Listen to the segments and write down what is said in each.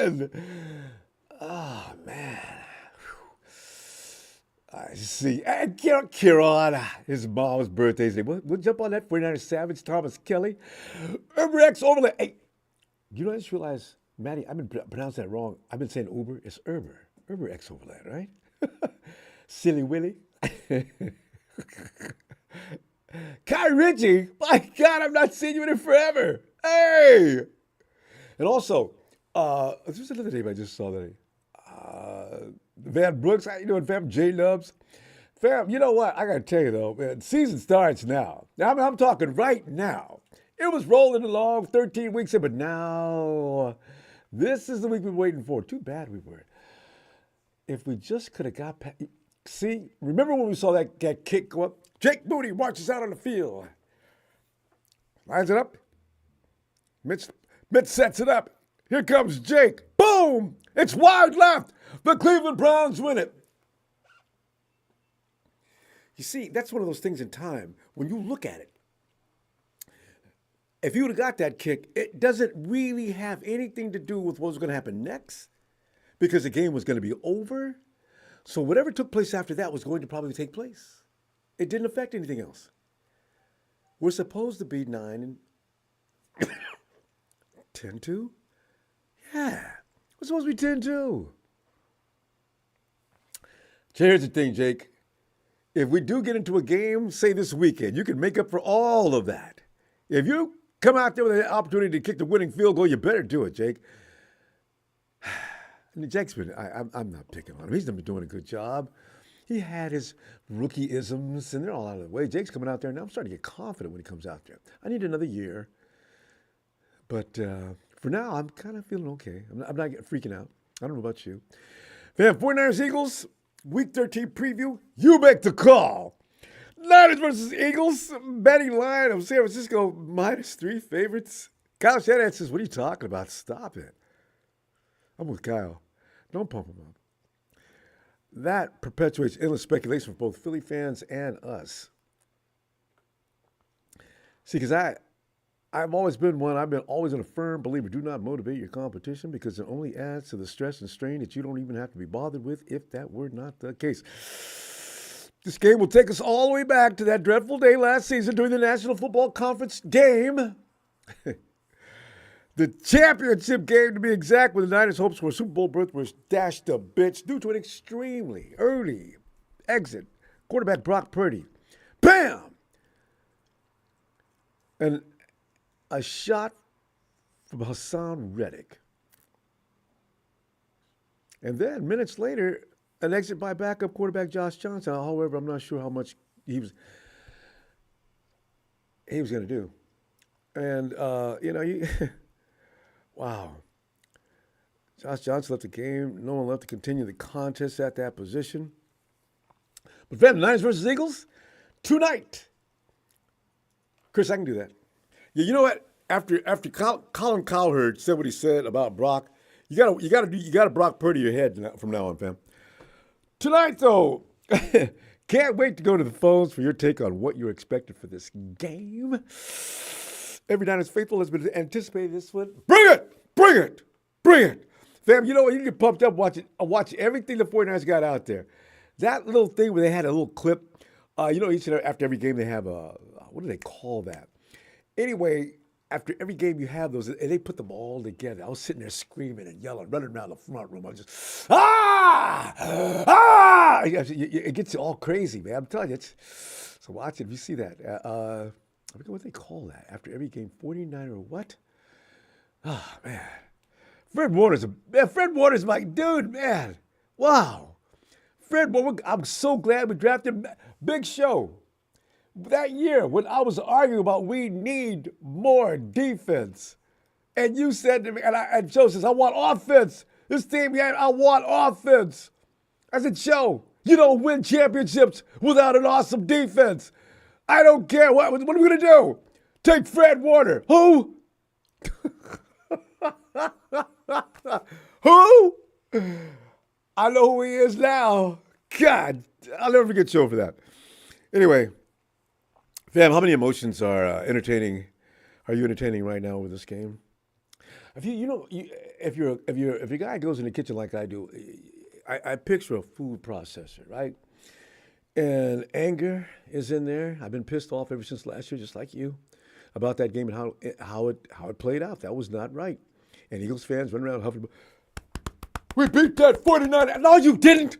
won. Oh, man. I see. Kieran, his mom's birthday today. We'll jump on that 49er Savage, Thomas Kelly. Uber X overlay. Hey, you know, I just realized, Maddie, I've been pronouncing that wrong. I've been saying Uber. It's Uber. Uber X overlay, right? Silly Willy. Kai Ritchie, my God, I've not seen you in it forever. Hey! And also, this was another name I just saw today. Van Brooks, how you doing, fam? J Nubs. Fam, you know what? I got to tell you, though, man, season starts now. I'm talking right now. It was rolling along 13 weeks in, but now this is the week we've been waiting for. Too bad we weren't. If we just could have got past. See, remember when we saw that kick go up? Jake Moody marches out on the field. Lines it up. Mitch sets it up. Here comes Jake. Boom! It's wide left. The Cleveland Browns win it. You see, that's one of those things in time, when you look at it, if you would have got that kick, it doesn't really have anything to do with what was going to happen next, because the game was going to be over. So whatever took place after that was going to probably take place. It didn't affect anything else. We're supposed to be 9 and 10-2? Yeah, we're supposed to be 10-2. So here's the thing, Jake. If we do get into a game, say this weekend, you can make up for all of that. If you come out there with an opportunity to kick the winning field goal, you better do it, Jake. And Jake's been, I'm not picking on him. He's been doing a good job. He had his rookie-isms, and they're all out of the way. Jake's coming out there now. I'm starting to get confident when he comes out there. I need another year. But for now, I'm kind of feeling okay. I'm not freaking out. I don't know about you. Fam, 49ers Eagles, Week 13 preview. You make the call. Niners versus Eagles, betting line of San Francisco -3 favorites. Kyle Shanahan says, what are you talking about? Stop it. I'm with Kyle. Don't pump him up. That perpetuates endless speculation for both Philly fans and us. See, because I've always been one, I've been always a firm believer, do not motivate your competition because it only adds to the stress and strain that you don't even have to be bothered with if that were not the case. This game will take us all the way back to that dreadful day last season during the National Football Conference game. The championship game, to be exact, when the Niners' hopes for a Super Bowl berth was dashed to bits due to an extremely early exit. Quarterback Brock Purdy. Bam! And a shot from Hassan Reddick. And then, minutes later, an exit by backup quarterback Josh Johnson. However, I'm not sure how much he was going to do. And, wow. Josh Johnson left the game. No one left to continue the contest at that position. But fam, the Niners versus Eagles tonight. Chris, I can do that. Yeah, you know what? After Colin Cowherd said what he said about Brock, you gotta Brock Purdy your head from now on, fam. Tonight, though, can't wait to go to the phones for your take on what you're expecting for this game. Every Niners faithful has been anticipating this one. Bring it. Fam, you know what? You get pumped up watch everything the 49ers got out there. That little thing where they had a little clip, each and after every game they have what do they call that? Anyway, after every game you have those, and they put them all together. I was sitting there screaming and yelling, running around the front room. I was just, ah! It gets you all crazy, man. I'm telling you. So watch it. If you see that. I forget what they call that. After every game, 49 or what? Oh, man. Fred Warner's my dude, man. Wow. Fred Warner, I'm so glad we drafted Big Show. That year, when I was arguing about we need more defense, and you said to me, and Joe says, I want offense. This team, I want offense. I said, Joe, you don't win championships without an awesome defense. I don't care. What are we going to do? Take Fred Warner. Who? Who? I know who he is now. God, I'll never forget Joe for that. Anyway. Fam, how many emotions are you entertaining right now with this game? If if your guy goes in the kitchen like I do, I picture a food processor, right? And anger is in there. I've been pissed off ever since last year, just like you, about that game and how it played out. That was not right. And Eagles fans run around huffing. We beat that 49. No, you didn't.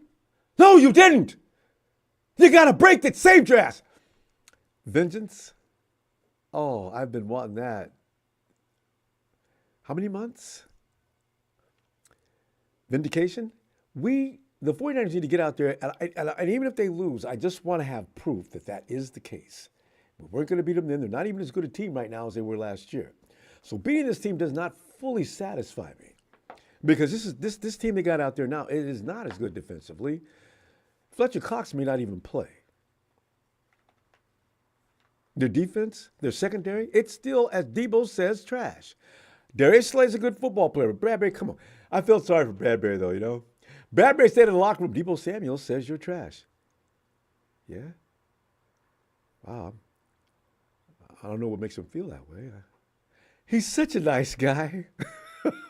No, you didn't. You got a break that saved your ass. Vengeance. Oh, I've been wanting that. How many months? Vindication. The 49ers need to get out there, and even if they lose, I just want to have proof that that is the case. We weren't going to beat them then. They're not even as good a team right now as they were last year. So beating this team does not fully satisfy me, because this team they got out there now, it is not as good defensively. Fletcher Cox may not even play. Their defense, their secondary, it's still, as Debo says, trash. Darius Slay's a good football player, but Bradbury, come on. I felt sorry for Bradbury, though, you know. Bradbury said in the locker room, Debo Samuel says you're trash. Yeah? Wow. I don't know what makes him feel that way. He's such a nice guy.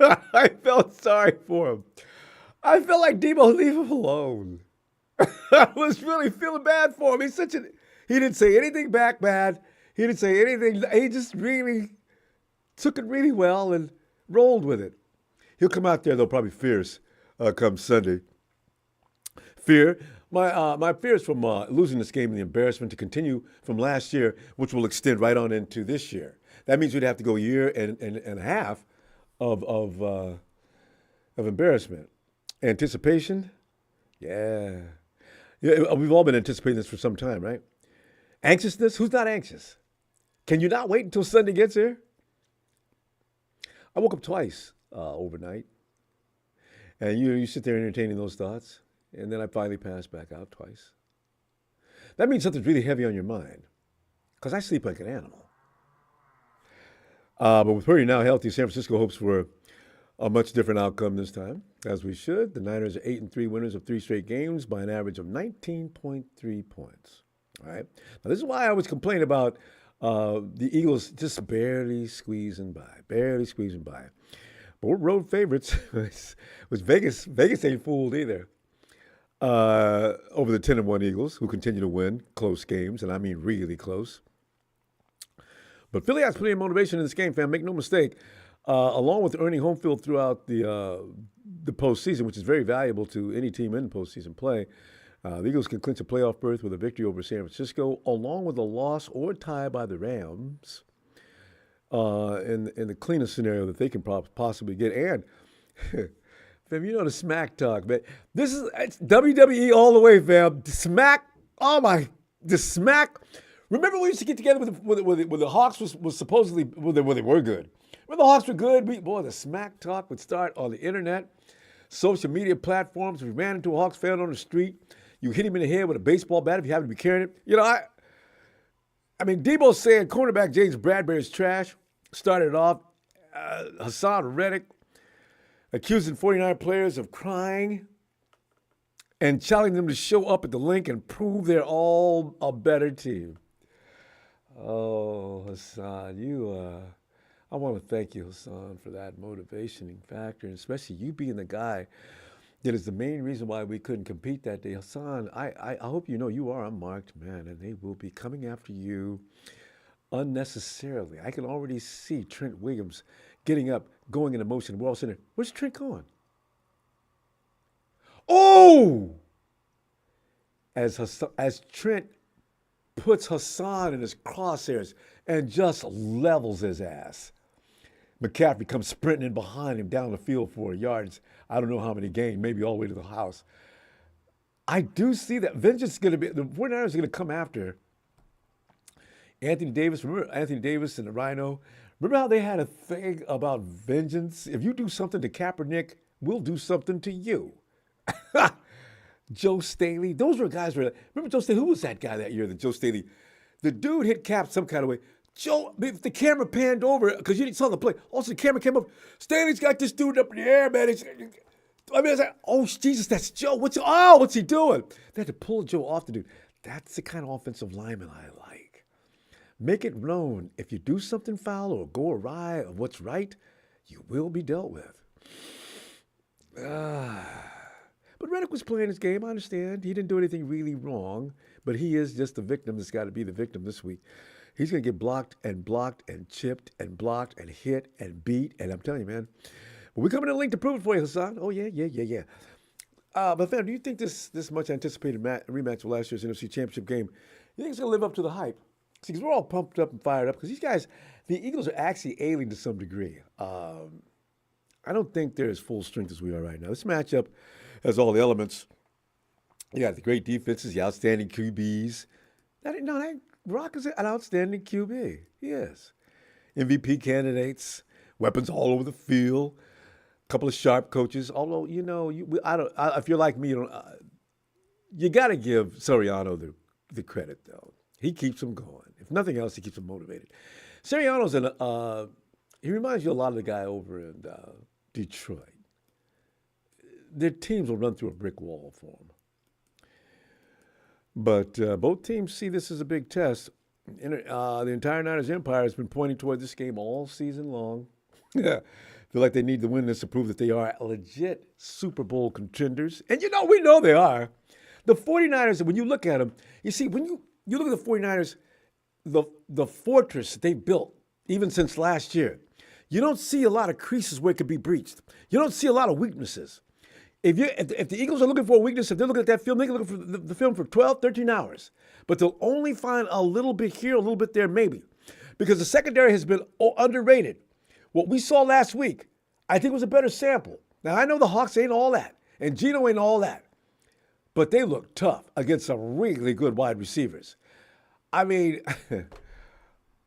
I felt sorry for him. I felt like Debo, leave him alone. I was really feeling bad for him. He didn't say anything back bad. He didn't say anything. He just really took it really well and rolled with it. He'll come out there, though, probably fierce come Sunday. Fear. My fears from losing this game and the embarrassment to continue from last year, which will extend right on into this year. That means we'd have to go a year and a half of embarrassment. Anticipation. Yeah, we've all been anticipating this for some time, right? Anxiousness. Who's not anxious? Can you not wait until Sunday gets here? I woke up twice overnight. And you sit there entertaining those thoughts. And then I finally passed back out twice. That means something's really heavy on your mind. Because I sleep like an animal. But with Purdy now healthy, San Francisco hopes for a much different outcome this time, as we should. The Niners are 8-3 winners of 3 straight games by an average of 19.3 points. All right. Now, this is why I always complain about the Eagles just barely squeezing by. But we're road favorites. With Vegas ain't fooled either. Over the 10-1 Eagles, who continue to win close games, and I mean really close. But Philly has plenty of motivation in this game, fam. Make no mistake. Along with earning home field throughout the postseason, which is very valuable to any team in postseason play, the Eagles can clinch a playoff berth with a victory over San Francisco, along with a loss or tie by the Rams. In the cleanest scenario that they can possibly get. And, fam, you know the smack talk, man. It's WWE all the way, fam. The smack, the smack. Remember we used to get together when the Hawks was supposedly, well, they were good. When the Hawks were good, the smack talk would start on the internet, social media platforms. If you ran into a Hawks fan on the street, you hit him in the head with a baseball bat if you happen to be carrying it. You know, I mean, Debo saying cornerback James Bradbury is trash. Started it off. Hassan Reddick accusing 49 players of crying and challenging them to show up at the link and prove they're all a better team. Oh, Hassan, I want to thank you, Hassan, for that motivating factor, and especially you being the guy that is the main reason why we couldn't compete that day. Hassan, I hope you know you are a marked man, and they will be coming after you unnecessarily. I can already see Trent Williams getting up, going into motion. We're all sitting there. Where's Trent going? Oh! As Trent puts Hassan in his crosshairs and just levels his ass. McCaffrey comes sprinting in behind him down the field for yards. I don't know how many gained, maybe all the way to the house. I do see that vengeance is going to be, the 49ers are going to come after Anthony Davis. Remember Anthony Davis and the Rhino? Remember how they had a thing about vengeance? If you do something to Kaepernick, we'll do something to you. Joe Staley. Those were guys who were, remember Joe Staley? Who was that guy that year, Joe Staley? The dude hit Cap some kind of way. Joe, if the camera panned over, because you saw the play, also the camera came up. Staley's got this dude up in the air, man. I was like, oh, Jesus, that's Joe. What's he doing? They had to pull Joe off the dude. That's the kind of offensive lineman I like. Make it known if you do something foul or go awry of what's right, you will be dealt with. But Reddick was playing his game. I understand. He didn't do anything really wrong, but he is just the victim that's got to be the victim this week. He's going to get blocked and chipped and blocked and hit and beat. And I'm telling you, man, but we're coming to the link to prove it for you, Hassan. Oh, yeah. But, fam, do you think this much anticipated rematch of last year's NFC Championship game, you think it's going to live up to the hype? See, because we're all pumped up and fired up because these guys, the Eagles are actually ailing to some degree. I don't think they're as full strength as we are right now. This matchup has all the elements. You got the great defenses, the outstanding QBs. Brock is an outstanding QB. He is. MVP candidates, weapons all over the field, a couple of sharp coaches. Although, if you're like me, you got to give Soriano the credit, though. He keeps them going. If nothing else, he keeps them motivated. Soriano's he reminds you a lot of the guy over in Detroit. Their teams will run through a brick wall for them. But both teams see this as a big test. The entire Niners empire has been pointing toward this game all season long. Yeah, feel like they need to win this to prove that they are legit Super Bowl contenders. And we know they are. The 49ers, when you look at them, you see, when you look at the 49ers, the fortress that they built, even since last year, you don't see a lot of creases where it could be breached. You don't see a lot of weaknesses. If the Eagles are looking for a weakness, if they're looking at that film, they can look for the film for 12, 13 hours. But they'll only find a little bit here, a little bit there, maybe. Because the secondary has been underrated. What we saw last week, I think, was a better sample. Now, I know the Hawks ain't all that, and Geno ain't all that. But they look tough against some really good wide receivers. I mean,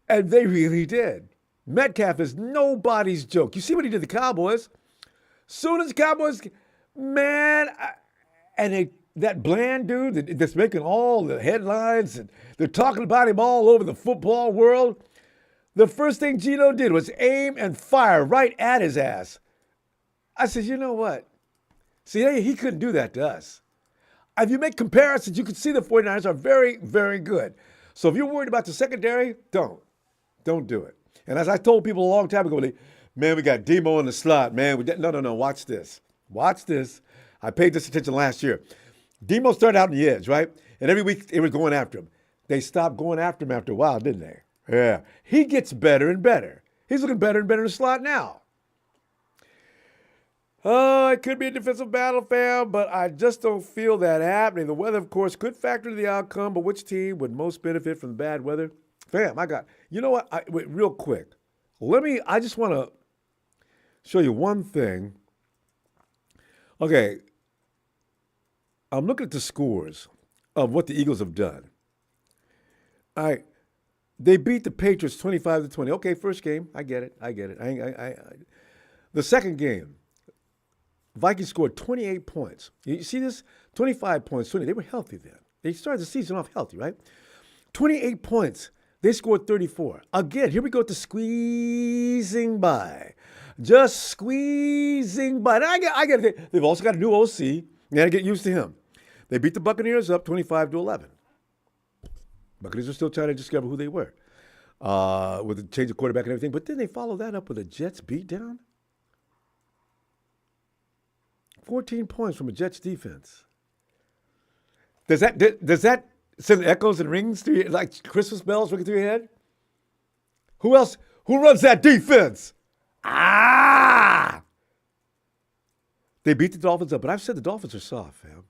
and they really did. Metcalf is nobody's joke. You see what he did to the Cowboys? Soon as the Cowboys, man, that Bland dude that's making all the headlines, and they're talking about him all over the football world. The first thing Geno did was aim and fire right at his ass. I said, you know what? See, he couldn't do that to us. If you make comparisons, you can see the 49ers are very, very good. So if you're worried about the secondary, don't do it. And as I told people a long time ago, man, we got Demo in the slot, man. No, watch this. Watch this. I paid this attention last year. Demo started out on the edge, right? And every week it was going after him. They stopped going after him after a while, didn't they? Yeah. He gets better and better. He's looking better and better in the slot now. Oh, it could be a defensive battle, fam, but I just don't feel that happening. The weather, of course, could factor into the outcome, but which team would most benefit from the bad weather? Fam, you know what? Wait, real quick. I just want to show you one thing. Okay. I'm looking at the scores of what the Eagles have done. All right. They beat the Patriots 25-20. Okay, first game. I get it. The second game, Vikings scored 28 points. You see this? 25 points, 20. They were healthy then. They started the season off healthy, right? 28 points. They scored 34. Again, here we go to squeezing by. Just squeezing by. Now, I get it. They've also got a new OC. You got to get used to him. They beat the Buccaneers up 25-11. Buccaneers are still trying to discover who they were with the change of quarterback and everything. But then they follow that up with a Jets beatdown. 14 points from a Jets defense. Does that send echoes and rings through your, like Christmas bells ringing through your head? Who else? Who runs that defense? They beat the Dolphins up, but I've said the Dolphins are soft, fam.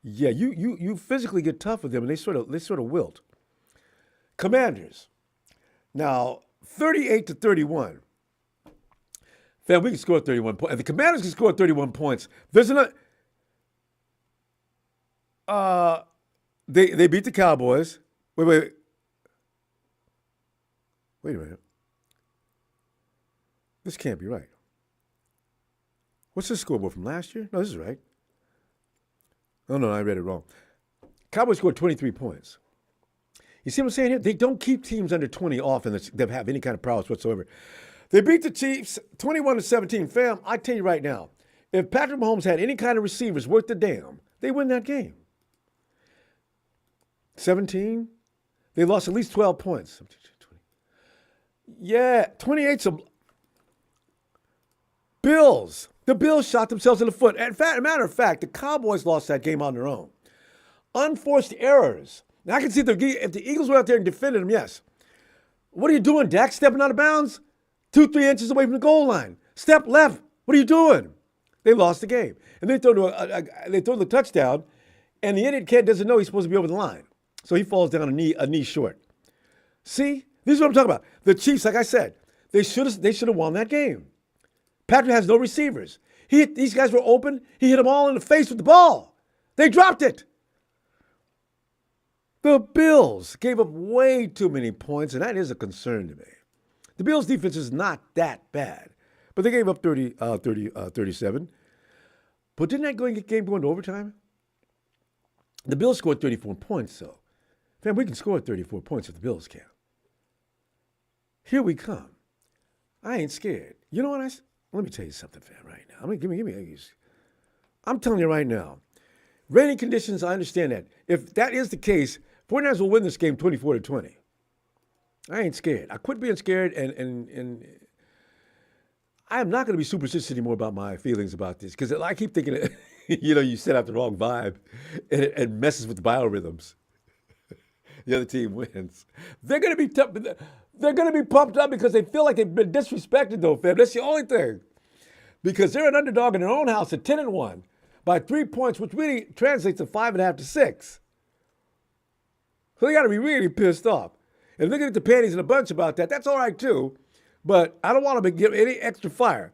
Yeah, you physically get tough with them, and they sort of wilt. Commanders. Now, 38-31. Fam, we can score 31 points. And the Commanders can score 31 points. There's another. They beat the Cowboys. Wait a minute. This can't be right. What's this scoreboard from last year? No, this is right. Oh, no, I read it wrong. Cowboys scored 23 points. You see what I'm saying here? They don't keep teams under 20 often that have any kind of prowess whatsoever. They beat the Chiefs 21-17. Fam, I tell you right now, if Patrick Mahomes had any kind of receivers worth the damn, they win that game. 17, they lost at least 12 points. Yeah, 28's a... Bills. The Bills shot themselves in the foot. In fact, as a matter of fact, the Cowboys lost that game on their own. Unforced errors. Now, I can see if the Eagles were out there and defended them, yes. What are you doing, Dak? Stepping out of bounds? 2-3 inches away from the goal line. Step left. What are you doing? They lost the game. And they throw the touchdown, and the idiot kid doesn't know he's supposed to be over the line. So he falls down a knee short. See? This is what I'm talking about. The Chiefs, like I said, they should have won that game. Patrick has no receivers. These guys were open. He hit them all in the face with the ball. They dropped it. The Bills gave up way too many points, and that is a concern to me. The Bills' defense is not that bad, but they gave up 37. But didn't that game go into overtime? The Bills scored 34 points, though. Fam, we can score 34 points if the Bills can. Here we come. I ain't scared. You know what let me tell you something, fam, right now. Give me. I'm telling you right now. Rainy conditions, I understand that. If that is the case, 49ers will win this game 24-20. I ain't scared. I quit being scared, and I am not going to be superstitious anymore about my feelings about this because I keep thinking, you set out the wrong vibe, and it messes with the biorhythms. The other team wins. They're going to be tough. They're going to be pumped up because they feel like they've been disrespected, though, fam. That's the only thing. Because they're an underdog in their own house at 10-1 by 3 points, which really translates to 5.5 to 6. So they got to be really pissed off. And if they get the panties in a bunch about that, that's all right, too. But I don't want them to give any extra fire.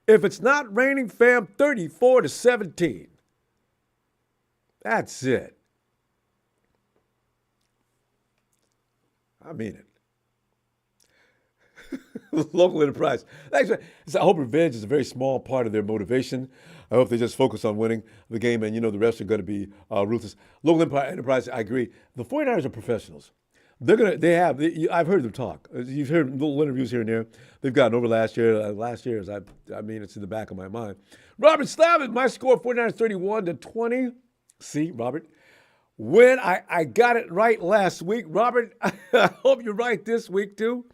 If it's not raining, fam, 34-17. That's it. I mean it. Local enterprise. Actually, I hope revenge is a very small part of their motivation. I hope they just focus on winning the game, and the rest are going to be ruthless. Local enterprise, I agree. The 49ers are professionals. I've heard them talk. You've heard little interviews here and there. They've gotten over last year. It's in the back of my mind. Robert Slavin, my score, 49ers 31-20. See, Robert, when I got it right last week, Robert, I hope you're right this week, too.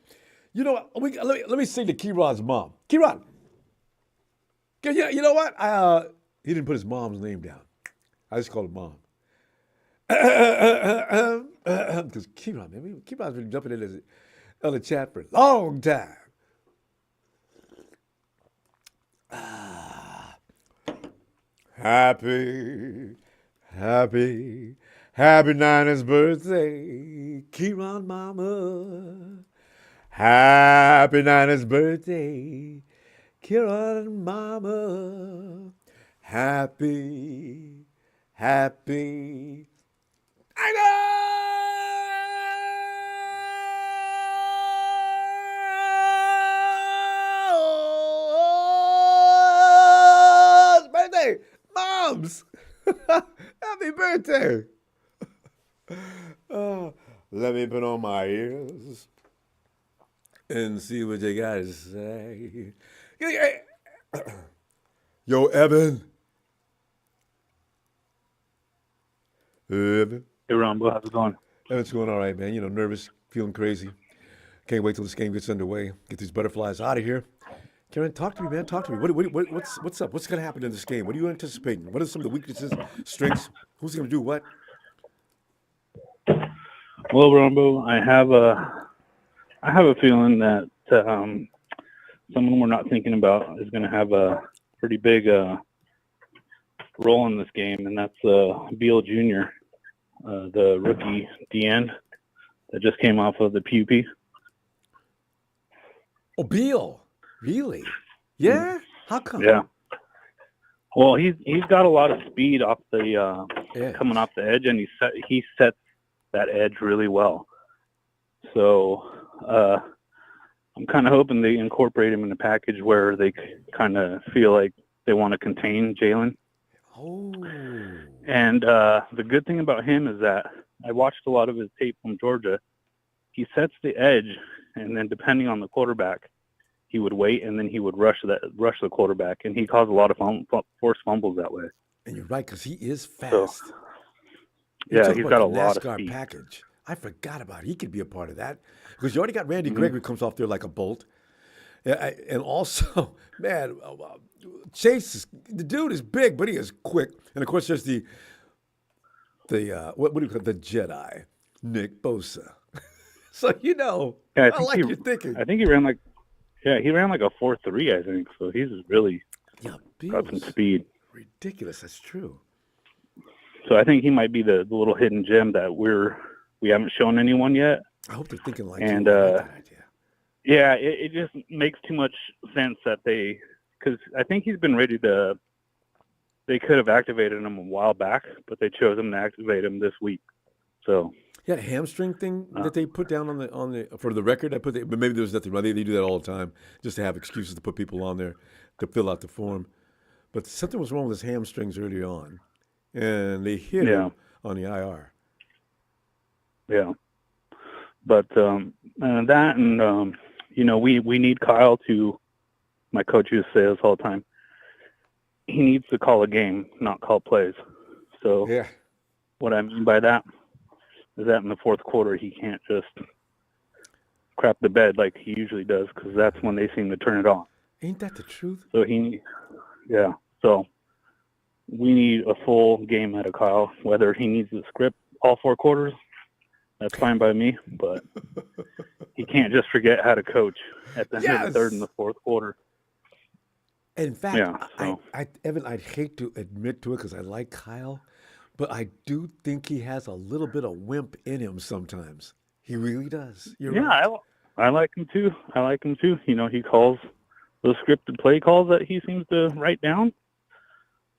You know what? Let me sing to Keyron's mom. Keyron. You know what? He didn't put his mom's name down. I just called her mom. Because Keyron's been jumping in on the chat for a long time. Happy Niners birthday, Keyron mama. Happy Niners birthday, Kieran mama. Happy Niners birthday, moms. Happy birthday. Let me put on my ears and see what you got to say. Yo, Evan. Hey, Ronbo, how's it going? Evan's going all right, man. Nervous, feeling crazy. Can't wait till this game gets underway. Get these butterflies out of here. Karen, talk to me, man. Talk to me. What's up? What's going to happen in this game? What are you anticipating? What are some of the weaknesses, strengths? Who's going to do what? Well, Ronbo, I have a feeling that someone we're not thinking about is going to have a pretty big role in this game, and that's Beal Jr., the rookie DN that just came off of the PUP. Oh, Beal. Really? Yeah? How come? Yeah. Well, he's got a lot of speed off the coming off the edge, and he sets that edge really well. So I'm kind of hoping they incorporate him in a package where they kind of feel like they want to contain Jalen. Oh. And the good thing about him is that I watched a lot of his tape from Georgia. He sets the edge, and then depending on the quarterback, he would wait, and then he would rush the quarterback, and he caused a lot of forced fumbles that way. And you're right, because he is fast. So, yeah, he's got a lot of speed. Package. I forgot about it. He could be a part of that because you already got Randy Gregory comes off there like a bolt, And also, man, Chase, the dude is big, but he is quick. And of course, there's the what do you call it? The Jedi, Nick Bosa. So Yeah, I like your thinking. I think he ran like he ran like a 4.3, I think. So he's really Yeah, got some speed. ridiculous. That's true. So I think he might be the little hidden gem that we haven't shown anyone yet. I hope they're thinking like And you. I like that idea. yeah, it just makes too much sense that because I think he's been ready to. They could have activated him a while back, but they chose him to activate him this week. So Yeah, the hamstring thing that they put down on the for the record. But maybe there's nothing wrong. They do that all the time just to have excuses to put people on there to fill out the form. But something was wrong with his hamstrings early on, and they hit him on the IR. Yeah, but that and we need Kyle to. My coach used to say this all the time. He needs to call a game, not call plays. So Yeah. what I mean by that is that in the fourth quarter he can't just crap the bed like he usually does, because that's when they seem to turn it on. Ain't that the truth? So So we need a full game out of Kyle. Whether he needs to script all 4 quarters, that's fine by me. But he can't just forget how to coach at the end of the third and the fourth quarter. In fact, so. Evan, I'd hate to admit to it because I like Kyle, but I do think he has a little bit of wimp in him sometimes. He really does. You're right. I like him too. He calls those scripted play calls that he seems to write down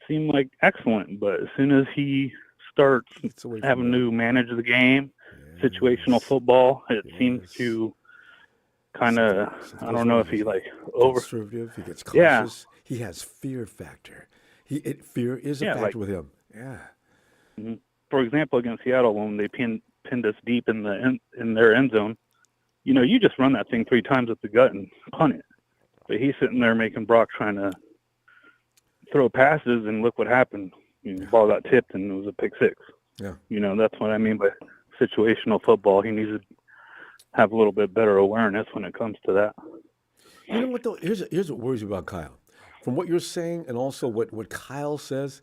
seem like excellent, but as soon as he starts having to manage the game, situational football, it seems to kind of, I don't know if he conservative. He gets cautious. He has fear factor. Fear is a factor with him. Yeah. For example, against Seattle, when they pinned us deep in their end zone, you just run that thing 3 times with the gut and punt it. But he's sitting there making Brock trying to throw passes, and look what happened. The ball got tipped, and it was a pick 6. Yeah. That's what I mean by situational football. He needs to have a little bit better awareness when it comes to that. You know what, though? Here's what worries me about Kyle. From what you're saying and also what Kyle says,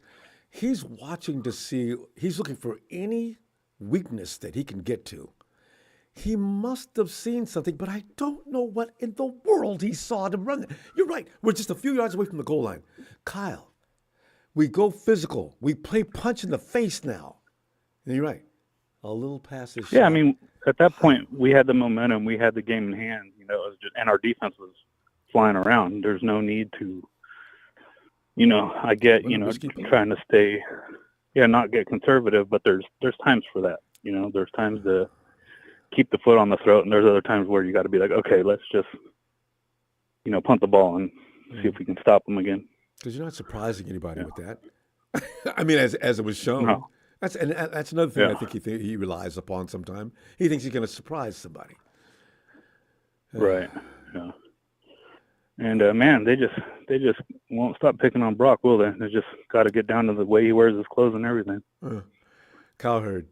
he's watching to see, he's looking for any weakness that he can get to. He must have seen something, but I don't know what in the world he saw to run. You're right. We're just a few yards away from the goal line. Kyle, we go physical. We play punch in the face now. And you're right. A little pass is shot. I mean, at that point, we had the momentum. We had the game in hand. It was and our defense was flying around. There's no need to, I get, trying to stay, not get conservative, but there's times for that. There's times to keep the foot on the throat, and there's other times where you got to be like, okay, let's just, punt the ball and see if we can stop them again. Because you're not surprising anybody with that. I mean, as it was shown. No. That's another thing I think he relies upon sometimes. He thinks he's going to surprise somebody. Right. Yeah. And man, they just won't stop picking on Brock, will they? They just got to get down to the way he wears his clothes and everything. Cowherd,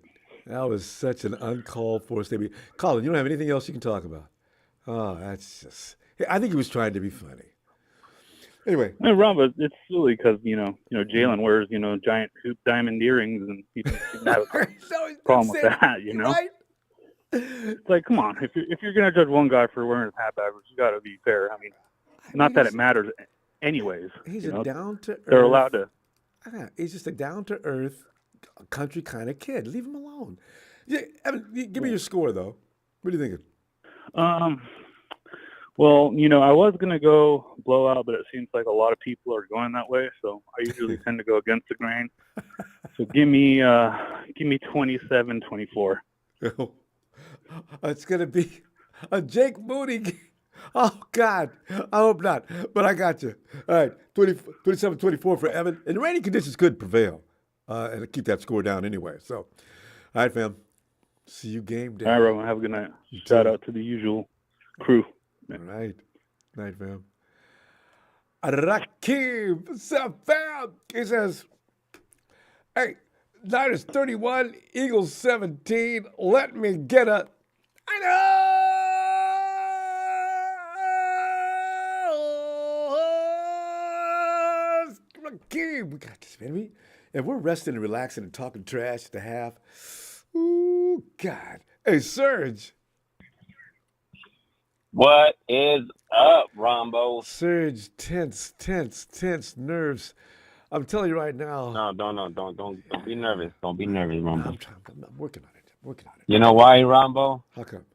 that was such an uncalled for statement. Colin, you don't have anything else you can talk about? Oh, that's just. I think he was trying to be funny. Anyway, Ronbo, it's silly because Jalen wears giant hoop diamond earrings, and he doesn't have a problem with that. Right? It's like, come on, if you're gonna judge one guy for wearing his hat backwards, you got to be fair. I mean, not that it matters, anyways. He's a down to earth. They're allowed to. He's just a down to earth, country kind of kid. Leave him alone. Yeah, Evan, give me your score though. What are you thinking? Well, I was going to go blowout, but it seems like a lot of people are going that way, so I usually tend to go against the grain. So give me 27-24. It's going to be a Jake Moody game. Oh, God. I hope not, but I got you. All right, 27-24 for Evan. And the rainy conditions could prevail and keep that score down anyway. So, all right, fam. See you game day. All right, Roman. Have a good night. Shout out to the usual crew. All right. Night, fam. Rakim, what's up, fam? He says, hey, Niners 31, Eagles 17. Let me get a. I game. We got this, man. And we're resting and relaxing and talking trash at the half. Ooh, God. Hey, Serge. What is up, Ronbo? Serge, tense nerves. I'm telling you right now. No, don't be nervous. Don't be nervous, Ronbo. I'm working on it. You know why, Ronbo? How come?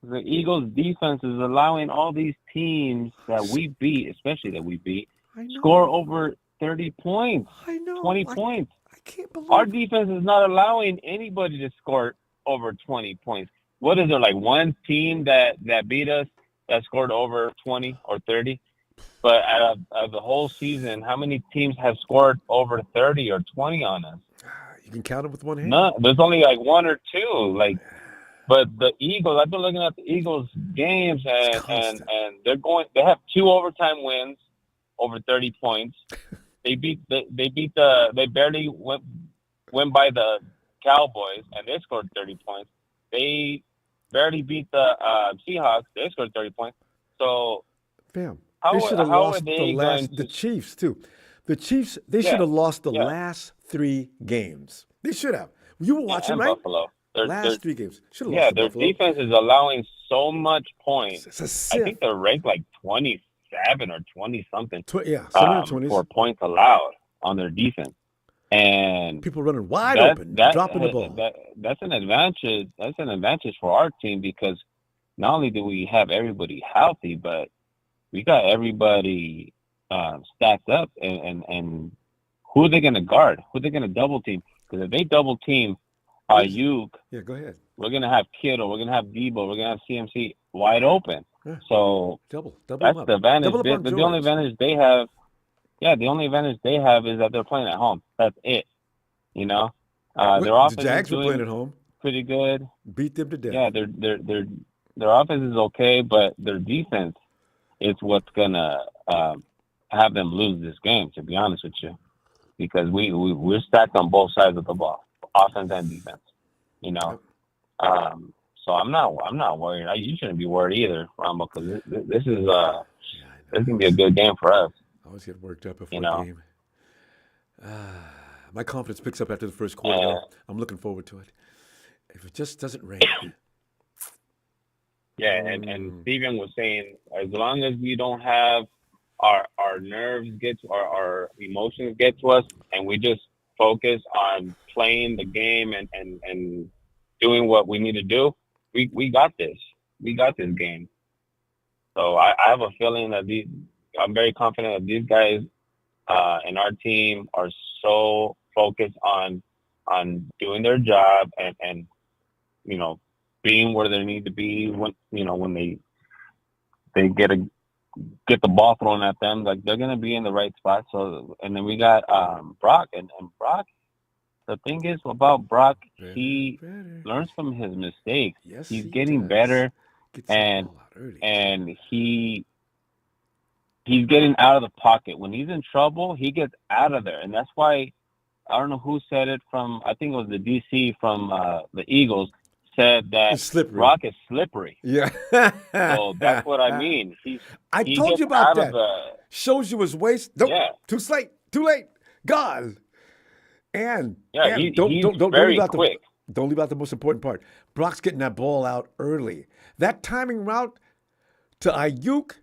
The Eagles' defense is allowing all these teams that we beat, especially that we beat, score over 30 points, I know. 20 points. I can't believe Our defense is not allowing anybody to score over 20 points. What is there, like one team that beat us that scored over 20 or 30? But out of the whole season, how many teams have scored over 30 or 20 on us? You can count them with one hand. None. There's only like one or two. But the Eagles, I've been looking at the Eagles games, and they have 2 overtime wins over 30 points. They barely went by the Cowboys, and they scored 30 points. They barely beat the Seahawks. They scored 30 points. So, bam. They should have lost the Chiefs too. The Chiefs, they should have lost the last 3 games. They should have. You were watching, right? Buffalo. Last 3 games. Should have lost their Buffalo. defense is allowing so much points. It's I think they're ranked like 27 or 20 something. For points allowed on their defense. And people running wide open, dropping the ball. That's an advantage. That's an advantage for our team because not only do we have everybody healthy, but we got everybody stacked up. And who are they going to guard? Who are they going to double team? Because if they double team Ayuk, go ahead. We're going to have Kittle. We're going to have Debo. We're going to have CMC wide open. Yeah. So double that's the advantage. The only advantage they have. Yeah, the only advantage they have is that they're playing at home. That's it. You know, their offense. The Jags were playing at home. Pretty good. Beat them to death. Yeah, their offense is okay, but their defense is what's gonna have them lose this game. To be honest with you, because we're stacked on both sides of the ball, offense and defense. You know, so I'm not worried. You shouldn't be worried either, Ronbo, because this is this can be a good game for us. I always get worked up before a game. My confidence picks up after the first quarter. I'm looking forward to it. If it just doesn't rain. Yeah, and Steven was saying, as long as we don't have our nerves get to our emotions get to us, and we just focus on playing the game and doing what we need to do, we got this. We got this game. So I have a feeling that I'm very confident that these guys and our team are so focused on doing their job and you know, being where they need to be when they get the ball thrown at them, like they're gonna be in the right spot. So and then we got Brock and Brock. The thing is about Brock, he learns from his mistakes. Yes, he's getting better, and he's getting out of the pocket. When he's in trouble, he gets out of there, and that's why I don't know who said it from. I think it was the DC from the Eagles said that Brock is slippery. Yeah, so that's what I mean. I told you about that. Shows you his waist. Nope, too late. God. And don't leave out quick. Don't leave out the most important part. Brock's getting that ball out early. That timing route to Ayuk,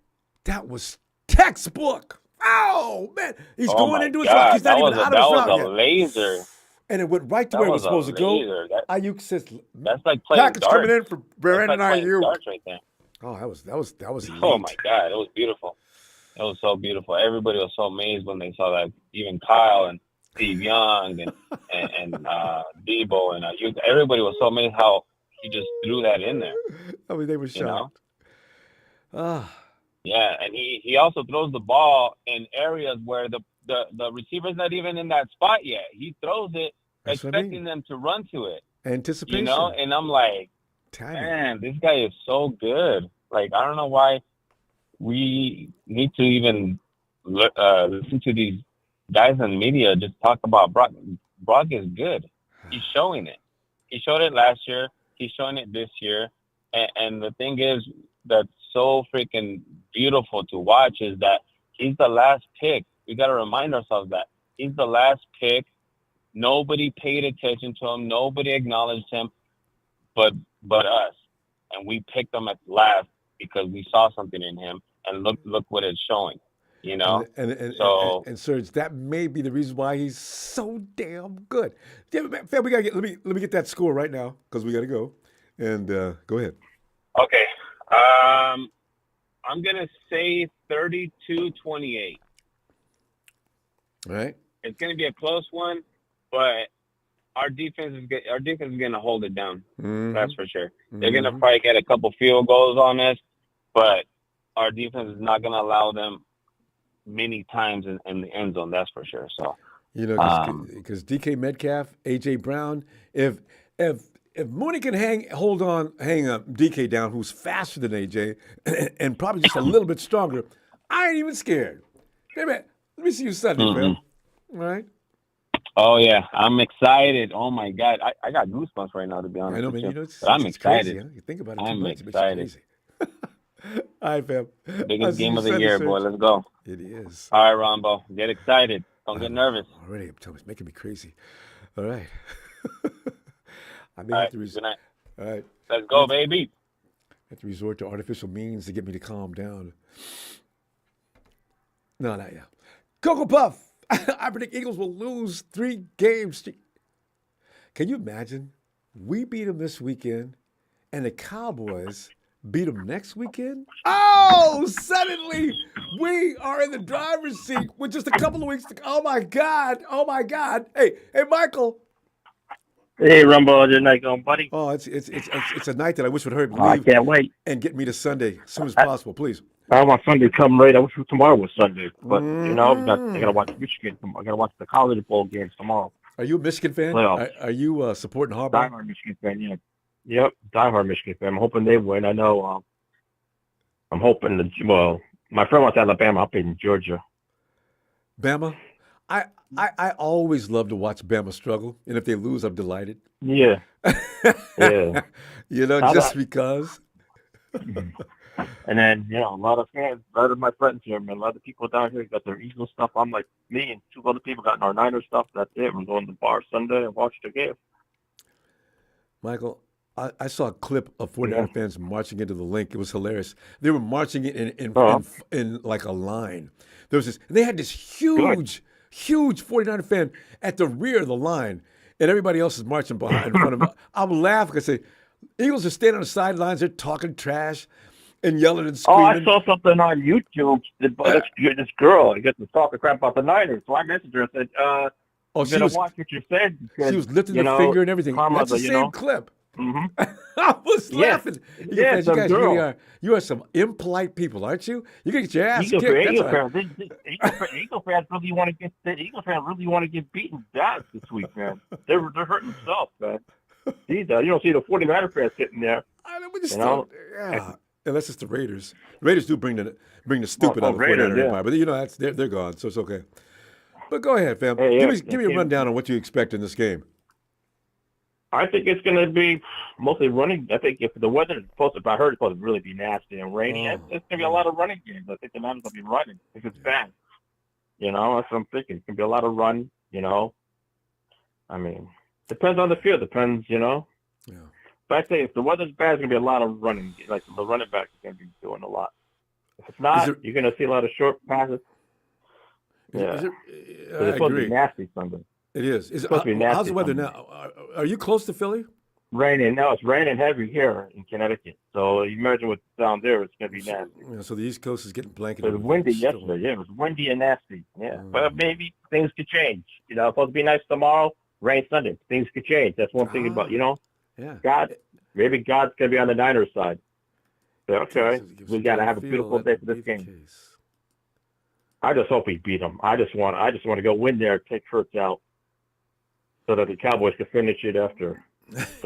that was textbook. Oh man, he's going into his route. He's not even out of his route yet. That was a laser. And it went right to where it was supposed to go. Ayuk says, "That's like playing package darts. coming in for Brandon Ayuk." Darts right there. Oh, that was. Elite. Oh my God, it was beautiful. It was so beautiful. Everybody was so amazed when they saw that. Even Kyle and Steve Young and Debo and Ayuk. Everybody was so amazed how he just threw that in there. I mean, they were shocked. Yeah, and he also throws the ball in areas where the receiver's not even in that spot yet. He throws it expecting them to run to it. Anticipation. You know, and I'm like, man, this guy is so good. Like, I don't know why we need to even listen to these guys in the media just talk about Brock. Brock is good. He's showing it. He showed it last year. He's showing it this year. And the thing is that's so freaking beautiful to watch is that he's the last pick We got to remind ourselves that he's the last pick. Nobody paid attention to him. Nobody acknowledged him, but us. And we picked him at last because we saw something in him. And look what it's showing. You know. So And Serge, that may be the reason why he's so damn good. Yeah, fam, we gotta get let me get that score right now because we gotta go. And go ahead. okay, I'm gonna say 32-28. All right. It's gonna be a close one, but our defense is gonna hold it down. Mm-hmm. That's for sure. They're gonna probably get a couple field goals on us, but our defense is not gonna allow them many times in the end zone. That's for sure. So because DK Metcalf, AJ Brown, if Mooney can hang DK down, who's faster than AJ and probably just a little bit stronger, I ain't even scared. Hey man, let me see you Sunday, man. All right. Oh yeah, I'm excited. Oh my God, I got goosebumps right now. To be honest, I know, with man. you. I'm excited. Crazy, huh? You think about it too I'm much, excited. It makes you crazy. All right, fam. Biggest game of the year, boy. Let's go. It is. All right, Ronbo. Get excited. Don't get nervous. Already, I'm telling you, it's making me crazy. All right. I may All have right, to good night. All right. Let's go, baby. I have to resort to artificial means to get me to calm down. No, not yet. Cocoa Puff. I predict Eagles will lose 3 games. Can you imagine? We beat them this weekend, and the Cowboys beat them next weekend? Oh, suddenly we are in the driver's seat with just a couple of weeks to go. Oh, my God. Oh, my God. Hey, Michael. Hey, Rumble, how's your night going, buddy? Oh, it's a night that I wish would hurry up and I leave can't wait. and get me to Sunday as soon as possible, please. I want Sunday to come right. I wish tomorrow was Sunday, but I gotta watch Michigan. I gotta watch the College Bowl games tomorrow. Are you a Michigan fan? Are you supporting Harbaugh? Diehard Michigan fan, yeah. Yep, diehard Michigan fan. I'm hoping they win. I know. I'm hoping my friend wants Alabama. I'm in Georgia. Bama. I always love to watch Bama struggle, and if they lose, I'm delighted. Yeah. Yeah. Just because. And then, a lot of fans, a lot of my friends here, man, a lot of people down here got their Eagles stuff. I'm like, me and 2 other people got our Niners stuff. That's it. We're going to the bar Sunday and watch the game. Michael, I saw a clip of 49er fans marching into the link. It was hilarious. They were marching it in like a line. There was they had this huge 49er fan at the rear of the line, and everybody else is marching behind in front of them. I would laugh because I say, Eagles are standing on the sidelines. They're talking trash and yelling and screaming. Oh, I saw something on YouTube. This girl, I guess, was talking crap about the Niners. So I messaged her and said, you better watch what you said. Because, she was lifting her finger and everything. That's the same clip. Mm-hmm. I was laughing. Yeah, you guys really you are some impolite people, aren't you? You're going to get your ass kicked. Eagle fans really want to get beaten down this week, man. They're hurting themselves, man. You don't see the 49er fans sitting there. Unless it's the Raiders. The Raiders do bring the stupid out of the 49er Empire, but they're gone, so it's okay. But go ahead, fam. Give me a rundown on what you expect in this game. I think it's going to be mostly running. I think if the weather is supposed to really be nasty and rainy, it's going to be a lot of running games. I think the Niners will be running if it's bad. That's what I'm thinking. It's going to be a lot of run, I mean, depends on the field. Depends, Yeah. But I say if the weather's bad, it's going to be a lot of running. Like the running backs are going to be doing a lot. If it's not, you're going to see a lot of short passes. Yeah. It's supposed to be nasty Sunday. It is. It's supposed to be nasty. How's the weather now? Are you close to Philly? Raining. No, it's raining heavy here in Connecticut. So you imagine what's down there. It's going to be nasty. Yeah, so the East Coast is getting blanketed. It was windy yesterday. Yeah, it was windy and nasty. Yeah. But maybe things could change. It's supposed to be nice tomorrow, rain Sunday. Things could change. That's one thing about, Yeah. Maybe God's going to be on the Niners side. So, okay, we got to have a beautiful day for this game. I just hope we beat them. I just want to go win there, take Hurts out, so that the Cowboys can finish it after.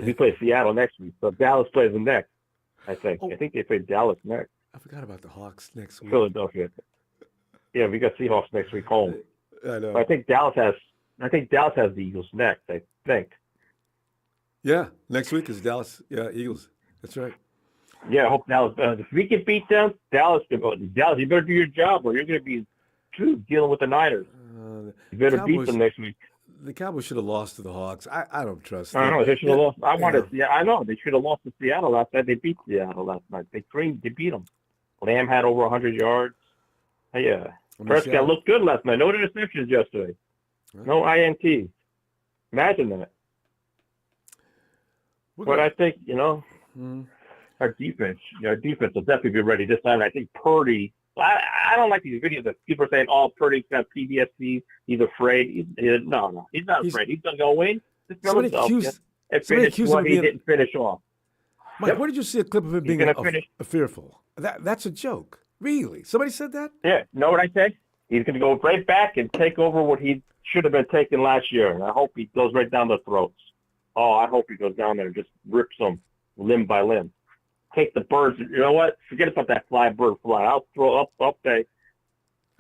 We play Seattle next week, so Dallas plays them next. I think. I think they play Dallas next. I forgot about the Hawks next week. Philadelphia. Yeah, we got Seahawks next week home. I know. But I think Dallas has the Eagles next. I think. Yeah, next week is Dallas. Yeah, Eagles. That's right. Yeah, I hope Dallas. If we can beat them, Dallas can go. Dallas, you better do your job, or you're going to be too, dealing with the Niners. You better beat Cowboys, them next week. the Cowboys should have lost to the Hawks. I don't trust I them. know they should have lost. Yeah. I know they should have lost to Seattle last night. They beat Seattle last night. They beat them. Lamb had over 100 yards. Yeah. I mean, Prescott Seattle- looked good last night. No interceptions yesterday. No INT. Imagine that. But I think, our defense will definitely be ready this time. I think Purdy, I don't like these videos that people are saying, oh, Purdy's got PTSD. He's afraid. No, he's not afraid. He's going to go in. Just go Somebody himself, accused- and somebody finish accused him what of he being- didn't finish off. Mike, Yep. where did you see a clip of him being gonna finish. fearful? That's a joke. Really? Somebody said that? Yeah, know what I said? He's going to go right back and take over what he should have been taking last year. And I hope he goes right down their throats. Oh, I hope he goes down there and just rips them limb by limb. Take the birds. You know what? Forget about that fly bird fly. I'll throw up there.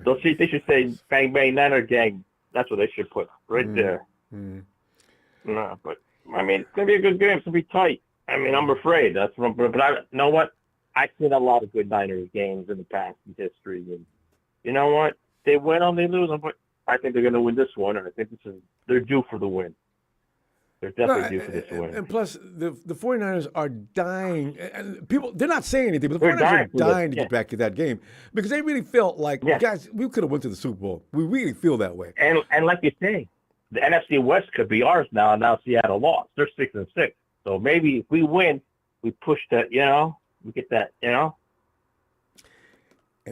They should say bang bang Niner gang. That's what they should put right there. No, but I mean, it's gonna be a good game. It's gonna be tight. I mean, I'm afraid. But you know what? I've seen a lot of good Niners games in the past in history, and you know what? They win them, they lose them, but I think they're gonna win this one, and I think they're due for the win. They're definitely due for this win. And plus, the 49ers are dying. And people, they're not saying anything, but the They're 49ers are dying dying to get back to that game because they really felt like, guys, we could have went to the Super Bowl. We really feel that way. And like you say, the NFC West could be ours now. And now Seattle lost. They're 6-6. So maybe if we win, we push that. We get that. And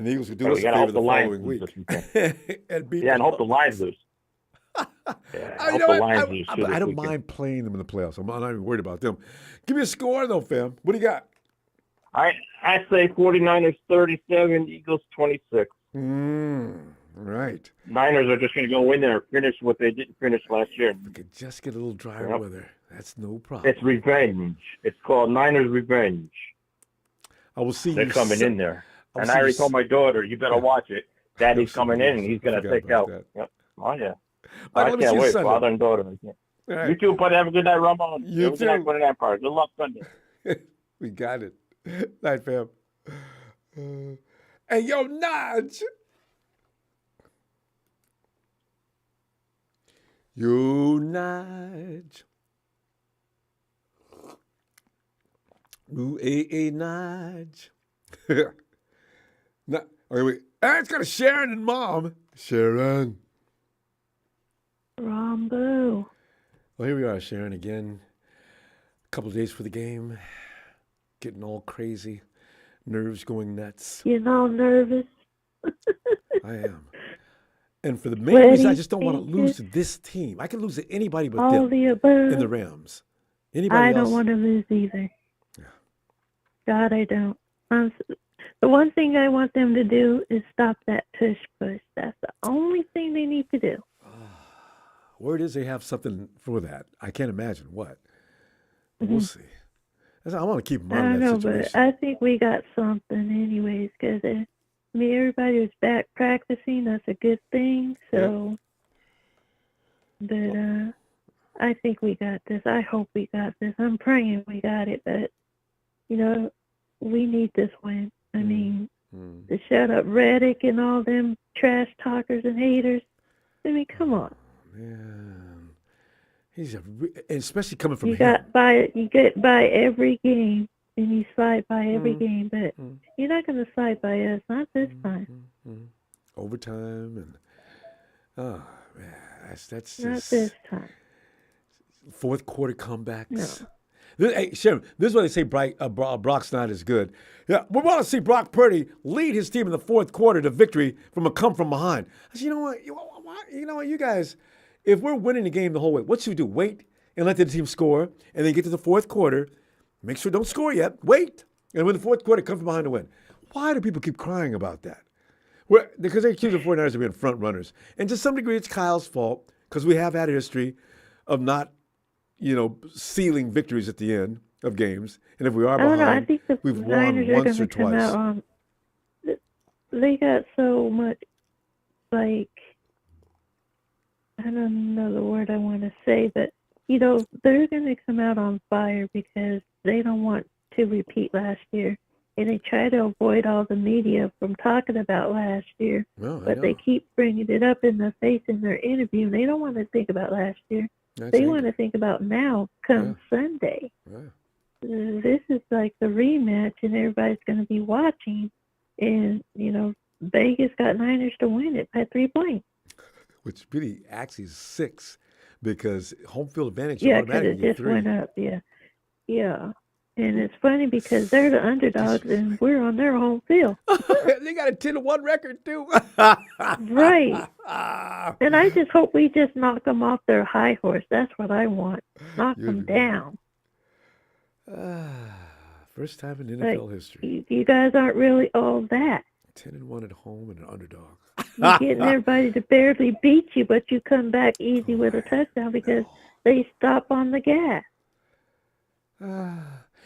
the Eagles could do us a favor the following week. And hope the Lions lose. I don't mind playing them in the playoffs. I'm not even worried about them. Give me a score, though, fam. What do you got? I say 49ers 37, Eagles 26. Right. Niners are just going to go in there and finish what they didn't finish last year. We could just get a little drier weather. That's no problem. It's revenge. It's called Niners Revenge. I will see They're you. coming in there. And I already told my daughter, you better watch it. Daddy's coming in, and he's going to take out. Yep. Oh, yeah. Mike, I can't wait, father and daughter. Right. You too, buddy. Have a good night, Ronbo. You too. Good night, Empire. Good luck Sunday. We got it. Night, fam. Hey, yo, Nudge. You Nudge. Ooh, Nudge. No, okay, wait. It's got a Sharon and Mom. Sharon. Ronbo. Well, here we are, Sharon, again. A couple of days for the game. Getting all crazy. Nerves going nuts. Getting all nervous. I am. And for the main reason, I just don't want to lose to this team. I can lose to anybody but all them the above. in the Rams. Anybody I else? don't want to lose either. Yeah. God, I don't. The one thing I want them to do is stop that push. That's the only thing they need to do. Word is they have something for that. I can't imagine what. But we'll see. I want to keep them I out don't of that know, situation. but I think we got something anyways, because everybody was back practicing. That's a good thing. So, but I think we got this. I hope we got this. I'm praying we got it, but we need this win. I mean, to shut up Reddick and all them trash talkers and haters. I mean, come on. Man, especially coming from You him. you get by every game, and you slide by every game, but you're not going to slide by us. Not this time. Overtime and man, that's just Not this time. fourth quarter comebacks. No. Hey, Sharon, this is why they say Brock's not as good. Yeah, we want to see Brock Purdy lead his team in the fourth quarter to victory from a come from behind. I said, you know what, you guys, if we're winning the game the whole way, what should we do? Wait and let the team score, and then get to the fourth quarter. Make sure don't score yet. Wait, and when the fourth quarter, come from behind to win. Why do people keep crying about that? Because they accuse the 49ers of being front runners, and to some degree, it's Kyle's fault because we have had a history of not sealing victories at the end of games. And if we are behind, I think the we've Niners won are once or going to come twice. out on. They got so much, I don't know the word I want to say, but, they're going to come out on fire because they don't want to repeat last year. and they try to avoid all the media from talking about last year. Well, But they keep bringing it up in the face in their interview. And they don't want to think about last year. They want to think about now, come Sunday. Yeah. This is like the rematch, and everybody's going to be watching. And, Vegas got Niners to win it by 3 points. Which really actually is 6 because home field advantage Yeah, because automatically it get just 3. went up. Yeah. Yeah. And it's funny because they're the underdogs, and we're on their home field. They got a 10-1 record, too. Right. And I just hope we just knock them off their high horse. That's what I want. Knock them down. First time in NFL history. You guys aren't really all that. 10-1 at home and an underdog. You're getting everybody to barely beat you, but you come back easy with a touchdown because they stop on the gas.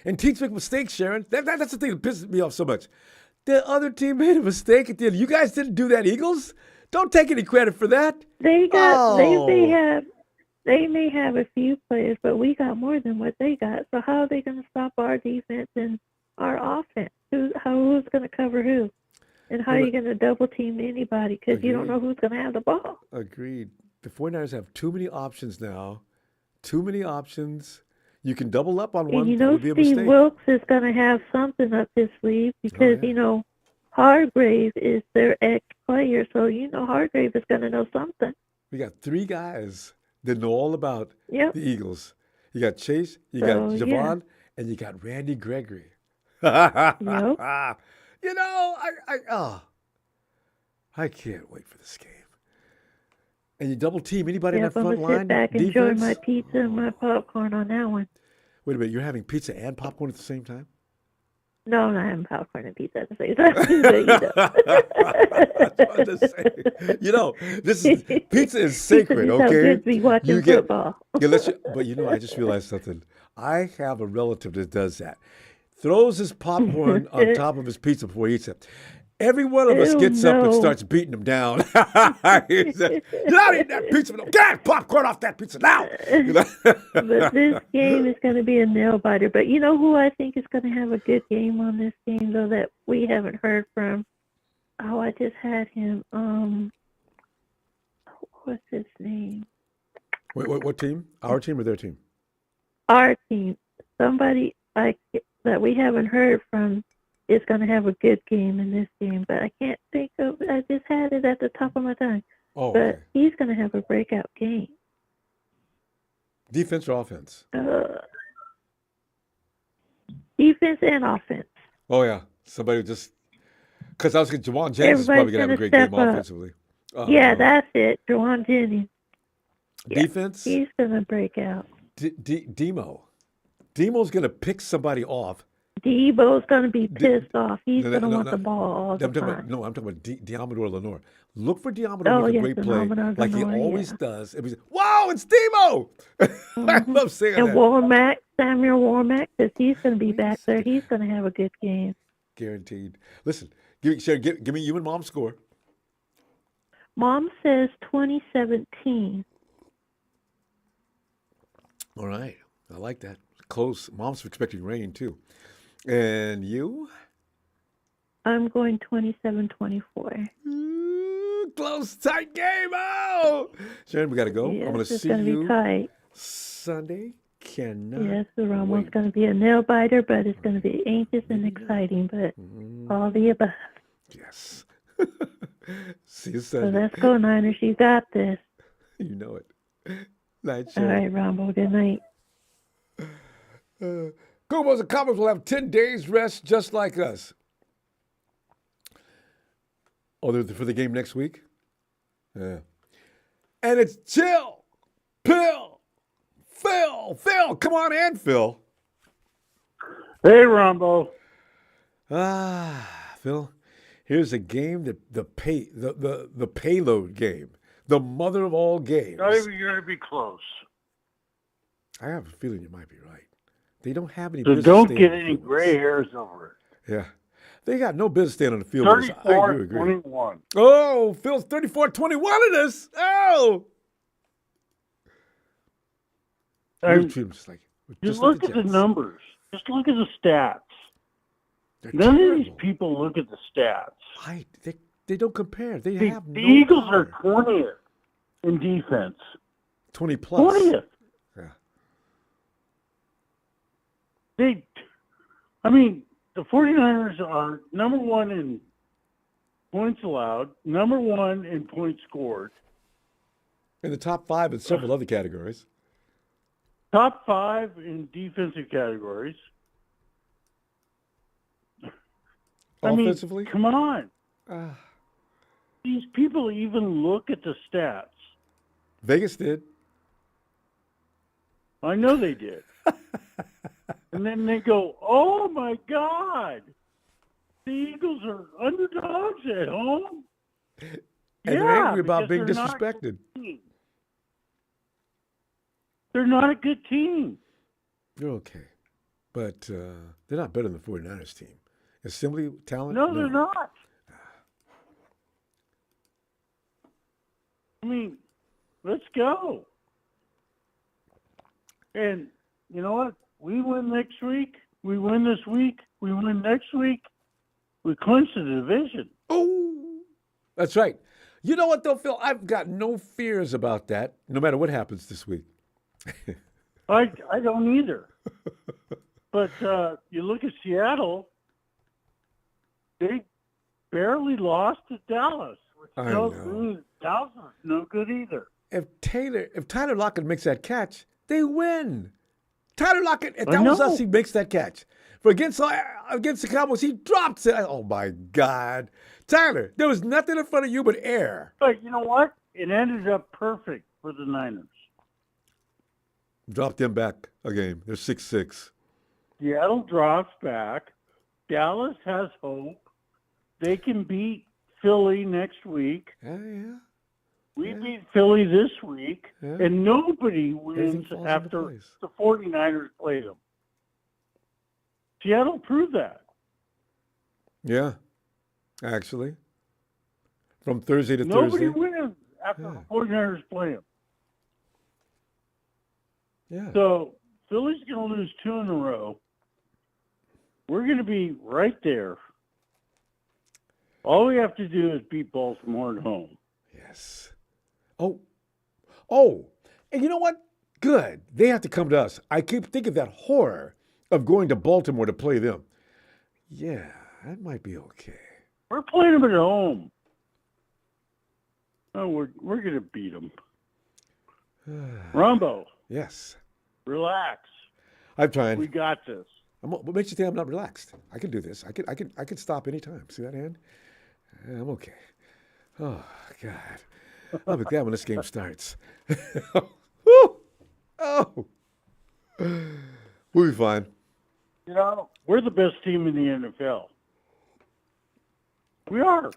And teams make mistakes, Sharon. That's the thing that pisses me off so much. The other team made a mistake at the end. You guys didn't do that, Eagles. Don't take any credit for that. They may have a few players, but we got more than what they got. So how are they going to stop our defense and our offense? Who's going to cover who? And how are you going to double team anybody? Because you don't know who's going to have the ball. Agreed. The 49ers have too many options now. Too many options. You can double up on one. And Steve Wilkes is going to have something up his sleeve because, Hargrave is their ex-player. So, Hargrave is going to know something. We got 3 guys that know all about the Eagles. You got Chase, you got Javon, and you got Randy Gregory. I can't wait for this game. And you double team anybody in that front line. I'm going to sit back and enjoy my pizza and my popcorn on that one. Wait a minute, you're having pizza and popcorn at the same time? No, I'm not having popcorn and pizza at the same time. Pizza is sacred, okay? How good to be watching football. But I just realized something. I have a relative that does that. Throws his popcorn on top of his pizza before he eats it. Every one of us gets up and starts beating him down. He said, "You're not eating that pizza. Get that popcorn off that pizza now." But this game is going to be a nail biter. But you know who I think is going to have a good game on this game, though, that we haven't heard from? Oh, I just had him. What's his name? What team? Our team or their team? Our team. Somebody that we haven't heard from is going to have a good game in this game, but I can't think of. I just had it at the top of my tongue. Oh, but okay. He's going to have a breakout game. Defense or offense? Defense and offense. Oh yeah, somebody just because I was thinking Jawan Jennings is probably going to have a great game offensively. That's it, Jawan Jennings. Defense. Yeah, he's going to break out. Demo's going to pick somebody off. Debo's going to be pissed off. He's going to want the ball all the time. I'm talking about Diamador Lenore. Look for Diamador to make a great play like he always does. Whoa, it's Demo! I love saying that. And Samuel Warmack, because he's going to be back there. He's going to have a good game. Guaranteed. Listen, give me you and Mom's score. Mom says 2017. All right. I like that. Close. Mom's expecting rain, too. And you? I'm going 27-24. Close, tight game. Oh! Sharon, we got to go. Yes, I'm going to see you tight. Sunday. Cannot Yes, the Rumble going to be a nail-biter, but it's going to be anxious and exciting, but all the above. Yes. See you Sunday. So let's go, Niners. You got this. You know it. Night, All right, Ronbo. Good night. Gomos and Comets will have 10 days rest just like us. Oh, they're for the game next week? Yeah. And it's Chill, Pill, Phil. Come on in, Phil. Hey, Ronbo. Phil, here's a game that the payload game, the mother of all games. Not even going to be close. I have a feeling you might be right. They don't have any So business. don't get any gray hairs over it. Yeah. They got no business staying on the field. 34-21. Oh, Phil's 34-21 in this. Oh. Just look at the numbers. Just look at the stats. They're None of these terrible. people look at the stats. They don't compare. They The have no Eagles power. are 20th in defense. 20 plus. 20th. Yeah. The 49ers are number one in points allowed, number one in points scored, In the top 5 in several other categories. top 5 in defensive categories. Offensively? Come on. Ah, These people even look at the stats. Vegas did. I know they did. And then they go, oh, my God. The Eagles are underdogs at home. And they're angry about because being they're not a disrespected. good team. They're not a good team. You're okay. But they're not better than the 49ers team. Assembly talent? No, they're not. Let's go. And you know what? We win next week. We win this week. We win next week. We clinch the division. Oh, that's right. You know what, though, Phil? I've got no fears about that, no matter what happens this week. I don't either. But you look at Seattle, they barely lost to Dallas. Which I tells know. me Dallas is no good either. If Tyler Lockett makes that catch, they win. Tyler Lockett, if that I was know. us, he makes that catch. For against the Cowboys, he drops it. Oh, my God. Tyler, there was nothing in front of you but air. But you know what? It ended up perfect for the Niners. Drop them back a game. They're 6-6. Seattle drops back. Dallas has hope. They can beat Philly next week. Yeah. We beat Philly this week. Yeah. And nobody Everything wins falls into after place. the 49ers play them. Seattle proved that. Yeah, actually. From Thursday to Nobody Thursday. wins after Yeah. the 49ers play them. Yeah. So Philly's going to lose 2 in a row. We're going to be right there. All we have to do is beat Baltimore at home. Yes. Oh. And you know what? Good. They have to come to us. I keep thinking that horror of going to Baltimore to play them. Yeah, that might be okay. We're playing them at home. Oh, we're going to beat them. Ronbo, Yes. relax. I'm trying. We got this. What makes you think I'm not relaxed? I can do this. I can stop anytime. See that hand? Yeah, I'm okay. Oh, God. I'll be glad when this game starts. Woo! Oh. We'll be fine. You know, we're the best team in the NFL. We are.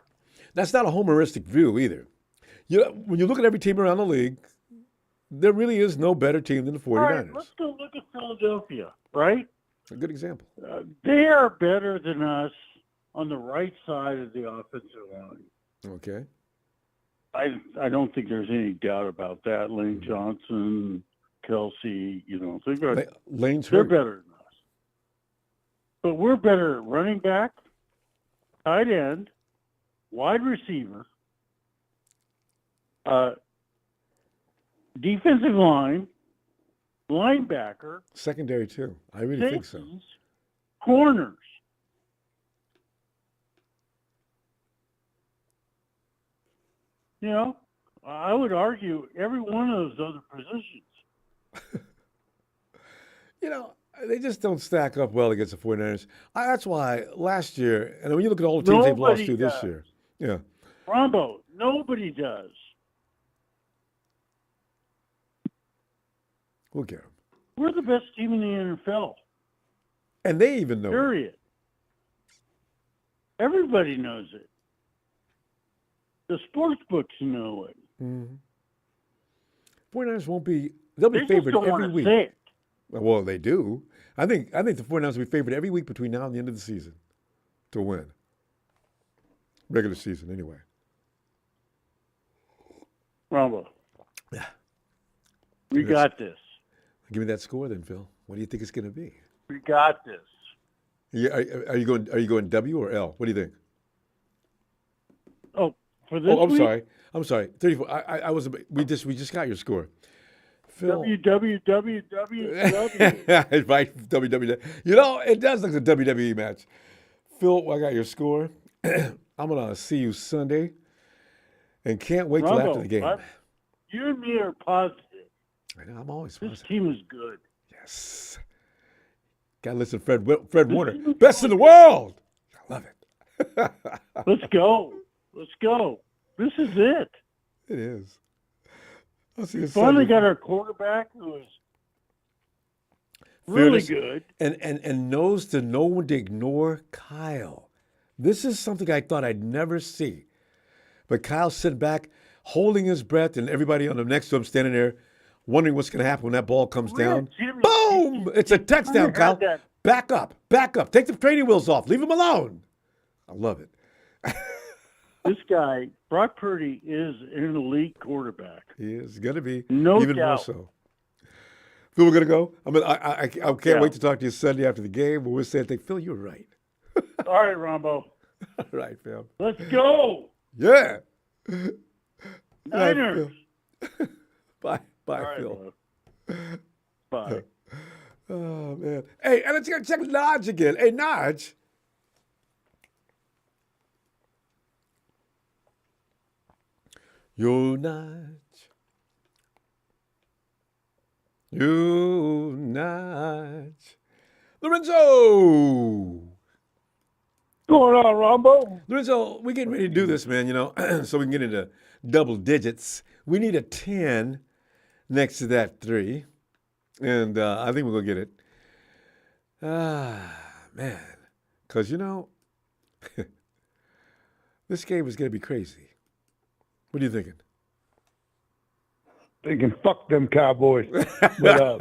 That's not a homeristic view either. When you look at every team around the league, there really is no better team than the 49ers. All right, let's go look at Philadelphia, right? A good example. They are better than us on the right side of the offensive line. Okay. I don't think there's any doubt about that. Lane Johnson, Kelsey, Lane's they're hurt. better than us. But we're better at running back, tight end, wide receiver, defensive line, linebacker, Secondary, too. I really think so. safeties, corners. You know, I would argue every one of those other positions. They just don't stack up well against the 49ers. That's why last year, and when you look at all the teams they've lost Nobody to this does. year, yeah, Ronbo, nobody does. we'll get them. We're the best team in the NFL, And they even know it. period. Everybody knows it. The sports books know it. Mm-hmm. 49ers won't be, they'll be They just favored don't every want to week. say it. Well, they do. I think the 49ers will be favored every week between now and the end of the season to win. Regular season, anyway. Ronbo, Yeah. we got this. Give me that score then, Phil. What do you think it's going to be? We got this. Yeah, are you going? Are you going W or L? What do you think? Oh, for this Oh, I'm week, sorry. I'm sorry. 34. I was. We just got your score. Phil. www. Right. WWE. You know, it does look like a WWE match. Phil, I got your score. I'm gonna see you Sunday, and can't wait till after the Ronbo, game. you and me are positive. I know, I'm always This positive. team is good. Yes. Gotta listen to Fred Warner, best in the world. I love it. Let's go. Let's go. This is it. It is. I'll see you Finally Sunday. got our quarterback who is really good. and knows to know when to ignore Kyle. This is something I thought I'd never see. But Kyle's sitting back, holding his breath, and everybody on the next to him standing there, wondering what's going to happen when that ball comes down. Jimmy, Boom! It's a touchdown, Kyle. Back up. Take the training wheels off. Leave him alone. I love it. This guy, Brock Purdy, is an elite quarterback. He is going to be No even more doubt. so. Phil, we're going to go. I can't doubt. wait to talk to you Sunday after the game. We'll say, Phil, you're right. All right, Rombo. All right, Phil. Let's go. Yeah. Niners. Bye, All right, Phil. bro. Bye. Oh, man. Hey, and let's go check Naj again. Hey, Naj. Yo, Naj. Yo, Naj. Lorenzo. Going on, Ronbo? Lorenzo, we're getting ready to do this, man, so we can get into double digits. We need a 10 next to that 3. And I think we're going to get it. Man. Because, this game is going to be crazy. What are you thinking? Thinking, fuck them Cowboys. But,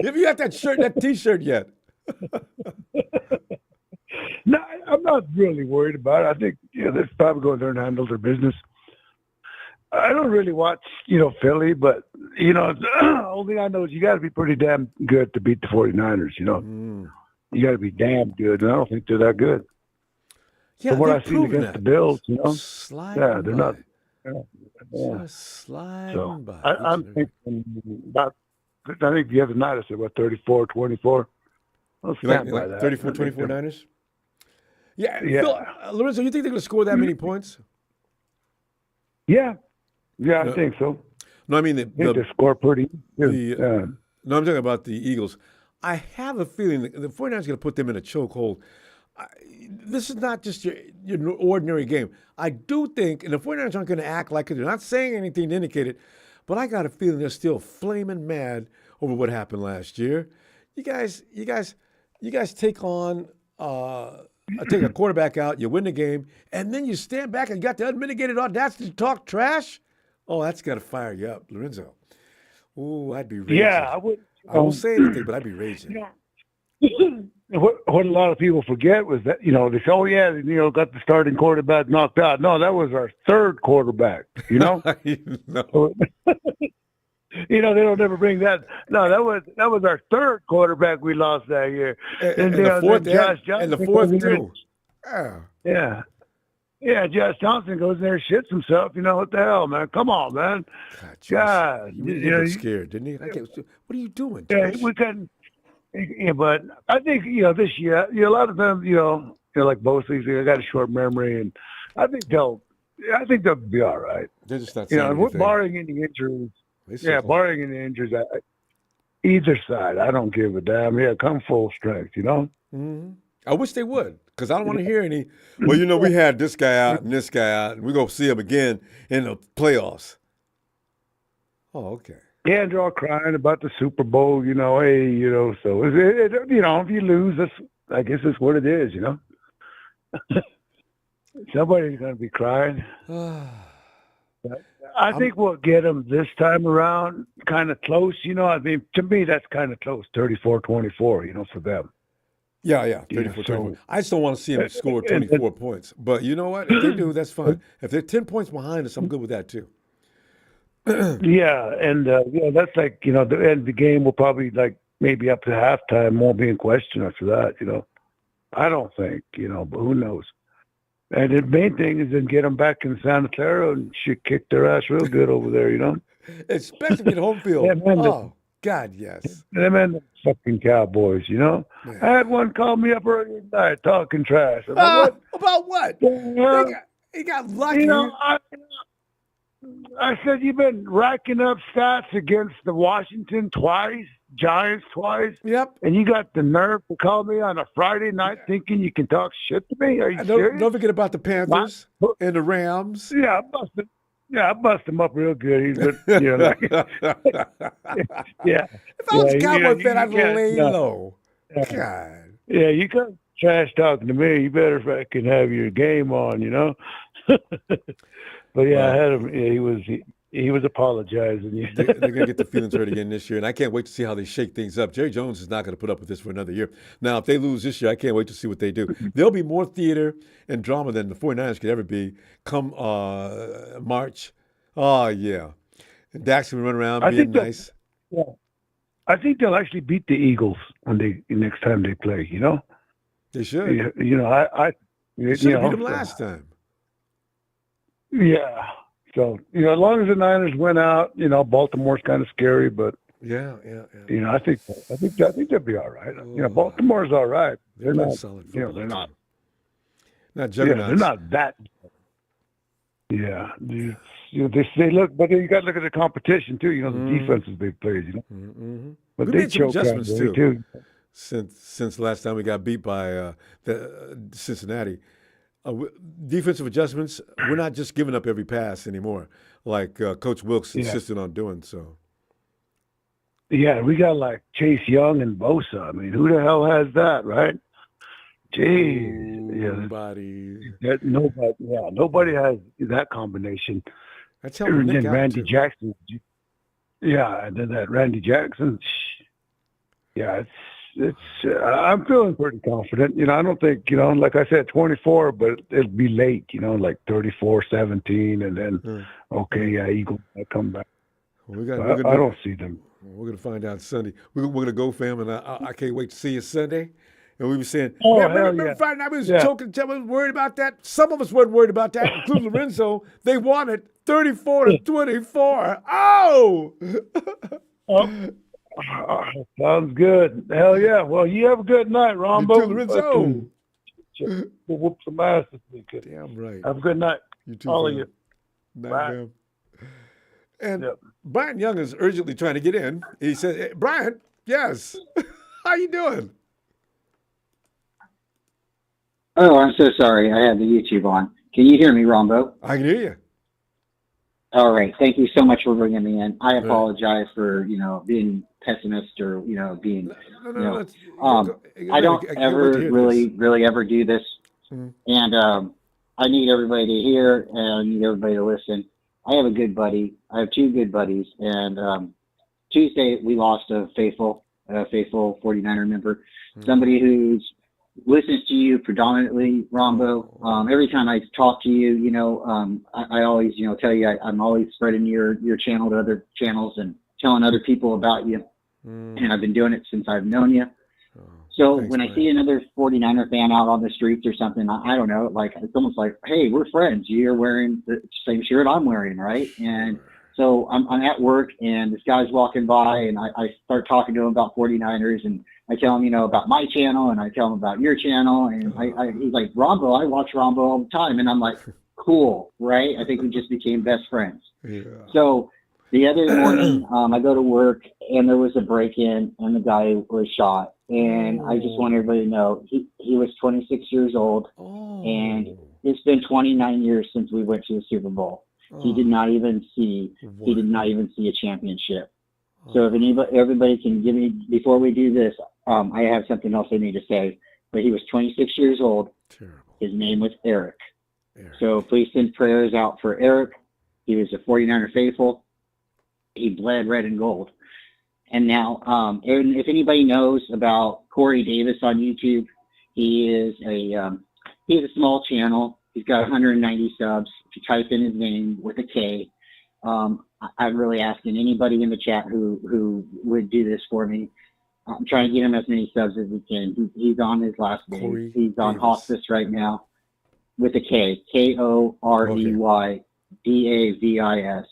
Have you got that shirt, that T-shirt yet? no, I'm not really worried about it. I think, they're probably going there and handle their business. I don't really watch, Philly, but, the only thing I know is you got to be pretty damn good to beat the 49ers, You got to be damn good, and I don't think they're that good. Yeah, From what they're I've seen proving against that. the Bills, Sliding yeah, they're by. not. Yeah. Just sliding So by. I'm thinking about, I think the other night I said, 34-24? I'll You like, stand by that. 34-24 Niners? Yeah. Yeah. Phil, Lorenzo, you think they're going to score that many points? Yeah, I think so. No, I mean I think they score pretty good. No, I'm talking about the Eagles. I have a feeling that the 49ers are going to put them in a chokehold. This is not just your ordinary game. I do think, and the 49ers aren't going to act like it. They're not saying anything to indicate it, but I got a feeling they're still flaming mad over what happened last year. You guys take on take a quarterback out, you win the game, and then you stand back and you got the unmitigated audacity to talk trash. Oh, that's got to fire you up, Lorenzo. Ooh, I'd be raging. Yeah, I would. I won't say anything, but I'd be raging. What a lot of people forget was that, they say, oh, yeah, got the starting quarterback knocked out. No, that was our third quarterback, No. They don't ever bring that. No, that was our third quarterback we lost that year. And the fourth, and the fourth too. Yeah. Yeah, Josh Johnson goes in there and shits himself. What the hell, man? Come on, man. God, he really got scared, didn't he? What are you doing, Josh? Yeah, we couldn't. Yeah, but I think this year, a lot of them, like both these, they got a short memory, and I think they'll be all right. They're just not saying anything. Barring any injuries. Yeah, barring any injuries, either side, I don't give a damn. Yeah, come full strength, Mm-hmm. I wish they would, because I don't want to hear any, well, we had this guy out and this guy out, and we're going to see him again in the playoffs. Oh, okay. Yeah, and they're all crying about the Super Bowl, hey, so, if you lose, I guess that's what it is, Somebody's going to be crying. I think we'll get them this time around kind of close, I mean, to me, that's kind of close, 34-24, for them. Yeah, 34-24. I just don't want to see them score 24 points. But you know what? If they do, that's fine. If they're 10 points behind us, I'm good with that too. Yeah, and that's like, the end of the game will probably maybe up to halftime won't be in question after that, I don't think, but who knows? And the main thing is then get them back in Santa Clara and shit kick their ass real good over there. Especially if you get home field. Yeah, man, Oh, God, yes. them and the fucking Cowboys, Yeah. I had one call me up earlier tonight talking trash. I'm like, what? About what? The He got lucky. hell? I said, you've been racking up stats against the Washington twice, Giants twice, Yep. and you got the nerve to call me on a Friday night thinking you can talk shit to me? Are you serious? Don't forget about the Panthers and the Rams. Yeah, I bust him up real good. He's been, yeah. If I was a Cowboy fan, I'd can't- lay no. low. Yeah. God. Yeah, you come trash talking to me. You better fucking have your game on. But yeah, I had him. Yeah, he was apologizing. They're going to get the feelings hurt again this year, and I can't wait to see how they shake things up. Jerry Jones is not going to put up with this for another year. Now, if they lose this year, I can't wait to see what they do. There'll be more theater and drama than the 49ers could ever be come March. Oh, yeah. And Dak's going to run around being nice. Yeah. I think they'll actually beat the Eagles when next time they play, They should. I They should have beat them last time. Yeah. So, as long as the Niners win out, Baltimore's kind of scary, but Yeah. I think they'll be all right. Baltimore's all right. They're not solid. they're not. Not Yeah, juggernauts. they're not that. Yeah, they look, but you got to look at the competition too. The defenses they played. Mm-hmm. But We they made some choke adjustments out too. Since last time we got beat by Cincinnati. Defensive adjustments, we're not just giving up every pass anymore, like Coach Wilkes insisted on doing. So, yeah, we got like Chase Young and Bosa. I mean, who the hell has that, right? Jeez, nobody. Nobody has that combination. That's how we And Randy Jackson. Yeah, and then that Randy Jackson. Yeah, it's. I'm feeling pretty confident. I don't think, like I said, 24, but it'll be late. Like 34-17, and then Eagles might come back. Well, I don't see them. We're gonna find out Sunday. We're gonna go, fam, and I can't wait to see you Sunday. And we were saying, remember Friday night we was choking, worried about that. Some of us weren't worried about that, including Lorenzo. They won it 34-24. Oh. Sounds good. Hell yeah. Well, you have a good night, Ronbo. You too, Lorenzo. We'll whoop some ass this weekend. Damn right. Have a good night. You too. All of you. Night, Bye. fam. And Brian Young is urgently trying to get in. He said, hey, Brian, yes. How you doing? Oh, I'm so sorry. I had the YouTube on. Can you hear me, Ronbo? I can hear you. All right. Thank you so much for bringing me in. I apologize for, being pessimist or, being, I don't ever really ever do this. Mm-hmm. And I need everybody to hear and I need everybody to listen. I have a good buddy. I have two good buddies. And Tuesday we lost a faithful 49er member, somebody who's listens to you predominantly, Ronbo. Every time I talk to you, I always, tell you I'm always spreading your channel to other channels and telling other people about you. And I've been doing it since I've known you. So thanks, when I see another 49er fan out on the streets or something, I don't know, like it's almost like, hey, we're friends. You're wearing the same shirt I'm wearing, right? And so I'm at work and this guy's walking by and I start talking to him about 49ers and I tell him, about my channel and I tell him about your channel. And he's like, Ronbo, I watch Ronbo all the time. And I'm like, cool, right? I think we just became best friends. Yeah. So the other morning, I go to work and there was a break-in and the guy was shot. And I just want everybody to know he was 26 years old and it's been 29 years since we went to the Super Bowl. He did not even see a championship. So if everybody can give me, before we do this, I have something else I need to say. But he was 26 years old. Terrible. His name was Eric. So please send prayers out for Eric. He was a 49er faithful. He bled red and gold. And now, and if anybody knows about Corey Davis on YouTube, he has a small channel. He's got 190 subs. If you type in his name with a K, I'm really asking anybody in the chat who would do this for me. I'm trying to get him as many subs as we can. He's on his last days. Corey He's on Davis. hospice right now with a K. KOREYDAVIS.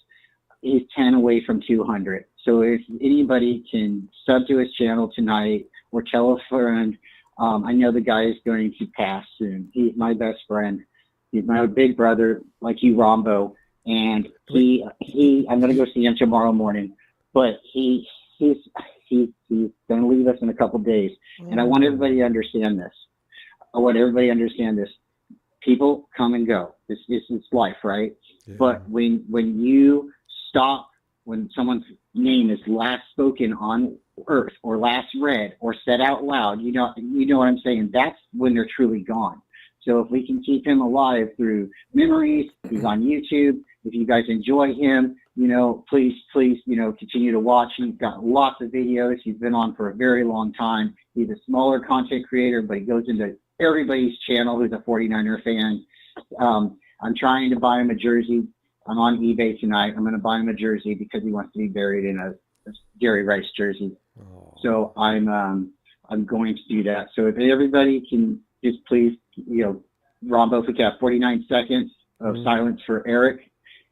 He's 10 away from 200. So if anybody can sub to his channel tonight or tell a friend, I know the guy is going to pass soon. He's my best friend. He's my big brother, like you, Ronbo. And I'm going to go see him tomorrow morning. But he's going to leave us in a couple days. And I want everybody to understand this. People come and go. This is life, right? Yeah. But when you stop, when someone's name is last spoken on earth or last read or said out loud, you know what I'm saying? That's when they're truly gone. So if we can keep him alive through memories, he's on YouTube. If you guys enjoy him, please, continue to watch. He's got lots of videos. He's been on for a very long time. He's a smaller content creator, but he goes into everybody's channel who's a 49er fan. I'm trying to buy him a jersey. I'm on eBay tonight. I'm going to buy him a jersey because he wants to be buried in a Jerry Rice jersey. Oh. So I'm going to do that. So if everybody can just please, Ronbo, if we can have 49 seconds of silence for Eric.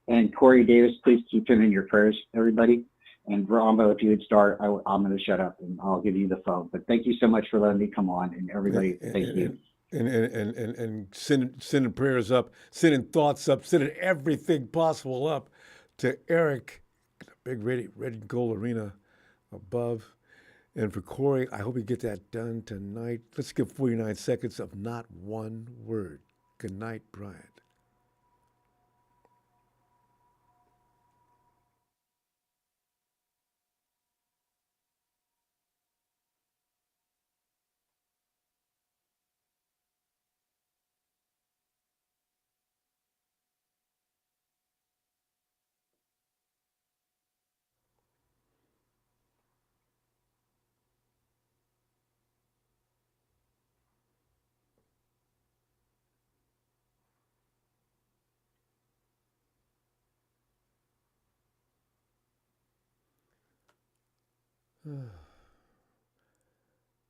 And Corey Davis, please keep him in your prayers, everybody. And Ronbo, if you would start, I'm going to shut up and I'll give you the phone. But thank you so much for letting me come on, and everybody, thank you. And sending prayers up, sending thoughts up, sending everything possible up to Eric, the big red and gold arena above. And for Corey, I hope you get that done tonight. Let's give 49 seconds of not one word. Good night, Brian.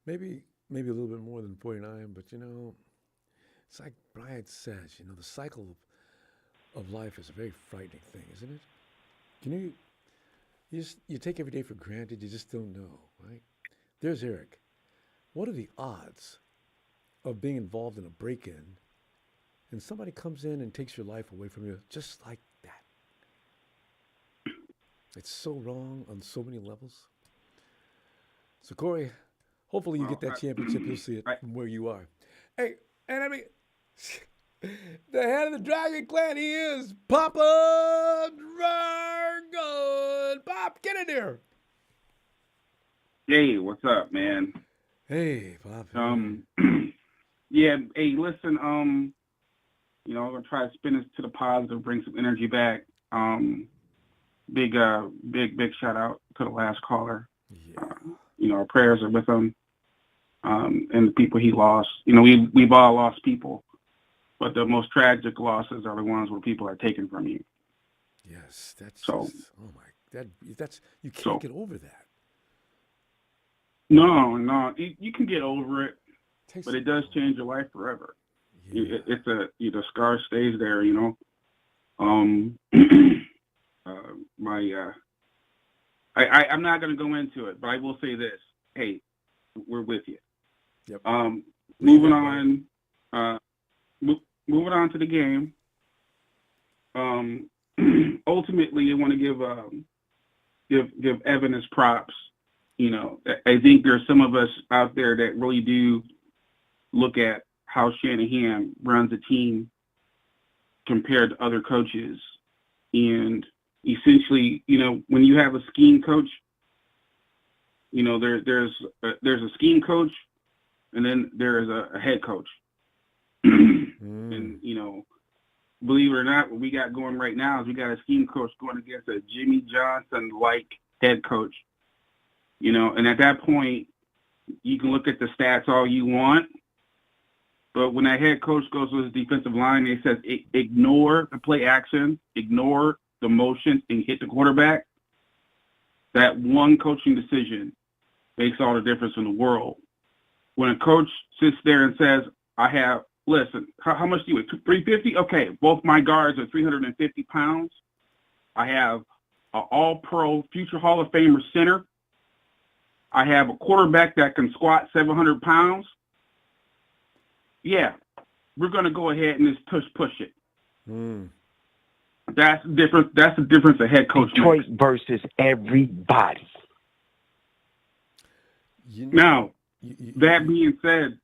Maybe a little bit more than 49, but it's like Brian says, the cycle of life is a very frightening thing, isn't it? You take every day for granted, you just don't know, right? There's Eric. What are the odds of being involved in a break-in and somebody comes in and takes your life away from you just like that? It's so wrong on so many levels. So, Corey, hopefully you get that championship. You'll see it from where you are. Hey, and I mean, the head of the Dragon Clan, he is Papa Dragon. Pop, get in there. Hey, what's up, man? Hey, Pop. Yeah, hey, listen, I'm gonna try to spin this to the positive, bring some energy back. Big shout out to the last caller. Yeah. Our prayers are with him, and the people he lost. We've all lost people, but the most tragic losses are the ones where people are taken from you. Yes, that's so. Just, oh my, that's you can't get over that. No, you can get over it, but it does change your life forever. Yeah. The scar stays there. I'm not going to go into it, but I will say this. Hey, we're with you. Yep. Moving on to the game. Ultimately, I want to give Evan his props. I think there's some of us out there that really do look at how Shanahan runs a team compared to other coaches. And essentially, when you have a scheme coach, there's a scheme coach, and then there's a head coach. And believe it or not, what we got going right now is we got a scheme coach going against a Jimmy Johnson-like head coach. And at that point, you can look at the stats all you want, but when that head coach goes to his defensive line, he says, ignore the play action, ignore the motion, and hit the quarterback. That one coaching decision makes all the difference in the world. When a coach sits there and says, listen, how much do you weigh? 350? Okay, both my guards are 350 pounds. I have an all-pro future Hall of Famer center. I have a quarterback that can squat 700 pounds. Yeah, we're going to go ahead and just push it. That's the difference. That's the difference a head coach Detroit makes. versus everybody. Now, that being said,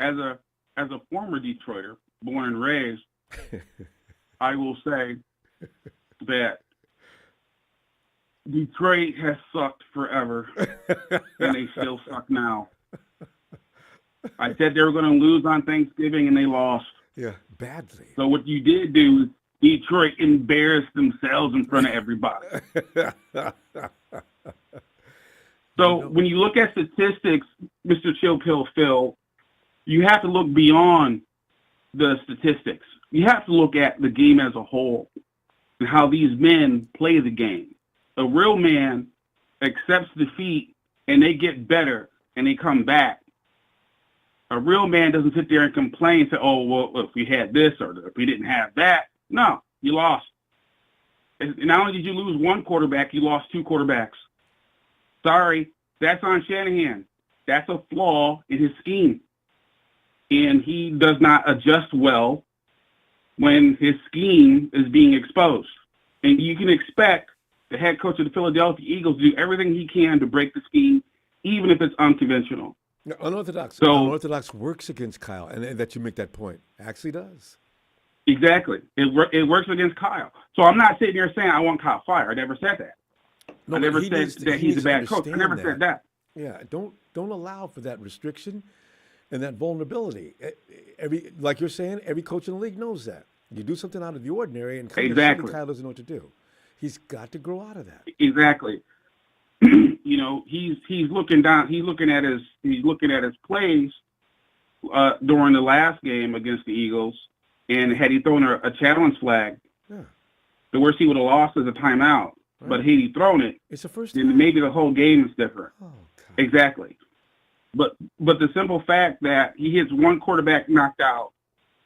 as a former Detroiter, born and raised, I will say that Detroit has sucked forever, and they still suck now. I said they were going to lose on Thanksgiving, and they lost. Yeah, badly. So what you did do is Detroit embarrassed themselves in front of everybody. So when you look at statistics, Mr. Chill Pill Phil, you have to look beyond the statistics. You have to look at the game as a whole and how these men play the game. A real man accepts defeat and they get better and they come back. A real man doesn't sit there and complain and say, oh, well, if we had this or if we didn't have that. No, you lost. And not only did you lose one quarterback, you lost two quarterbacks. Sorry, that's on Shanahan. That's a flaw in his scheme. And he does not adjust well when his scheme is being exposed. And you can expect the head coach of the Philadelphia Eagles to do everything he can to break the scheme, even if it's unconventional. No, unorthodox works against Kyle, and that you make that point. Actually does. Exactly. It works against Kyle. So I'm not sitting here saying I want Kyle fired. I never said that. No, I never said that he's a bad coach. I never said that. Yeah, don't allow for that restriction and that vulnerability. Like you're saying, every coach in the league knows that. You do something out of the ordinary, and exactly. Kyle doesn't know what to do. He's got to grow out of that. Exactly. You know, he's looking down. He's looking at his plays during the last game against the Eagles, and had he thrown a challenge flag, the worst he would have lost is a timeout. Right. But had he thrown it, it's the first then time. Maybe the whole game is different. Oh, exactly. But the simple fact that he hits one quarterback knocked out,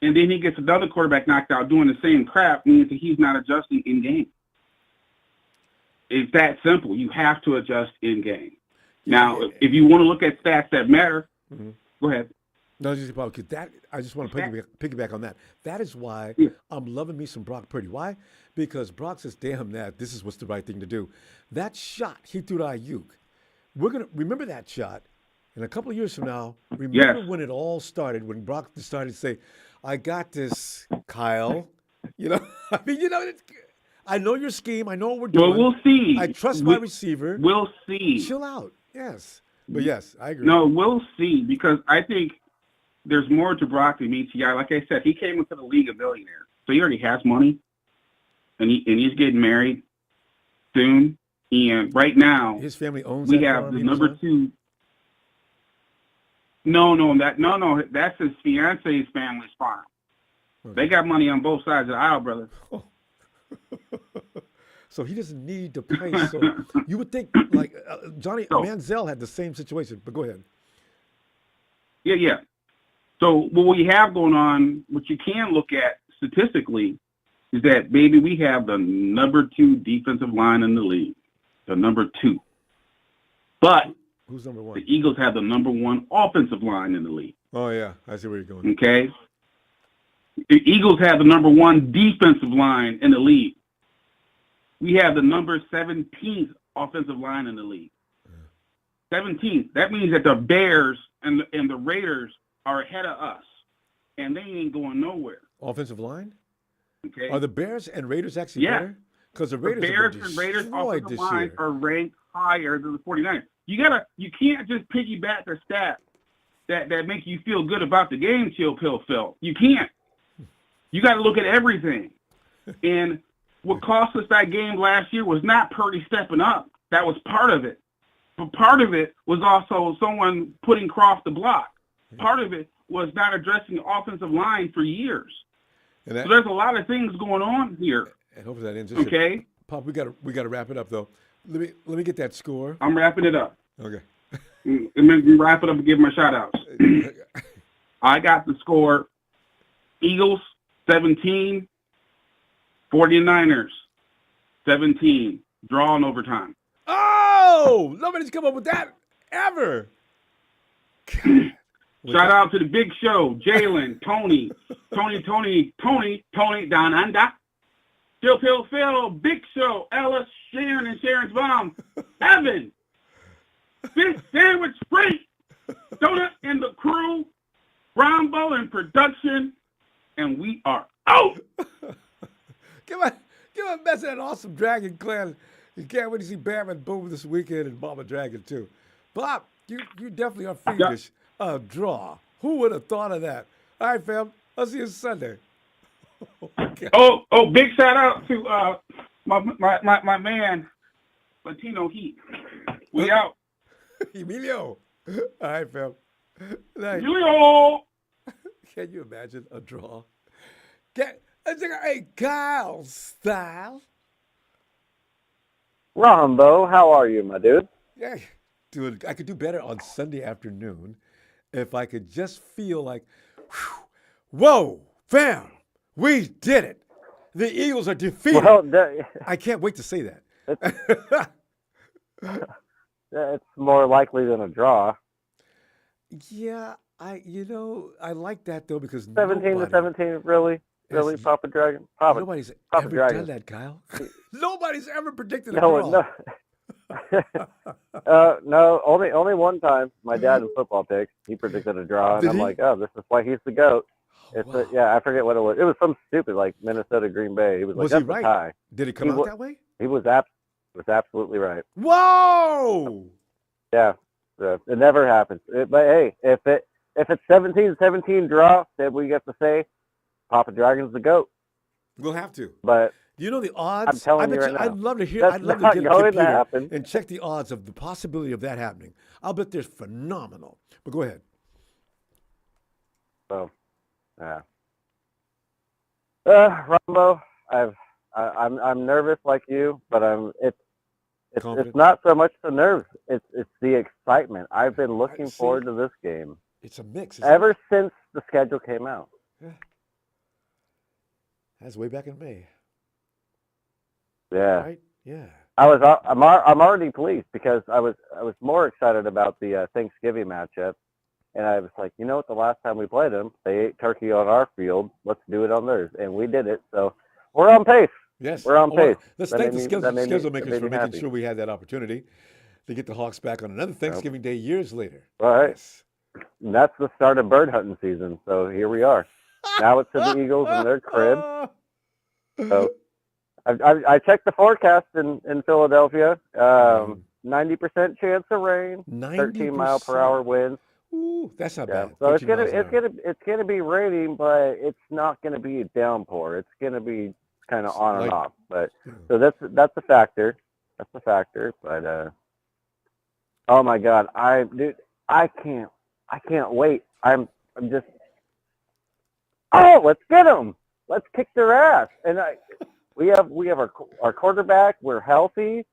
and then he gets another quarterback knocked out doing the same crap means that he's not adjusting in game. It's that simple. You have to adjust in game. Now, if you want to look at stats that matter, go ahead. No, I just want to piggyback on that. That is why I'm loving me some Brock Purdy. Why? Because Brock says, damn that, this is what's the right thing to do. That shot he threw to Ayuk, we're going to remember that shot. And a couple of years from now, remember when it all started, when Brock decided to say, I got this, Kyle. You know, I mean, you know, I know your scheme. I know what we're doing. Well, we'll see. I trust my receiver. We'll see. Chill out. Yes. But yes, I agree. No, we'll see, because I think there's more to Brock than meets the eye. Like I said, he came into the league a millionaire. So he already has money. And he's getting married soon. And right now, his family owns we have the number two. No, that's his fiance's family's farm. Okay. They got money on both sides of the aisle, brother. Oh. So he doesn't need to pay. So you would think, like Johnny Manziel had the same situation. But go ahead. Yeah. So what we have going on, what you can look at statistically, is that maybe we have the number 2 defensive line in the league, the number 2. But who's number 1? The Eagles have the number 1 offensive line in the league. Oh yeah, I see where you're going. Okay. The Eagles have the number 1 defensive line in the league. We have the number 17th offensive line in the league. 17th. That means that the Bears and the Raiders are ahead of us, and they ain't going nowhere. Offensive line? Okay. Are the Bears and Raiders actually better? Because the Raiders and Raiders offensive line lines are ranked higher than the 49ers. You can't just piggyback a stat that makes you feel good about the game, Chill Pill Phil. You can't. You got to look at everything. And what cost us that game last year was not Purdy stepping up. That was part of it. But part of it was also someone putting Croft the block. Part of it was not addressing the offensive line for years. So there's a lot of things going on here. And hopefully that ends. Okay. Pop, we got to wrap it up though. Let me get that score. I'm wrapping it up. Okay. Let me wrap it up and give my shout outs. I got the score Eagles 17, 49ers 17, draw in overtime. Oh, nobody's come up with that ever. Shout out to the big show, Jalen, Tony, Down Under, Phil, Big Show, Ellis, Sharon and Sharon's mom, Evan, Fish Sandwich Free, Donut and the crew, Ronbo in production, and we are out. Give a message to that awesome Dragon Clan. You can't wait to see Bam and Boom this weekend and Mama Dragon too. Bob, you definitely are fiendish. A draw. Who would have thought of that? All right, fam. I'll see you Sunday. Okay. Big shout out to my man, Latino Heat. We out. Emilio. All right, fam. Nice. Emilio. Can you imagine a draw? Hey, Kyle style. Ronbo, how are you, my dude? Yeah, dude, I could do better on Sunday afternoon if I could just feel like, whoa, fam, we did it. The Eagles are defeated. Well, I can't wait to say that. It's more likely than a draw. Yeah, I like that though because 17-17, really, Papa Dragon. Nobody's ever Dragon. done that, Kyle. Nobody's ever predicted a No, draw. no, only one time. My dad in football picks, he predicted a draw, and I'm like, oh, this is why he's the GOAT. I forget what it was. It was some stupid like Minnesota Green Bay. He was like, Was that's he right? a tie. Did it come out that way? He was absolutely right. Whoa! Yeah, it never happens. But hey, if it's 17-17 draw, then we get to say Papa Dragon's the GOAT. We'll have to. But you know the odds? I'm telling you right now. I'd love to hear. That's I'd love not to get a going to computer happen. and check the odds of the possibility of that happening. I'll bet they're phenomenal. But go ahead. So, yeah. Ronbo, I'm nervous like you, but it's not so much the nerves. It's the excitement. I've been looking forward to this game. It's a mix. Ever since the schedule came out. Yeah. That's way back in May. Yeah. Right? Yeah. I'm already pleased because I was more excited about the Thanksgiving matchup, and I was like, you know what? The last time we played them, they ate turkey on our field. Let's do it on theirs, and we did it. So we're on pace. Yes, we're on pace. Let's thank the schedule makers for making sure we had that opportunity to get the Hawks back on another Thanksgiving Day years later. All right. Yes. And that's the start of bird hunting season. So here we are. Now it's to the Eagles in their crib. So I checked the forecast in Philadelphia. 90% chance of rain. 13-mile-per-hour winds. Ooh, that's not bad. So it's gonna be raining, but it's not gonna be a downpour. It's gonna be kind of on and off. But so that's a factor. That's a factor. But oh my God, I can't wait. I'm just. Oh, let's get them. Let's kick their ass. And we have our quarterback. We're healthy.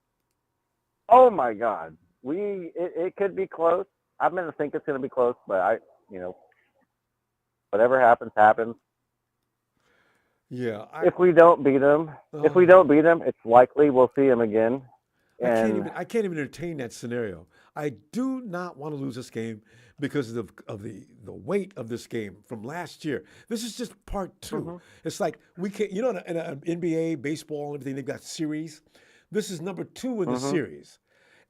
Oh my God, it could be close. I'm gonna think it's gonna be close, but whatever happens. Yeah. If we don't beat them, it's likely we'll see them again. And I can't even entertain that scenario. I do not want to lose this game because of the weight of this game from last year. This is just part 2. Mm-hmm. It's like we can't, in an NBA, baseball, and everything, they've got series. This is number 2 in the series.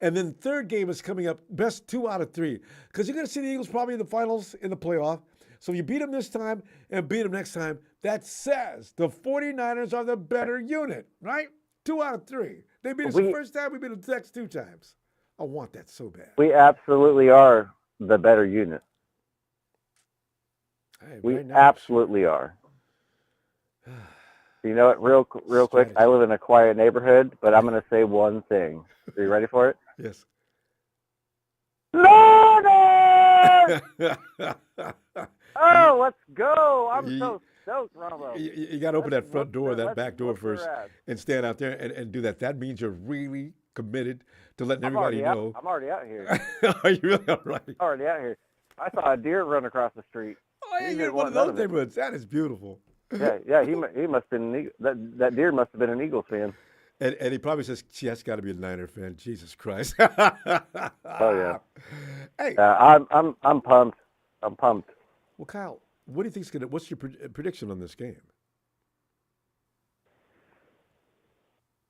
And then third game is coming up, best 2 out of 3. Because you're going to see the Eagles probably in the finals, in the playoff. So if you beat them this time and beat them next time, that says the 49ers are the better unit, right? 2 out of 3. They beat us the first time, we beat them the next 2 times. I want that so bad. We absolutely are the better unit. We absolutely are. You know what? Real quick, I live in a quiet neighborhood, but I'm going to say one thing. Are you ready for it? Yes. Florida! Oh, let's go! I'm so stoked, Ronbo. You got to open that front door, that back door first, and stand out there and do that. That means you're really committed to letting I'm everybody already know. I'm already out here. Are you really all right? I'm already out here. I saw a deer run across the street. Oh, yeah, He you're didn't in one of want none those of it. neighborhoods. That is beautiful. Yeah. He must have been that deer must have been an Eagles fan. And he probably says, "Gee, that's got to be a Niner fan." Jesus Christ. Oh yeah. Hey, I'm pumped. I'm pumped. well, Kyle, what do you think's gonna? What's your prediction on this game?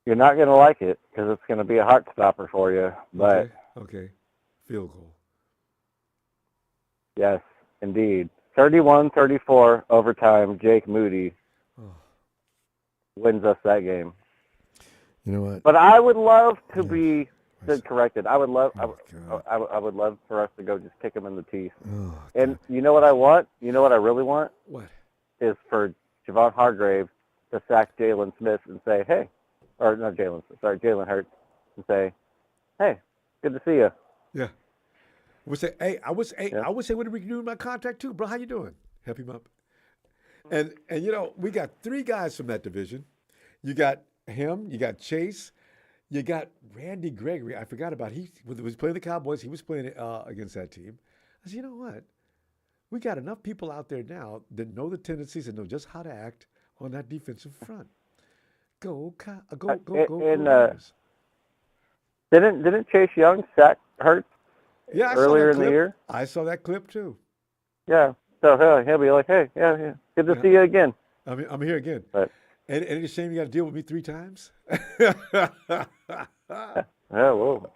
You're not gonna like it because it's gonna be a heart stopper for you. But Okay. Field goal. yes, indeed. 31-34 overtime. Jake Moody wins us that game. You know what? But I would love to be I see. corrected. I would love. Oh, God. I would love for us to go just kick him in the teeth. Oh, And you know what I want? You know what I really want what? is for Javon Hargrave to sack Jalen Smith and say, "Hey," or not Jalen. Sorry, Jalen Hurts, and say, "Hey, good to see you." Yeah. I would say, hey, I would say, what are we doing my contact too, bro? How you doing? Help him up. And you know, we got 3 guys from that division. You got him, you got Chase, you got Randy Gregory. I forgot about he was playing the Cowboys. He was playing against that team. I said, you know what? We got enough people out there now that know the tendencies and know just how to act on that defensive front. Go. Niners. Didn't Chase Young sack Hurts Yeah, I saw earlier that in the clip. year? I saw that clip too. Yeah. So he'll be like, "Hey, yeah, good to see you again." I'm here again. But And it's a shame you got to deal with me 3 times. whoa.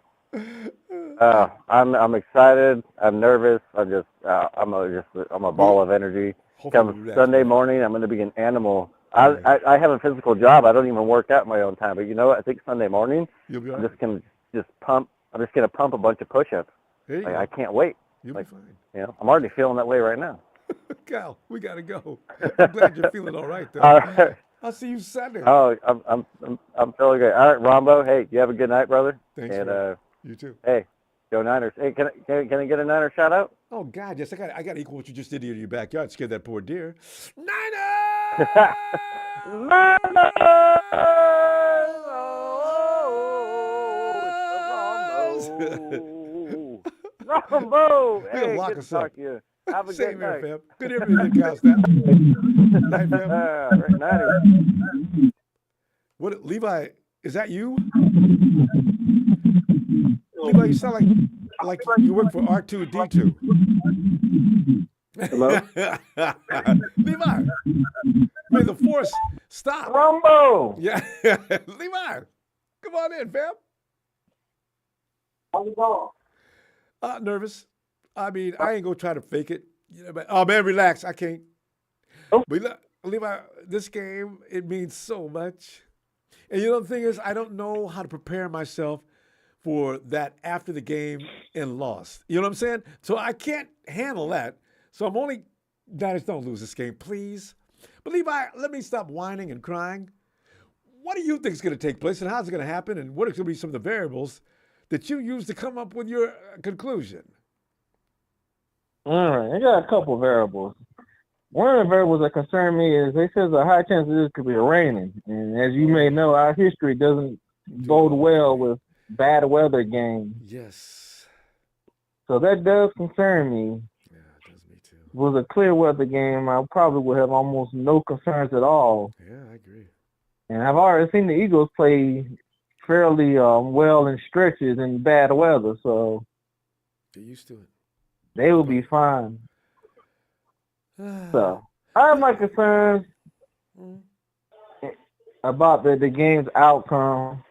I'm excited. I'm nervous. I'm a ball of energy. Hopefully Come we'll Sunday relax. morning, I'm going to be an animal. I have a physical job. I don't even work out in my own time. But you know what? I think Sunday morning, You'll be all I'm right. just going to pump. I'm just going to pump a bunch of push-ups. There you Like, go. I can't wait. You'll like, be fine. You know, I'm already feeling that way right now. Cal, we got to go. I'm glad you're feeling all right, though. All right. I'll see you Sunday. Oh, I'm feeling great. All right, Ronbo. Hey, you have a good night, brother. Thanks, And man. You too. hey, go Niners. Hey, can I get a Niner shout out? Oh, God, yes. I got to equal what you just did in your backyard. Scared that poor deer. Niners! Niners! Ronbo! We'll Hey, lock good to us up. talk to you. Have a Same good here, night. fam. Good to hear you, Cal Staff. Night, fam. Right, Niners. What, Levi, is that you? Levi, you sound like you work for R2D2. Hello? Levi, may the force stop. Ronbo! Yeah. Levi, come on in, fam. How's it going? Nervous. I mean, I ain't gonna try to fake it. You know, but, oh man, relax. I can't. Oh. But Levi, this game, it means so much. And you know the thing is, I don't know how to prepare myself for that after the game and loss. You know what I'm saying? So I can't handle that. So I'm only, Niners, don't lose this game, please. But Levi, let me stop whining and crying. What do you think is going to take place and how's it going to happen? And what are going to be some of the variables that you use to come up with your conclusion? All right, I got a couple variables. One of the variables that concern me is they says a high chance of this could be raining. And as you may know, our history doesn't bode well with bad weather games. Yes. So that does concern me. Yeah, it does me too. If it was a clear weather game, I probably would have almost no concerns at all. Yeah, I agree. And I've already seen the Eagles play fairly well in stretches in bad weather, so Get used to it. they will be fine. So I have my concerns about the game's outcome.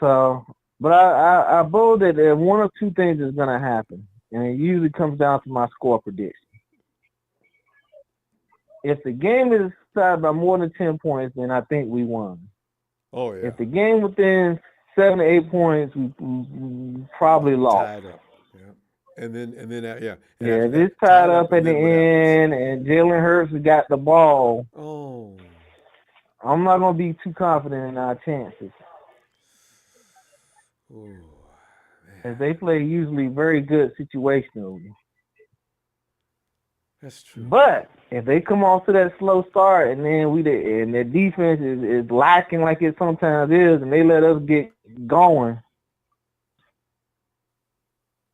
So, but I bold that one of two things is going to happen, and it usually comes down to my score prediction. If the game is decided by more than 10 points, then I think we won. Oh, yeah. If the game within 7 to 8 points, we probably lost. Tied up. Yeah. And then, yeah. And Yeah, after if that, it's tied up and at the then what happens? end and Jalen Hurts got the ball, Oh. I'm not going to be too confident in our chances. Oh, man. As they play usually very good situationally. That's true. But if they come off to that slow start and then and their defense is lacking like it sometimes is, and they let us get going,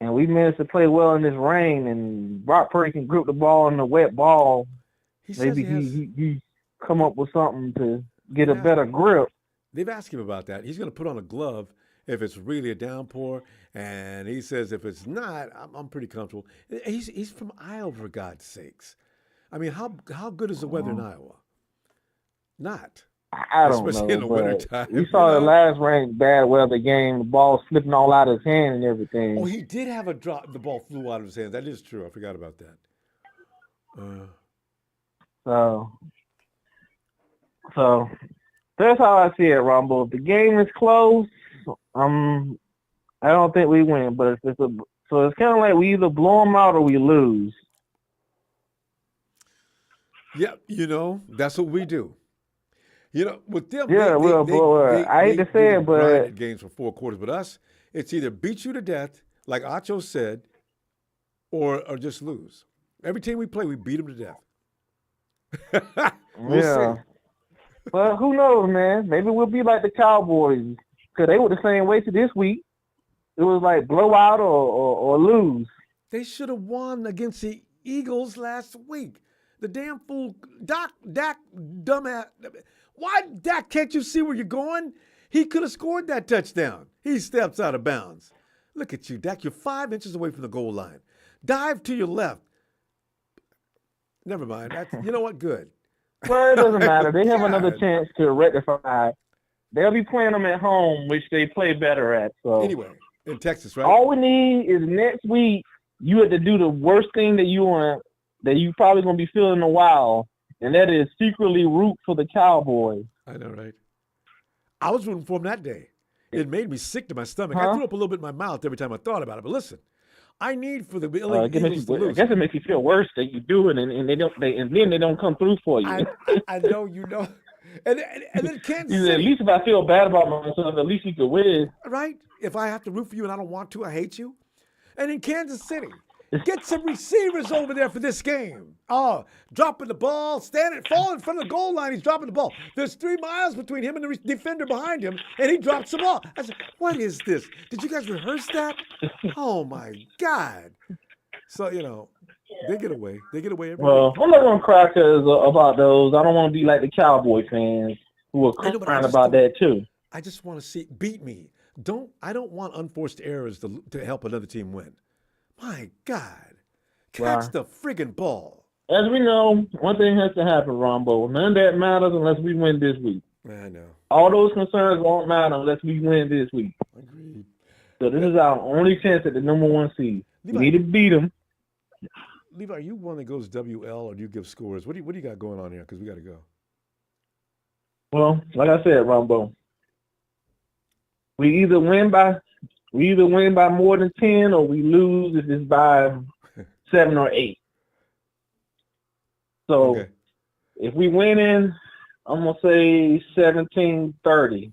and we managed to play well in this rain, and Brock Purdy can grip the ball in the wet ball, maybe he come up with something to get a better grip. They've asked him about that. He's going to put on a glove if it's really a downpour, and he says if it's not, I'm pretty comfortable. He's from Iowa, for God's sakes. I mean, how good is the weather in Iowa? Not. I don't Especially know. in the wintertime. We saw the last bad weather game, the ball slipping all out of his hand and everything. Oh, he did have a drop. The ball flew out of his hand. That is true. I forgot about that. So that's how I see it, Ronbo. If the game is close, I don't think we win. But so it's kind of like we either blow them out or we lose. Yeah, that's what we do. With them, I hate to say it, but games for 4 quarters. But us, it's either beat you to death, like Acho said, or just lose. Every team we play, we beat them to death. We'll see. Well, who knows, man? Maybe we'll be like the Cowboys, because they were the same way to this week. It was like blowout or lose. They should have won against the Eagles last week. The damn fool, Dak, dumbass. Why, Dak, can't you see where you're going? He could have scored that touchdown. He steps out of bounds. Look at you, Dak. You're 5 inches away from the goal line. Dive to your left. Never mind. You know what? Good. Well, it doesn't matter. They have another chance to rectify. They'll be playing them at home, which they play better at. So anyway, in Texas, right? All we need is next week you have to do the worst thing that you probably going to be feeling in a while, and that is secretly root for the Cowboys. I know, right? I was rooting for them that day. It made me sick to my stomach. I threw up a little bit in my mouth every time I thought about it. But listen, I need for the Eagles to lose. I guess it makes you feel worse that you do it, and then they don't come through for you. I know, And then Kansas City. At least if I feel bad about myself, at least you could win. Right? If I have to root for you and I don't want to, I hate you. And in Kansas City, get some receivers over there for this game. Oh, dropping the ball, falling in front of the goal line. He's dropping the ball. There's 3 miles between him and the defender behind him, and he drops the ball. I said, what is this? Did you guys rehearse that? Oh, my God. So, they get away. They get away every week. I'm not going to cry about those. I don't want to be like the Cowboy fans who are crying about that, too. I just want to see beat me. I don't want unforced errors to help another team win. My God. Catch the friggin' ball. As we know, one thing has to happen, Ronbo. None of that matters unless we win this week. I know. All those concerns won't matter unless we win this week. Agreed. So this is our only chance at the number 1 seed. Levi, we need to beat them. Levi, are you one that goes WL or do you give scores? What do you got going on here? Because we got to go. Well, like I said, Ronbo, we either win by more than 10 or we lose if it's by 7 or 8. So if we win in, I'm going to say 17-30.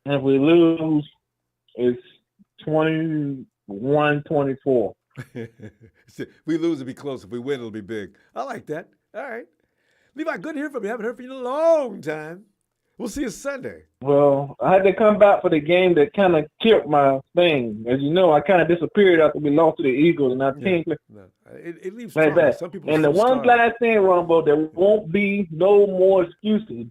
And if we lose, it's 21-24. We lose, it'll be close. If we win, it'll be big. I like that. All right. Levi, good to hear from you. I haven't heard from you in a long time. We'll see you Sunday. Well, I had to come back for the game that kind of killed my thing. As you know, I kind of disappeared after we lost to the Eagles, and I think it leaves like that. Some people and the one last thing, Ronbo, there won't be no more excuses.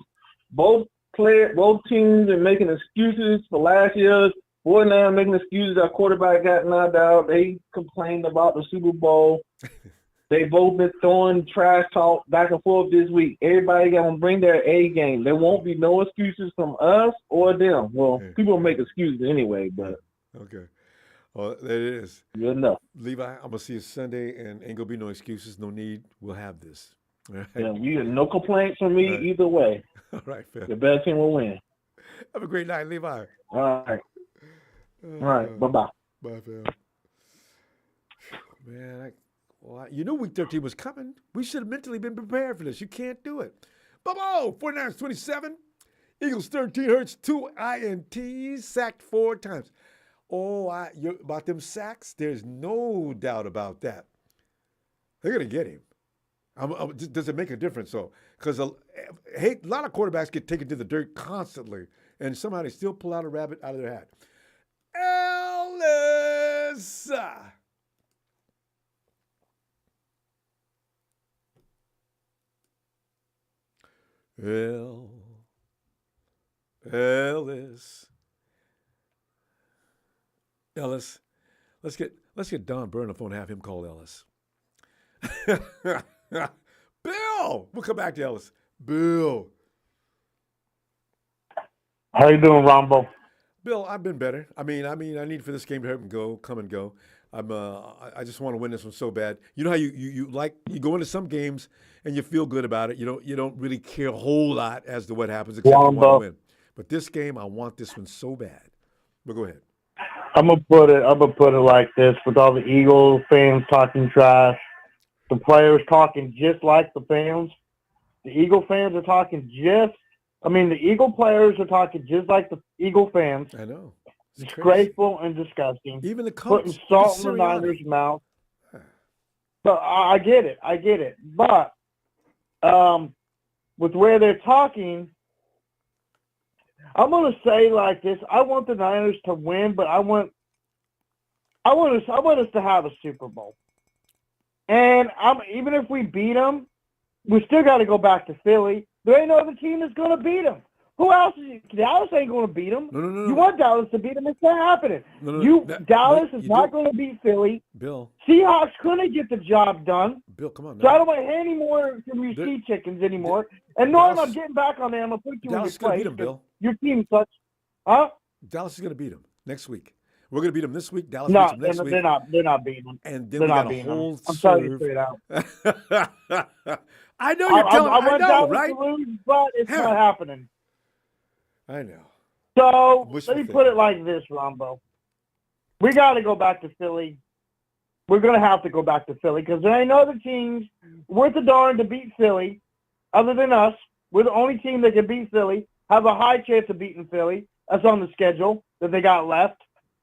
Both teams are making excuses for last year's. 49 making excuses. Our quarterback got knocked out. They complained about the Super Bowl. They both been throwing trash talk back and forth this week. Everybody got to bring their A game. There won't be no excuses from us or them. Well, people make excuses anyway, but. Okay. Well, there it is. Good enough. Levi, I'm going to see you Sunday, and ain't going to be no excuses, no need. We'll have this. All right? Yeah, no complaints from me either way. All right, fam. The best team will win. Have a great night, Levi. All right. All right. Bye-bye. Bye, fam. Man, you knew Week 13 was coming. We should have mentally been prepared for this. You can't do it. Bubbo, 49ers 27. Eagles 13 hurts, 2 INTs, sacked 4 times. Oh, about them sacks? There's no doubt about that. They're going to get him. Does it make a difference, though? Because a lot of quarterbacks get taken to the dirt constantly, and somehow they still pull out a rabbit out of their hat. Ellis! Ellis. Let's get Don Byrne on the phone and have him call Ellis. Bill! We'll come back to Ellis. Bill. How you doing, Ronbo? Bill, I've been better. I need for this game to come and go. I just want to win this one so bad. You know how you go into some games and you feel good about it. You don't really care a whole lot as to what happens except you want to win. But this game, I want this one so bad. But go ahead. I'm gonna put it like this: with all the Eagles fans talking trash, the players talking just like the fans. The Eagle fans are talking the Eagle players are talking just like the Eagle fans. I know. Disgraceful and disgusting. Even the putting salt in the Niners' mouth. But I get it. But with where they're talking, I'm gonna say like this: I want the Niners to win, but I want us to have a Super Bowl. And even if we beat them, we still got to go back to Philly. There ain't no other team that's gonna beat them. Who else? Dallas ain't going to beat them. No. You want Dallas to beat them? It's not happening. Dallas is not going to beat Philly. Bill. Seahawks couldn't get the job done. Bill, come on. So I don't want any more from your sea chickens anymore. And Norm, I'm getting back on there. I'm going to put you Dallas in your place. Beat them, Bill. Your team sucks. Huh? Dallas is going to beat them next week. We're going to beat them this week. Dallas no, beats them next week. They're not beating them. And then they're we got not a whole I'm telling you straight out. I know you're telling me. I know, Dallas right? To lose, but it's not happening. I know. So let me put it like this, Ronbo. We got to go back to Philly. We're going to have to go back to Philly because there ain't no other teams worth a darn to beat Philly other than us. We're the only team that can beat Philly, have a high chance of beating Philly. That's on the schedule that they got left.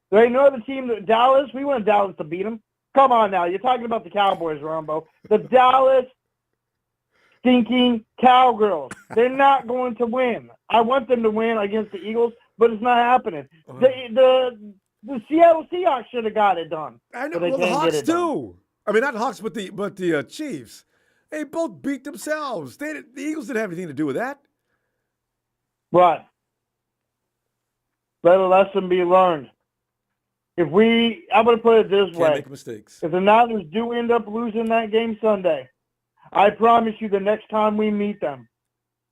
There ain't no other team that Dallas. We want Dallas to beat them. Come on now. You're talking about the Cowboys, Ronbo. The Dallas stinking Cowgirls. They're not going to win. I want them to win against the Eagles, but it's not happening. The Seattle Seahawks should have got it done. I know. Well, the Hawks too. I mean, not the Hawks, but the Chiefs. They both beat themselves. The Eagles didn't have anything to do with that. Right. Let a lesson be learned. I'm going to put it this way. Can't make mistakes. If the Niners do end up losing that game Sunday, I promise you the next time we meet them,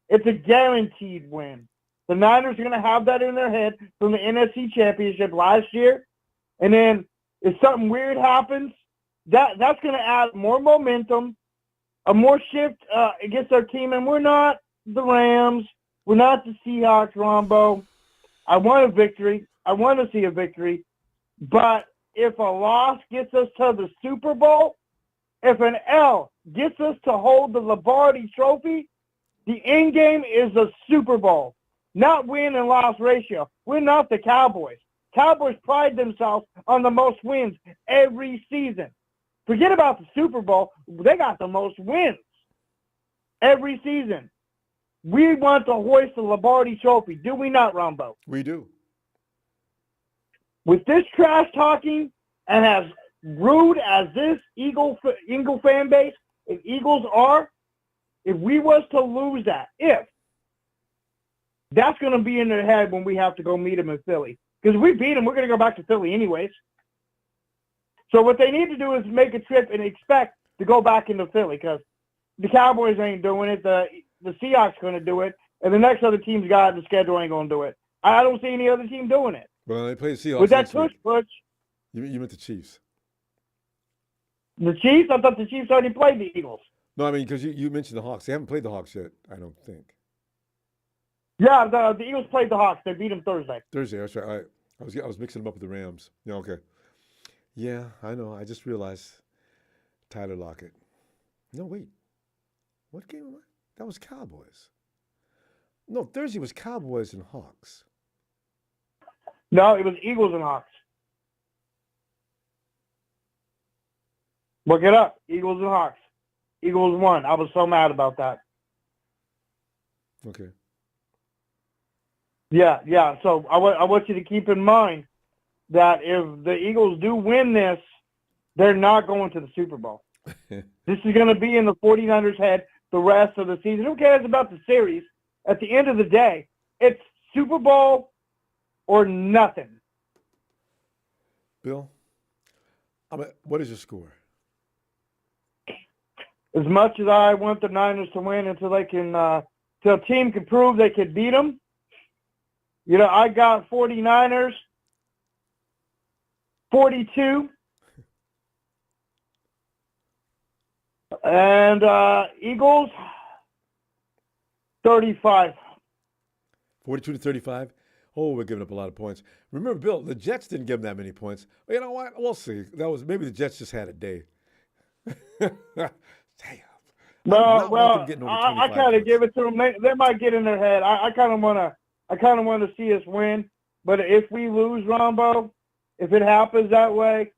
it's a guaranteed win. The Niners are going to have that in their head from the NFC Championship last year. And then if something weird happens, that's going to add more momentum, a more shift against our team. And we're not the Rams. We're not the Seahawks, Ronbo. I want a victory. I want to see a victory. But if a loss gets us to the Super Bowl, if an L gets us to hold the Lombardi Trophy, the end game is the Super Bowl, not win and loss ratio. We're not the Cowboys. Cowboys pride themselves on the most wins every season. Forget about the Super Bowl. They got the most wins every season. We want to hoist the Lombardi Trophy. Do we not, Ronbo? We do. With this trash talking and as rude as this Eagle fan base and Eagles are, if we was to lose that, that's going to be in their head when we have to go meet them in Philly. Because if we beat them, we're going to go back to Philly anyways. So what they need to do is make a trip and expect to go back into Philly because the Cowboys ain't doing it. The Seahawks going to do it. And the next other team's got the schedule ain't going to do it. I don't see any other team doing it. Well, they play the Seahawks. With that push. You meant the Chiefs. The Chiefs? I thought the Chiefs already played the Eagles. No, I mean, because you mentioned the Hawks. They haven't played the Hawks yet, I don't think. Yeah, the Eagles played the Hawks. They beat them Thursday. That's right. I was mixing them up with the Rams. Yeah, okay. Yeah, I know. I just realized Tyler Lockett. No, wait. What game am I? That was Cowboys. No, Thursday was Cowboys and Hawks. No, it was Eagles and Hawks. Look it up. Eagles and Hawks. Eagles won. I was so mad about that. Okay. Yeah. So I want you to keep in mind that if the Eagles do win this, they're not going to the Super Bowl. This is going to be in the 49ers' head the rest of the season. Who cares about the series? At the end of the day, it's Super Bowl or nothing. Bill, what is your score? As much as I want the Niners to win until they can, till a team can prove they can beat them, you know, I got 49ers 42 and Eagles 35. 42-35. Oh, we're giving up a lot of points. Remember, Bill, the Jets didn't give them that many points. Well, you know what? We'll see. Maybe the Jets just had a day. Damn. Well, I kind of give it to them. They might get in their head. I kind of want to see us win. But if we lose, Ronbo, if it happens that way,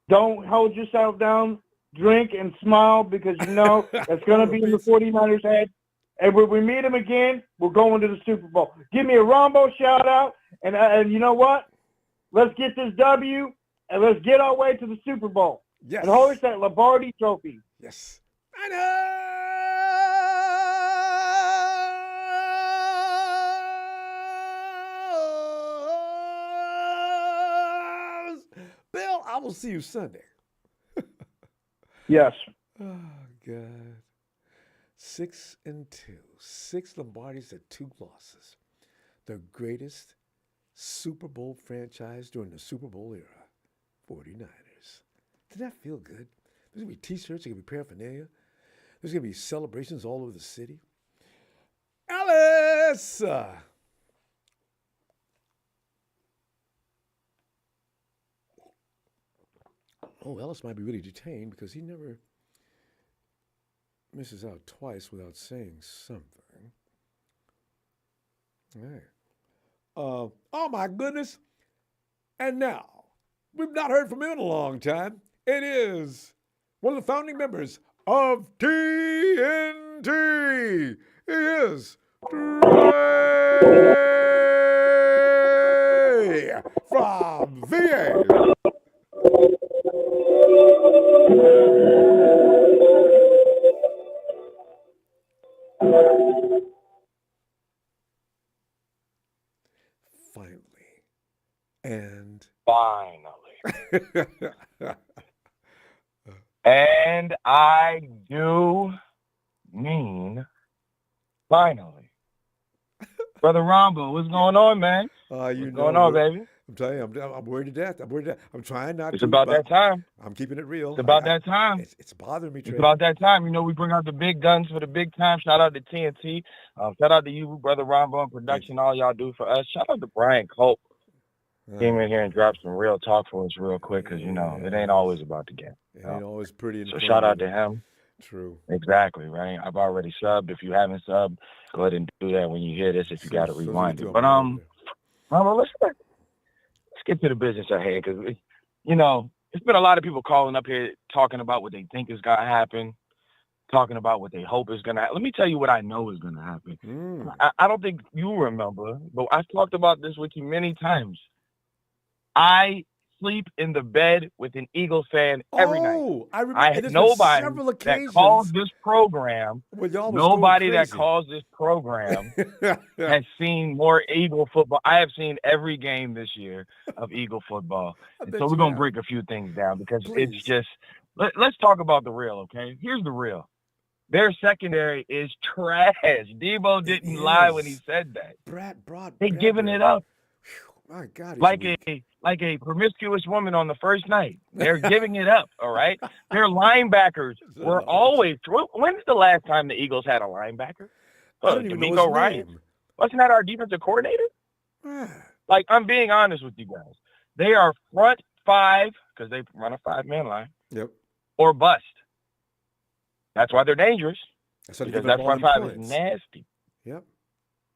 don't hold yourself down. Drink and smile because you know it's going to be in the 49ers' head. And when we meet them again, we're going to the Super Bowl. Give me a Ronbo shout-out. And you know what? Let's get this W, and let's get our way to the Super Bowl. Yes. And hoist that Lombardi trophy. Yes. Bill, I will see you Sunday. Yes. Oh, God. 6-2. 6 Lombardis and 2 losses. The greatest Super Bowl franchise during the Super Bowl era. 49ers. Did that feel good? There's going to be T-shirts. There's going to be paraphernalia. There's going to be celebrations all over the city. Alice! Ellis might be really detained because he never misses out twice without saying something. All right. Oh, my goodness. And now, we've not heard from him in a long time. It is one of the founding members of TNT. He is Trey from VA. Finally. And And I do mean finally. Brother Ronbo, what's going on, man? What's going on, baby? I'm telling you, I'm worried to death. I'm trying not to. It's about that time. I'm keeping it real. It's about that time. It's bothering me, Trey. It's about that time. You know, we bring out the big guns for the big time. Shout out to TNT. Shout out to you, Brother Ronbo, and production, all y'all do for us. Shout out to Brian Cope. Came in here and dropped some real talk for us real quick because, you know, it ain't always about the game. It ain't always pretty. So shout out to him. True. Exactly, right? I've already subbed. If you haven't subbed, go ahead and do that when you hear this if you got to rewind it. But, let's get to the business at hand because, you know, it's been a lot of people calling up here talking about what they think is going to happen, talking about what they hope is going to happen. Let me tell you what I know is going to happen. I don't think you remember, but I've talked about this with you many times. I sleep in the bed with an Eagles fan every night. I remember. I had nobody that calls this program. Nobody that calls this program has seen more Eagle football. I have seen every game this year of Eagle football. And so we're going to break a few things down because it's just let's talk about the real, okay? Here's the real. Their secondary is trash. Debo didn't lie when he said that. They're giving it up. My God, like a promiscuous woman on the first night. They're giving it up, all right? Their linebackers were always – when's the last time the Eagles had a linebacker? D'Amico Ryan? Wasn't that our defensive coordinator? Like, I'm being honest with you guys. They are front five because they run a 5-man line. Yep. Or bust. That's why they're dangerous. Because that front five is nasty. Yep.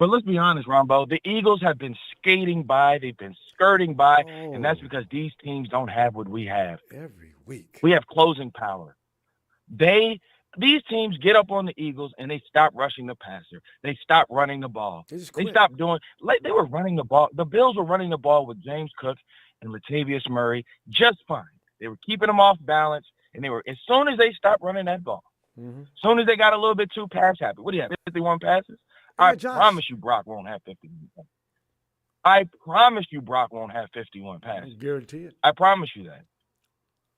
But let's be honest, Ronbo. The Eagles have been skating by. They've been skirting by. And that's because these teams don't have what we have. Every week. We have closing power. These teams get up on the Eagles and they stop rushing the passer. They stop running the ball. They stop doing like they were running the ball. The Bills were running the ball with James Cook and Latavius Murray just fine. They were keeping them off balance, and they were as soon as they stopped running that ball, as soon as they got a little bit too pass happy. What do you have? 51 passes? I promise you, Brock won't have 51. I promise you, Brock won't have 51 passes. I guarantee it. I promise you that.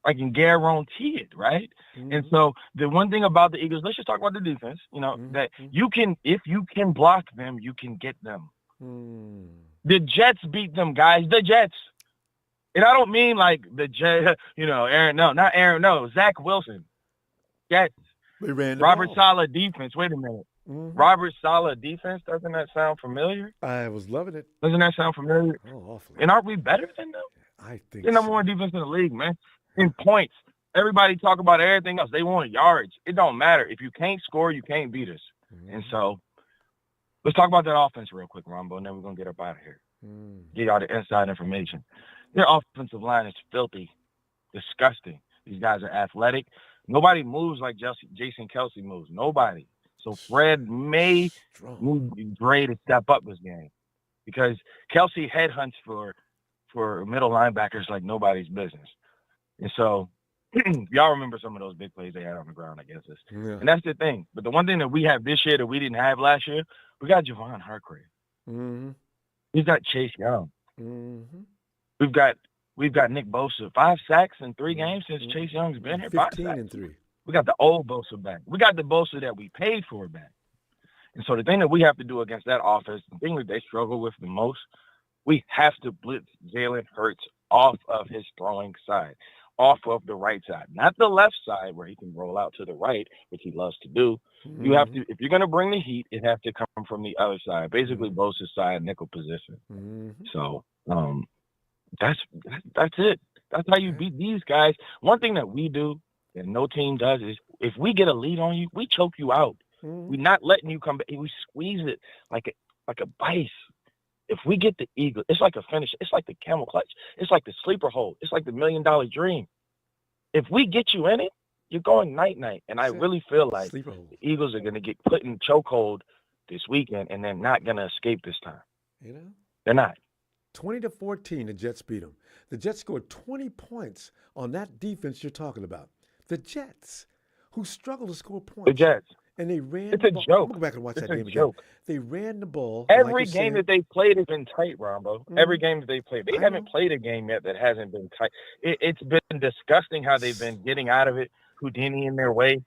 I can guarantee it, right? And so the one thing about the Eagles, let's just talk about the defense, that you can, if you can block them, you can get them. The Jets beat them, guys, the Jets. And I don't mean like the Jets, Aaron, no, not Aaron, no, Zach Wilson. Jets. They ran the Robert ball. Saleh defense. Wait a minute. Robert Saleh defense, doesn't that sound familiar? I was loving it. Doesn't that sound familiar? Oh, awfully. And aren't we better than them? I think They're number one defense in the league, man. In points. Everybody talk about everything else. They want yards. It don't matter. If you can't score, you can't beat us. And so let's talk about that offense real quick, Ronbo, and then we're going to get up out of here. Get y'all the inside information. Their offensive line is filthy, disgusting. These guys are athletic. Nobody moves like Jason Kelsey moves. Nobody. So Fred may need Dre to step up this game because Kelsey headhunts for middle linebackers like nobody's business. And so y'all remember some of those big plays they had on the ground against us. Yeah. And that's the thing. But the one thing that we have this year that we didn't have last year, we got Javon Hargrave. We've got Chase Young. We've got Nick Bosa. 5 sacks in 3 games since Chase Young's been here. 15 and 3. We got the old Bosa back. We got the Bosa that we paid for back. And so the thing that we have to do against that offense, the thing that they struggle with the most, we have to blitz Jalen Hurts off of his throwing side, off of the right side, not the left side where he can roll out to the right, which he loves to do. You have to, if you're going to bring the heat, it has to come from the other side, basically Bosa's side, nickel position. So that's it. That's how you beat these guys. One thing that we do that no team does is if we get a lead on you, we choke you out. We're not letting you come back. We squeeze it like a vice. If we get the eagle, it's like a finish. It's like the camel clutch. It's like the sleeper hold. It's like the $1 million dream. If we get you in it, you're going night-night. And I really feel like the Eagles are going to get put in chokehold this weekend, and they're not going to escape this time. They're not. 20-14, the Jets beat them. The Jets scored 20 points on that defense you're talking about. The Jets, who struggled to score points. The Jets. And they ran the ball. Joke. Go back and watch it's that game again. They ran the ball. Every game that they played has been tight, Rombo. Every game that they played. They haven't played a game yet that hasn't been tight. It's been disgusting how they've been getting out of it, Houdini in their way.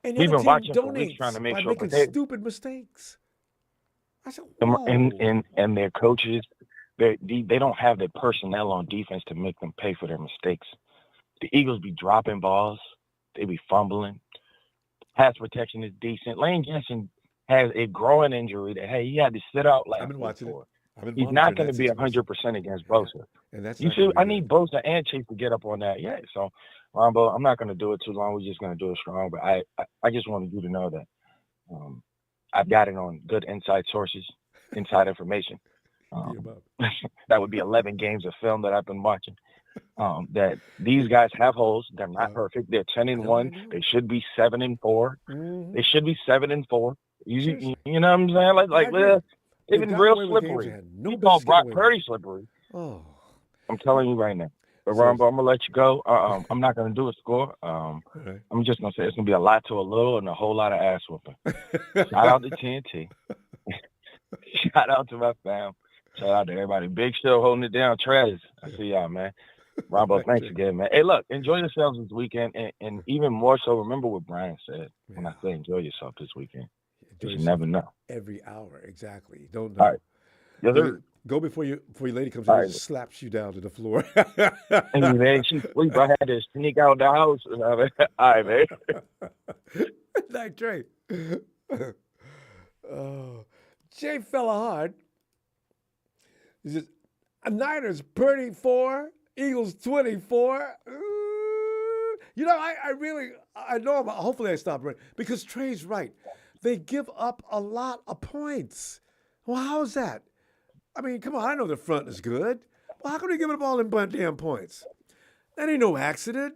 And we've been watching for weeks trying to make sure. Making stupid mistakes. I said, and their coaches, they don't have the personnel on defense to make them pay for their mistakes. The Eagles be dropping balls. They be fumbling. Pass protection is decent. Lane Jensen has a growing injury that, he had to sit out last week. He's not going to be 100% against Bosa. And that's I need Bosa and Chase to get up on that. Yeah, so, Ronbo, I'm not going to do it too long. We're just going to do it strong. But I just wanted you to know that I've got it on good inside sources, inside information. That would be 11 games of film that I've been watching. That these guys have holes. They're not perfect. They're 10-1. They should be 7-4. They should be 7-4. You know what I'm saying? Like they've been real slippery. You call Brock Purdy slippery. I'm telling you right now. But Ronbo, I'm gonna let you go. I'm not gonna do a score. I'm just gonna say it's gonna be a lot to a little and a whole lot of ass whooping. Shout out to TNT. Shout out to my fam. Shout out to everybody. Big Show holding it down. Trez. I see y'all, man. Ronbo, thanks again, man. Hey, look, enjoy yourselves this weekend, and even more so, remember what Brian said when I say enjoy yourself this weekend. You never know. Every hour, exactly. You don't know. All right. Yes, sir. Go before your lady comes in and slaps you down to the floor. And man, she sleep. I had to sneak out the house. All right, man. Night, Trey. Jay fella hard. He says, Niners Purdy 4, Eagles 24. You know, I know, hopefully I stop right, because Trey's right. They give up a lot of points. Well, how is that? I mean, come on, I know the front is good. Well, how come they giving up all them damn points? That ain't no accident.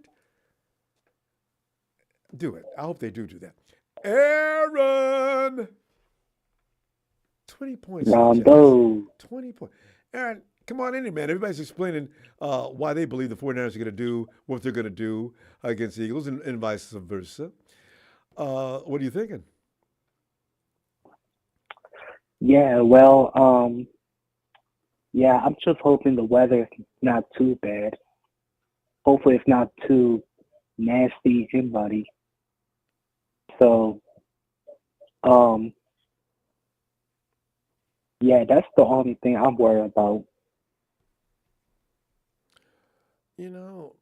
Do it. I hope they do that. Aaron! 20 points. Ronbo. 20 points. Aaron, come on in here, man. Everybody's explaining why they believe the 49ers are going to do what they're going to do against the Eagles and vice versa. What are you thinking? Yeah, well, yeah, I'm just hoping the weather is not too bad. Hopefully it's not too nasty and muddy. So, yeah, that's the only thing I'm worried about. You know,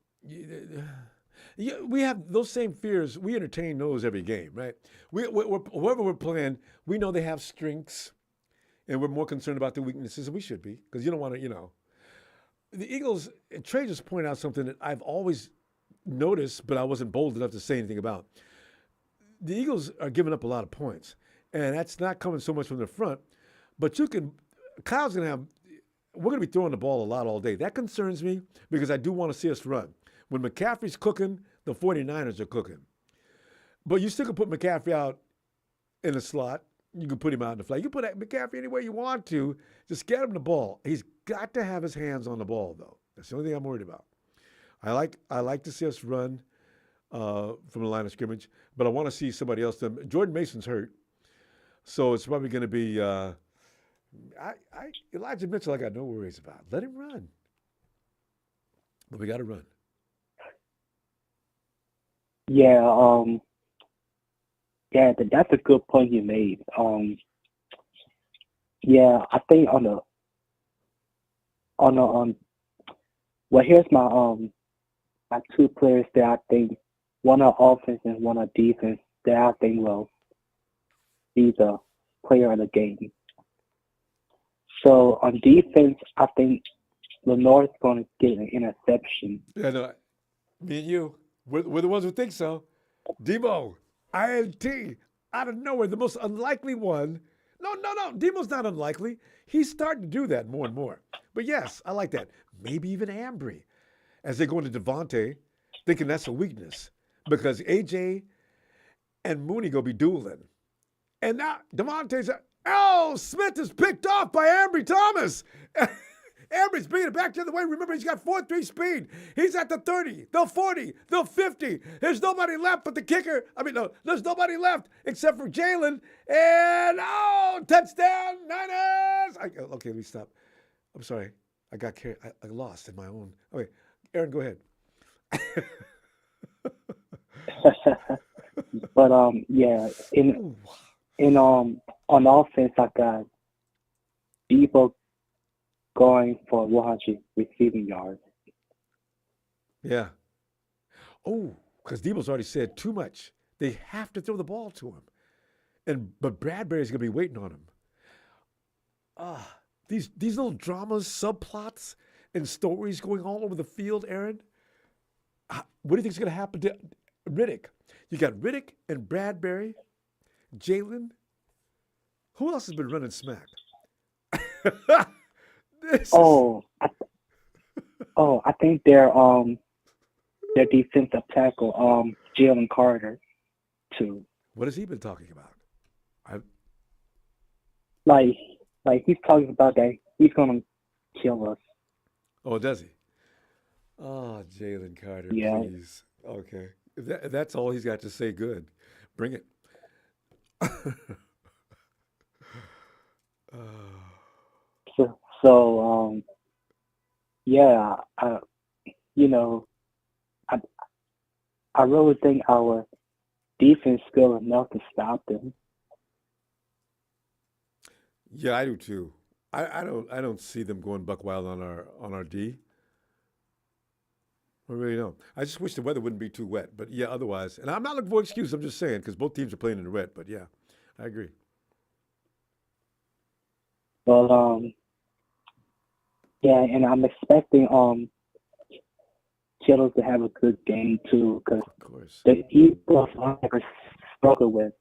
we have those same fears. We entertain those every game, right? Whoever we're playing, we know they have strengths, and we're more concerned about the weaknesses than we should be, because you don't want to, The Eagles, Trey just pointed out something that I've always noticed, but I wasn't bold enough to say anything about. The Eagles are giving up a lot of points, and that's not coming so much from the front, but Kyle's going to have, we're going to be throwing the ball a lot all day. That concerns me because I do want to see us run. When McCaffrey's cooking, the 49ers are cooking. But you still can put McCaffrey out in the slot. You can put him out in the flat. You can put McCaffrey anywhere you want to. Just get him the ball. He's got to have his hands on the ball, though. That's the only thing I'm worried about. I like to see us run from the line of scrimmage, but I want to see somebody else. Jordan Mason's hurt, so it's probably going to be Elijah Mitchell. I got no worries about. Let him run, but we got to run. Yeah, yeah, that's a good point you made. Yeah, I think well, here's my two players that I think, one on offense and one on defense, that I think will be the player of the game. So on defense, I think Lenoir's going to get an interception. Yeah, no, me and you, we're the ones who think so. Debo, INT, out of nowhere, the most unlikely one. No, Demo's not unlikely. He's starting to do that more and more. But yes, I like that. Maybe even Ambry, as they go into Devontae, thinking that's a weakness because AJ and Mooney go be dueling. And now Devontae's, Smith is picked off by Ambry Thomas. Ambry's bringing it back the other way. Remember, he's got 4.3 speed. He's at the 30, the 40, the 50. There's nobody left but the kicker. There's nobody left except for Jalen. And, touchdown, Niners. Okay, let me stop. I'm sorry. I got carried. I lost in my own. Okay, Aaron, go ahead. But, yeah, on offense, I got Debo going for 100 receiving yards. Yeah. Oh, because Debo's already said too much. They have to throw the ball to him. But Bradbury's going to be waiting on him. These little dramas, subplots, and stories going all over the field, Aaron. What do you think is going to happen to Riddick? You got Riddick and Bradbury, Jalen. Who else has been running smack? I think their defensive tackle, Jalen Carter, too. What has he been talking about? Like he's talking about that he's gonna kill us. Oh, does he? Oh, Jalen Carter, yeah. Please. Okay. If that's all he's got to say, good. Bring it. So, yeah, I really think our defense is good enough to stop them. Yeah, I do too. I don't see them going buck wild on our D. I really don't. I just wish the weather wouldn't be too wet. But yeah, otherwise, and I'm not looking for an excuse. I'm just saying because both teams are playing in the wet. But yeah, I agree. Well, yeah, and I'm expecting Kittle to have a good game too, because the Eagles struggle with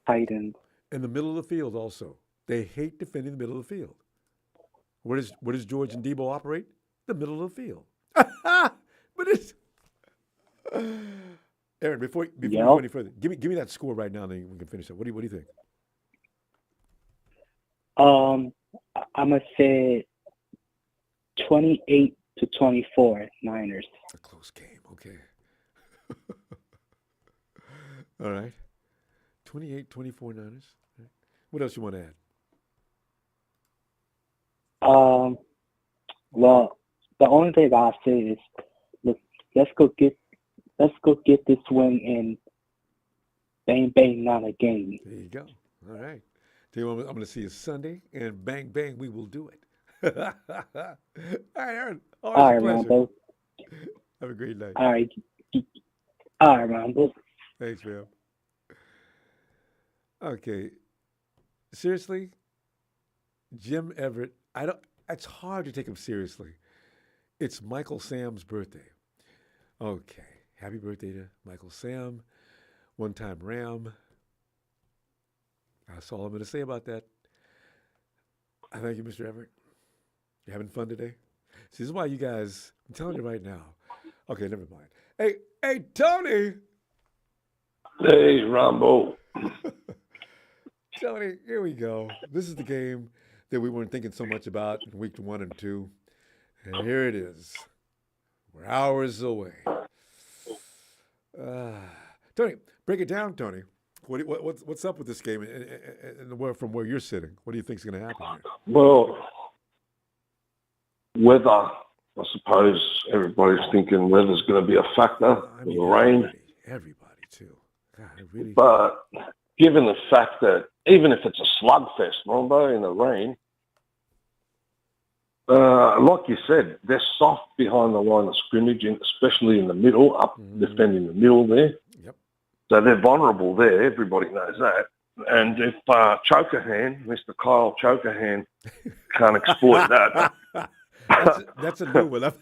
tight ends. In the middle of the field, also, They hate defending the middle of the field. Where does George and Debo operate? The middle of the field. But it's Aaron. Before we go any further, give me that score right now, and then we can finish up. What do you think? I'm gonna say 28-24 Niners. A close game. Okay. All right. 28-24 Niners. What else you want to add? Well, the only thing I'll say is, let's go get this win and bang bang, not a game. There you go. All right. Tell you what, I'm going to see you Sunday, and bang bang, we will do it. All right, Aaron. All right, a pleasure. Ronbo. Have a great night. All right, Ronbo. Thanks, man. Okay. Seriously, Jim Everett. It's hard to take him seriously. It's Michael Sam's birthday. Okay. Happy birthday to Michael Sam. One-time Ram. That's all I'm going to say about that. I thank you, Mr. Everett. You having fun today? See, this is why you guys, I'm telling you right now. Okay, never mind. Hey, Tony. Hey, Ronbo. Tony, here we go. This is the game that we weren't thinking so much about in week 1 and 2. And here it is. We're hours away. Tony, break it down, Tony. What's up with this game and from where you're sitting? What do you think is going to happen here? Well, weather, I suppose everybody's thinking weather's going to be a factor. The rain. Everybody too. God, really. But given the fact that even if it's a slugfest, Ronbo, in the rain, like you said, they're soft behind the line of scrimmage, especially in the middle, defending the middle there. Yep. So they're vulnerable there. Everybody knows that. And if Chokerhand, Mr. Kyle Chokerhand, can't exploit that. That's a new one.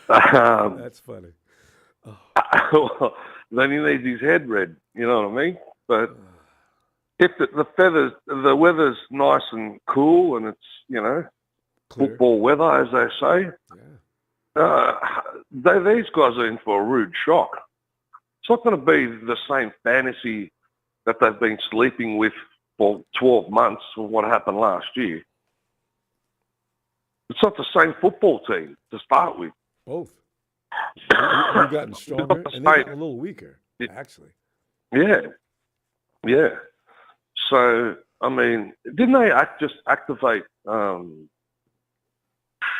That's funny. Well, then he needs his head read, you know what I mean? But if the weather's nice and cool and it's, clear football weather, as they say, these guys are in for a rude shock. It's not going to be the same fantasy that they've been sleeping with for 12 months of what happened last year. It's not the same football team to start with. Both. We've gotten stronger and they've gotten a little weaker, actually. Yeah. Yeah. So, I mean, didn't they just activate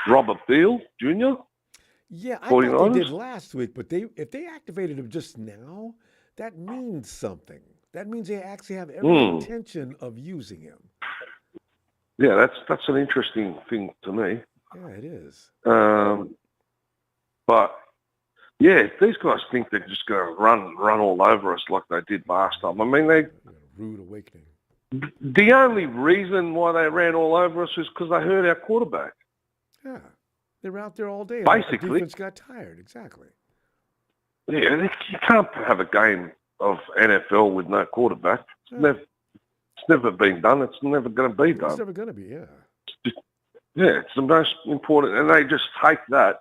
Robert Beal Jr.? Yeah, I thought they did last week, but if they activated him just now, that means something. That means they actually have every intention of using him. Yeah, that's an interesting thing to me. Yeah, it is. But yeah, if these guys think they're just going to run all over us like they did last time, I mean, rude awakening. The only reason why they ran all over us is because they hurt our quarterback. Yeah, they were out there all day. Basically, the defense got tired. Exactly. Yeah, you can't have a game of NFL with no quarterback. It's never been done. It's never going to be done. It's never going to be. Yeah. Yeah, it's the most important, and they just take that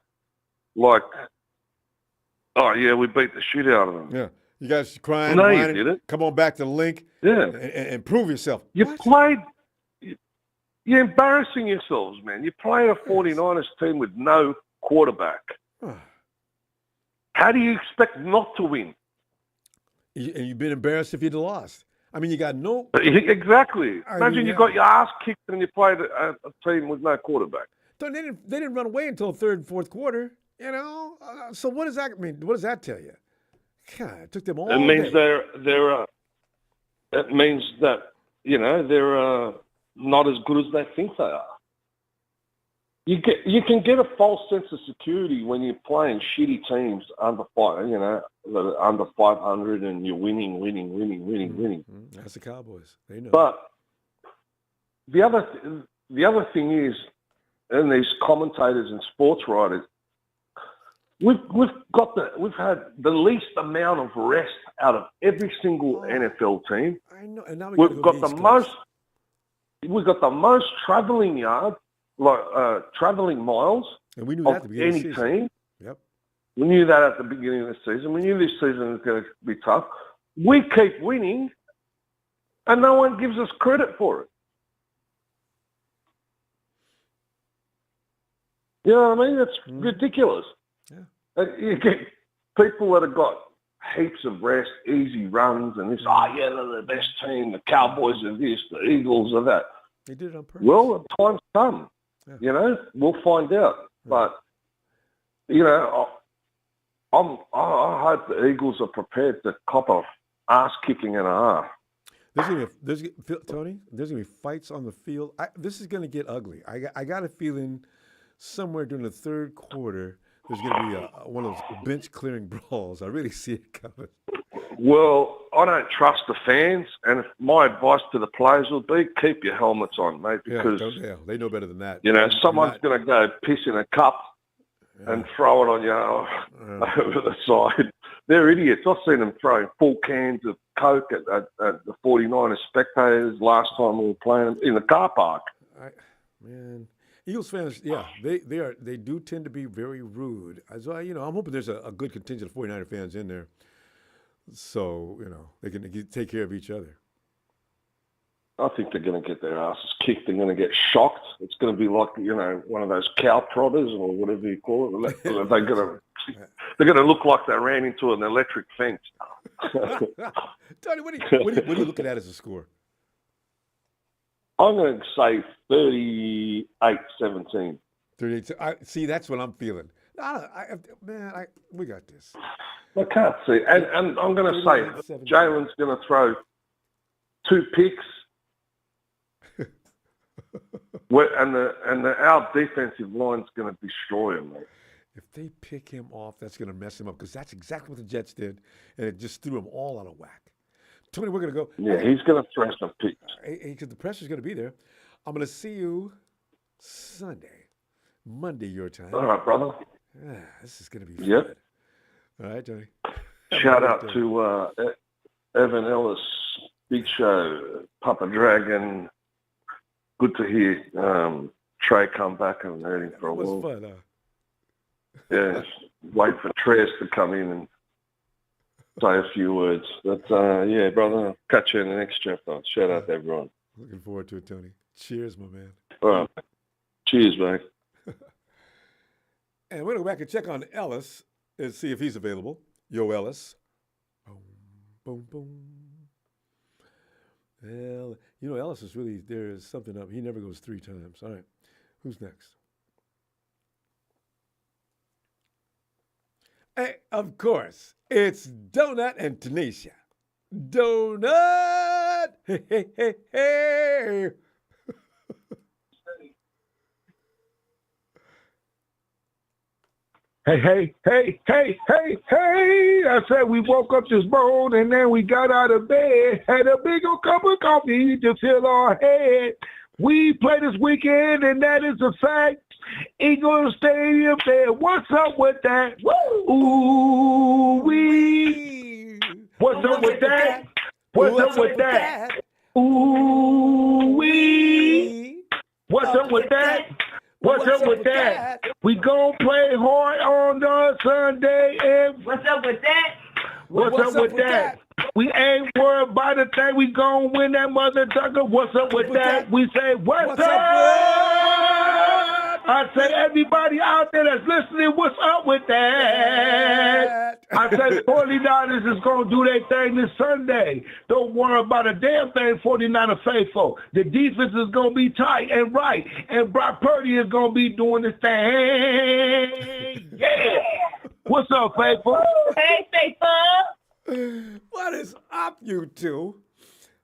like, oh yeah, we beat the shit out of them. Yeah, you guys crying, no, whining, you didn't. Come on back to the link. Yeah, and prove yourself. You're embarrassing yourselves, man. You play a 49ers team with no quarterback. How do you expect not to win? And you've been embarrassed if you'd lost. I mean, you got no... Exactly. Imagine you got your ass kicked and you played a team with no quarterback. So they didn't run away until the third and fourth quarter, So what does that mean? What does that tell you? God, it took them all It means day. It means that, they're not as good as they think they are. You can get a false sense of security when you're playing shitty teams under 500 and you're winning. That's the Cowboys. They know. But the other thing is, and these commentators and sports writers, we've had the least amount of rest out of every single NFL team. I know, and now we've got the most. We've got the most traveling yards, traveling miles, and we knew that at the beginning any of the season. team. Yep. We knew that at the beginning of the season. We knew this season was going to be tough. We keep winning, and no one gives us credit for it. You know what I mean? It's ridiculous. Yeah. You get people that have got heaps of rest, easy runs, and this, they're the best team. The Cowboys are this, the Eagles are that. They did it on purpose. Well, the time's come. Yeah. You know, we'll find out. Yeah. But, you know, I hope the Eagles are prepared to cop a ass kicking and a half. Tony, there's going to be fights on the field. This is going to get ugly. I got a feeling somewhere during the third quarter, there's going to be one of those bench-clearing brawls. I really see it coming. Well, I don't trust the fans, and my advice to the players would be keep your helmets on, mate, because they know better than that. You know, someone's going to go piss in a cup and throw it on you over the side. They're idiots. I've seen them throwing full cans of Coke at the 49ers spectators last time we were playing in the car park. Man. Eagles fans, they do tend to be very rude. So, I'm hoping there's a good contingent of 49er fans in there, so they can take care of each other. I think they're going to get their asses kicked. They're going to get shocked. It's going to be like one of those cow prodders or whatever you call it. They're going to look like they ran into an electric fence. Tony, what are you looking at as a score? I'm going to say 38-17. 38. See, that's what I'm feeling. We got this. I can't see. And I'm going to say Jalen's going to throw 2 picks. Our defensive line's going to destroy him, mate. If they pick him off, that's going to mess him up because that's exactly what the Jets did, and it just threw him all out of whack. Tony, we're going to go. Yeah, he's going to throw some picks. Because the pressure's going to be there. I'm going to see you Monday your time. All right, brother. This is going to be fun. Yep. All right, Tony. Shout out to Evan Ellis, Big Show, Papa Dragon. Good to hear Trey come back and heard him for a while. It was fun, huh? Yeah, wait for Trez to come in and say a few words. But, yeah, brother, I'll catch you in the next chapter. Shout out to everyone. Looking forward to it, Tony. Cheers, my man. All right. Cheers, mate. And we're going to go back and check on Ellis and see if he's available. Yo, Ellis. Boom, boom, boom. Well, Ellis is really, there is something up. He never goes 3 times. All right. Who's next? Hey, of course, it's Donut and Tanisha. Donut! Hey, hey, hey, hey! Hey. I said we woke up this morning and then we got out of bed, had a big old cup of coffee to fill our head. We play this weekend and that is a fact. Eagle Stadium there. What's up with that? Ooh, wee. What's up with that? What's up with that? Ooh, wee. What's up with that? What's up with that? We gon' play hard on the Sunday. And what's up with that? What's up with that? We ain't worried about a thing. We gon' win that mother ducker. What's up with that? We say, what's up? I say, everybody out there that's listening, what's up with that? I say, the 49ers is going to do their thing this Sunday. Don't worry about a damn thing, 49er faithful. The defense is going to be tight and right. And Brock Purdy is going to be doing his thing. Yeah. What's up, faithful? Hey, faithful. What is up, you two?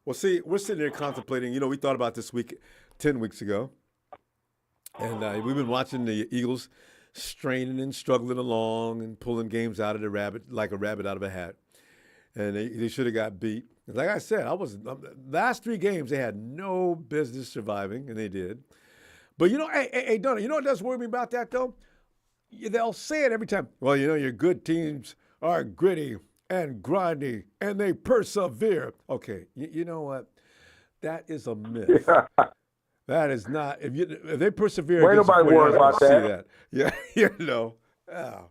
Well, see, we're sitting there contemplating. We thought about this week 10 weeks ago. And we've been watching the Eagles straining and struggling along and pulling games out of the rabbit, like a rabbit out of a hat. And they should have got beat. Like I said, last 3 games, they had no business surviving, and they did. But, hey, Donna, what does worry me about that, though? they'll say it every time. Well, your good teams are gritty and grindy, and they persevere. Okay, you know what? That is a myth. Yeah. That is not. If they persevere, Ain't nobody worried about that. Yeah, Oh.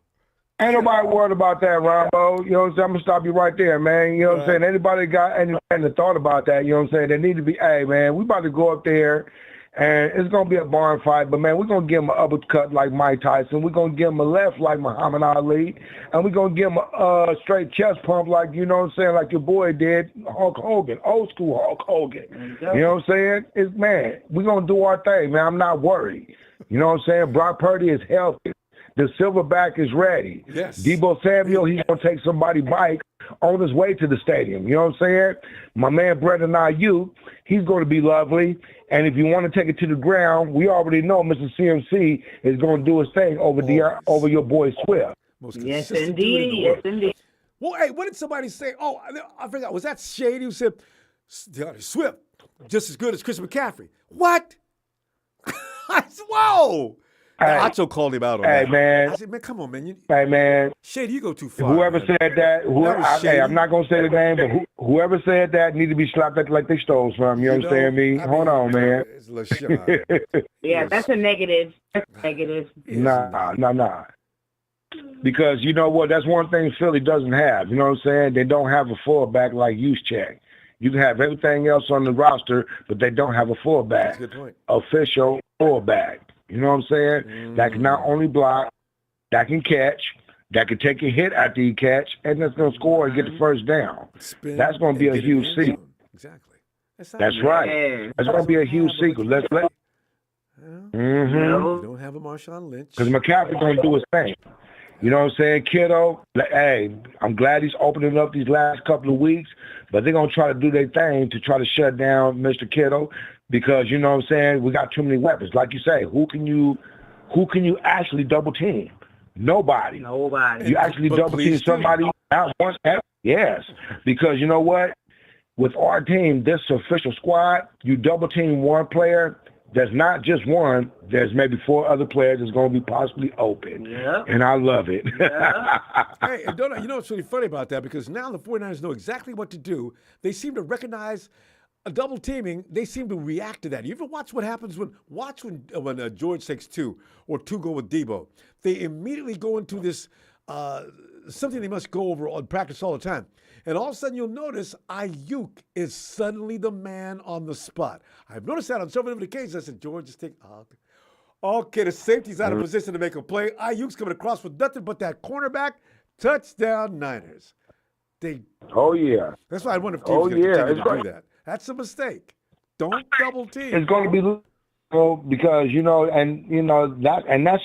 Ain't nobody worried about that, Ronbo. You know what I'm saying? I'm going to stop you right there, man. You know what I'm saying? Anybody got any thought about that, you know what I'm saying? They need to be, hey, man, we about to go up there, and it's going to be a barn fight. But, man, we're going to give him an uppercut like Mike Tyson. We're going to give him a left like Muhammad Ali. And we're going to give him a straight chest pump like, you know what I'm saying, like your boy did, Hulk Hogan, old school Hulk Hogan. You know what I'm saying? Man, we're going to do our thing, man. I'm not worried. You know what I'm saying? Brock Purdy is healthy. The silverback is ready. Yes. Debo Samuel, he's going to take somebody's bike on his way to the stadium. You know what I'm saying? My man Brandon Ayuk, he's going to be lovely. And if you want to take it to the ground, we already know Mr. CMC is going to do his thing over your boy Swift. Yes, indeed. Yes, indeed. Well, hey, what did somebody say? Oh, I forgot. Was that Shady who said, Swift, just as good as Chris McCaffrey? What? I said, whoa. Hey, Acho called him out on that. Man. I said, man, come on, man. Hey, man. Shady, you go too far. Whoever man. said that, I'm not going to say the name, but whoever said that need to be slapped like they stole from. You understand me? Hold on, man. It's LaShawn. Yeah, that's a negative. That's negative. Nah. Because you know what? That's one thing Philly doesn't have. You know what I'm saying? They don't have a fullback like Juszczyk. You can have everything else on the roster, but they don't have a fullback. That's a good point. Official fullback. You know what I'm saying? That can not only block, that can catch, that can take a hit after you catch, and that's going to score and get the first down. That's going to be a huge secret. Exactly. That's right. That's going to be a huge secret. Let's play. You don't have a Marshawn Lynch. Because McCaffrey's going to do his thing. You know what I'm saying? Kiddo, hey, I'm glad he's opening up these last couple of weeks, but they're going to try to do their thing to try to shut down Mr. Kiddo because, you know what I'm saying, we got too many weapons. Like you say, who can you actually double team? Nobody. You actually double team somebody out once. Yes, because you know what? With our team, this official squad, you double team one player, there's not just one, there's maybe 4 other players that's going to be possibly open. Yeah. And I love it. Yeah. Hey, and you know what's really funny about that? Because now the 49ers know exactly what to do. They seem to recognize a double teaming. They seem to react to that. You ever watch what happens when George takes 2 or 2 go with Debo? They immediately go into this something they must go over on practice all the time. And all of a sudden, you'll notice Ayuk is suddenly the man on the spot. I've noticed that on several different occasions. I said, George, just take. Okay, the safety's out of position to make a play. Ayuk's coming across with nothing but that cornerback. Touchdown, Niners. Oh, yeah. That's why I wonder if teams continue to do that. That's a mistake. Don't double team. It's going to be because, that's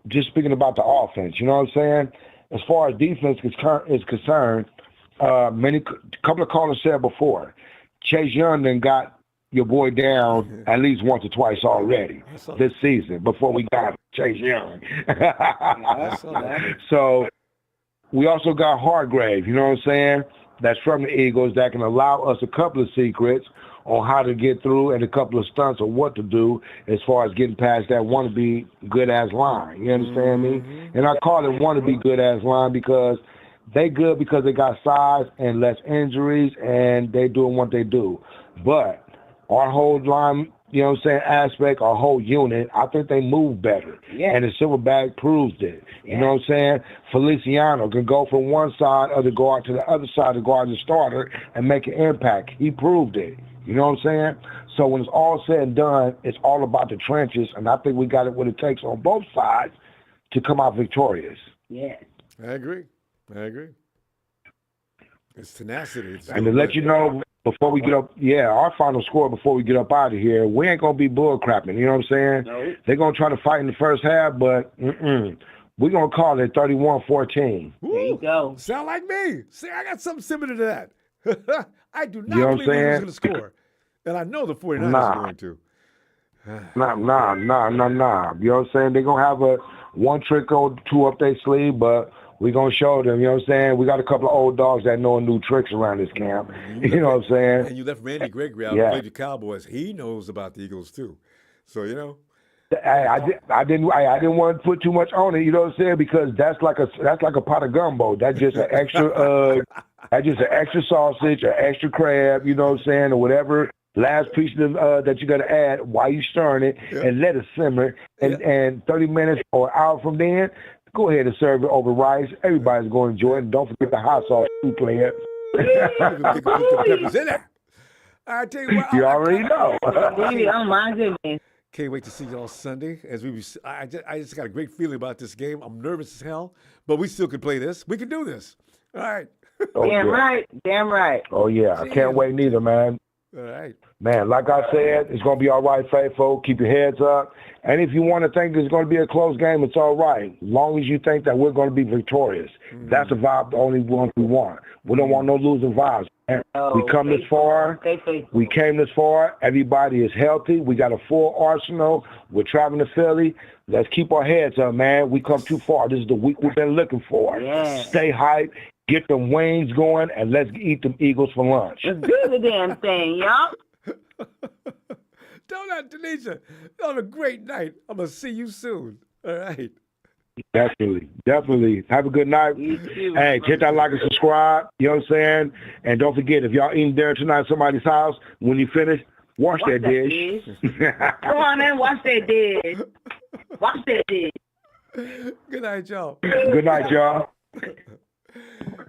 just speaking about the offense. You know what I'm saying? As far as defense is concerned, couple of callers said before, Chase Young then got your boy down at least once or twice already this season before we got Chase Young. So we also got Hargrave, you know what I'm saying? That's from the Eagles that can allow us a couple of secrets on how to get through and a couple of stunts on what to do as far as getting past that wannabe good-ass line. You understand me? And I call it wannabe good-ass line because they good because they got size and less injuries and they doing what they do. But our whole line, you know what I'm saying, aspect, our whole unit, I think they move better. Yeah. And the Silverback proves it. You know what I'm saying? Feliciano can go from one side of the guard to the other side of the guard as a starter and make an impact. He proved it. You know what I'm saying? So when it's all said and done, it's all about the trenches, and I think we got it what it takes on both sides to come out victorious. Yeah. I agree. It's tenacity. And to let you know, before we get up, our final score before we get up out of here, we ain't going to be bull crapping. You know what I'm saying? No. They're going to try to fight in the first half, but we're going to call it 31-14. There you go. Sound like me. See, I got something similar to that. I do not believe we're going to score. And I know the 49ers are going to. Nah. You know what I'm saying? They're going to have a one trick or two up their sleeve, but we're going to show them, you know what I'm saying? We got a couple of old dogs that know new tricks around this camp. You know what I'm saying? And you left Randy Gregory out to play the Cowboys. He knows about the Eagles, too. So, you know. I didn't want to put too much on it. You know what I'm saying? Because that's like a pot of gumbo. That's just an extra. That's just an extra sausage, an extra crab. You know what I'm saying, or whatever. Last piece of, that you got to add while you stirring it, and let it simmer. And 30 minutes or an hour from then, go ahead and serve it over rice. Everybody's going to enjoy it. And don't forget the hot sauce too, player. Peppers in there. I tell you what, you already know. Oh my goodness. Can't wait to see y'all Sunday. I just got a great feeling about this game. I'm nervous as hell, but we still can play this. We can do this. All right. Damn right. Damn right. Oh yeah, I can't wait neither, man. All right. Man, like I said, it's going to be all right, faithful. Keep your heads up. And if you want to think it's going to be a close game, it's all right. As long as you think that we're going to be victorious. That's the vibe, the only one we want. We don't want no losing vibes. We come this far. We came this far. Everybody is healthy. We got a full arsenal. We're traveling to Philly. Let's keep our heads up, man. We come too far. This is the week we've been looking for. Yeah. Stay hyped. Get them wings going, and let's eat them Eagles for lunch. Let's do the damn thing, y'all. Don't that, Tanisha. On a great night. I'm going to see you soon. All right. Definitely. Have a good night. Hey, hit that like and subscribe. You know what I'm saying? And don't forget, if y'all eating dinner tonight at somebody's house, when you finish, wash that dish. Come on, man. Wash that dish. Wash that dish. Good night, y'all. Good night, y'all.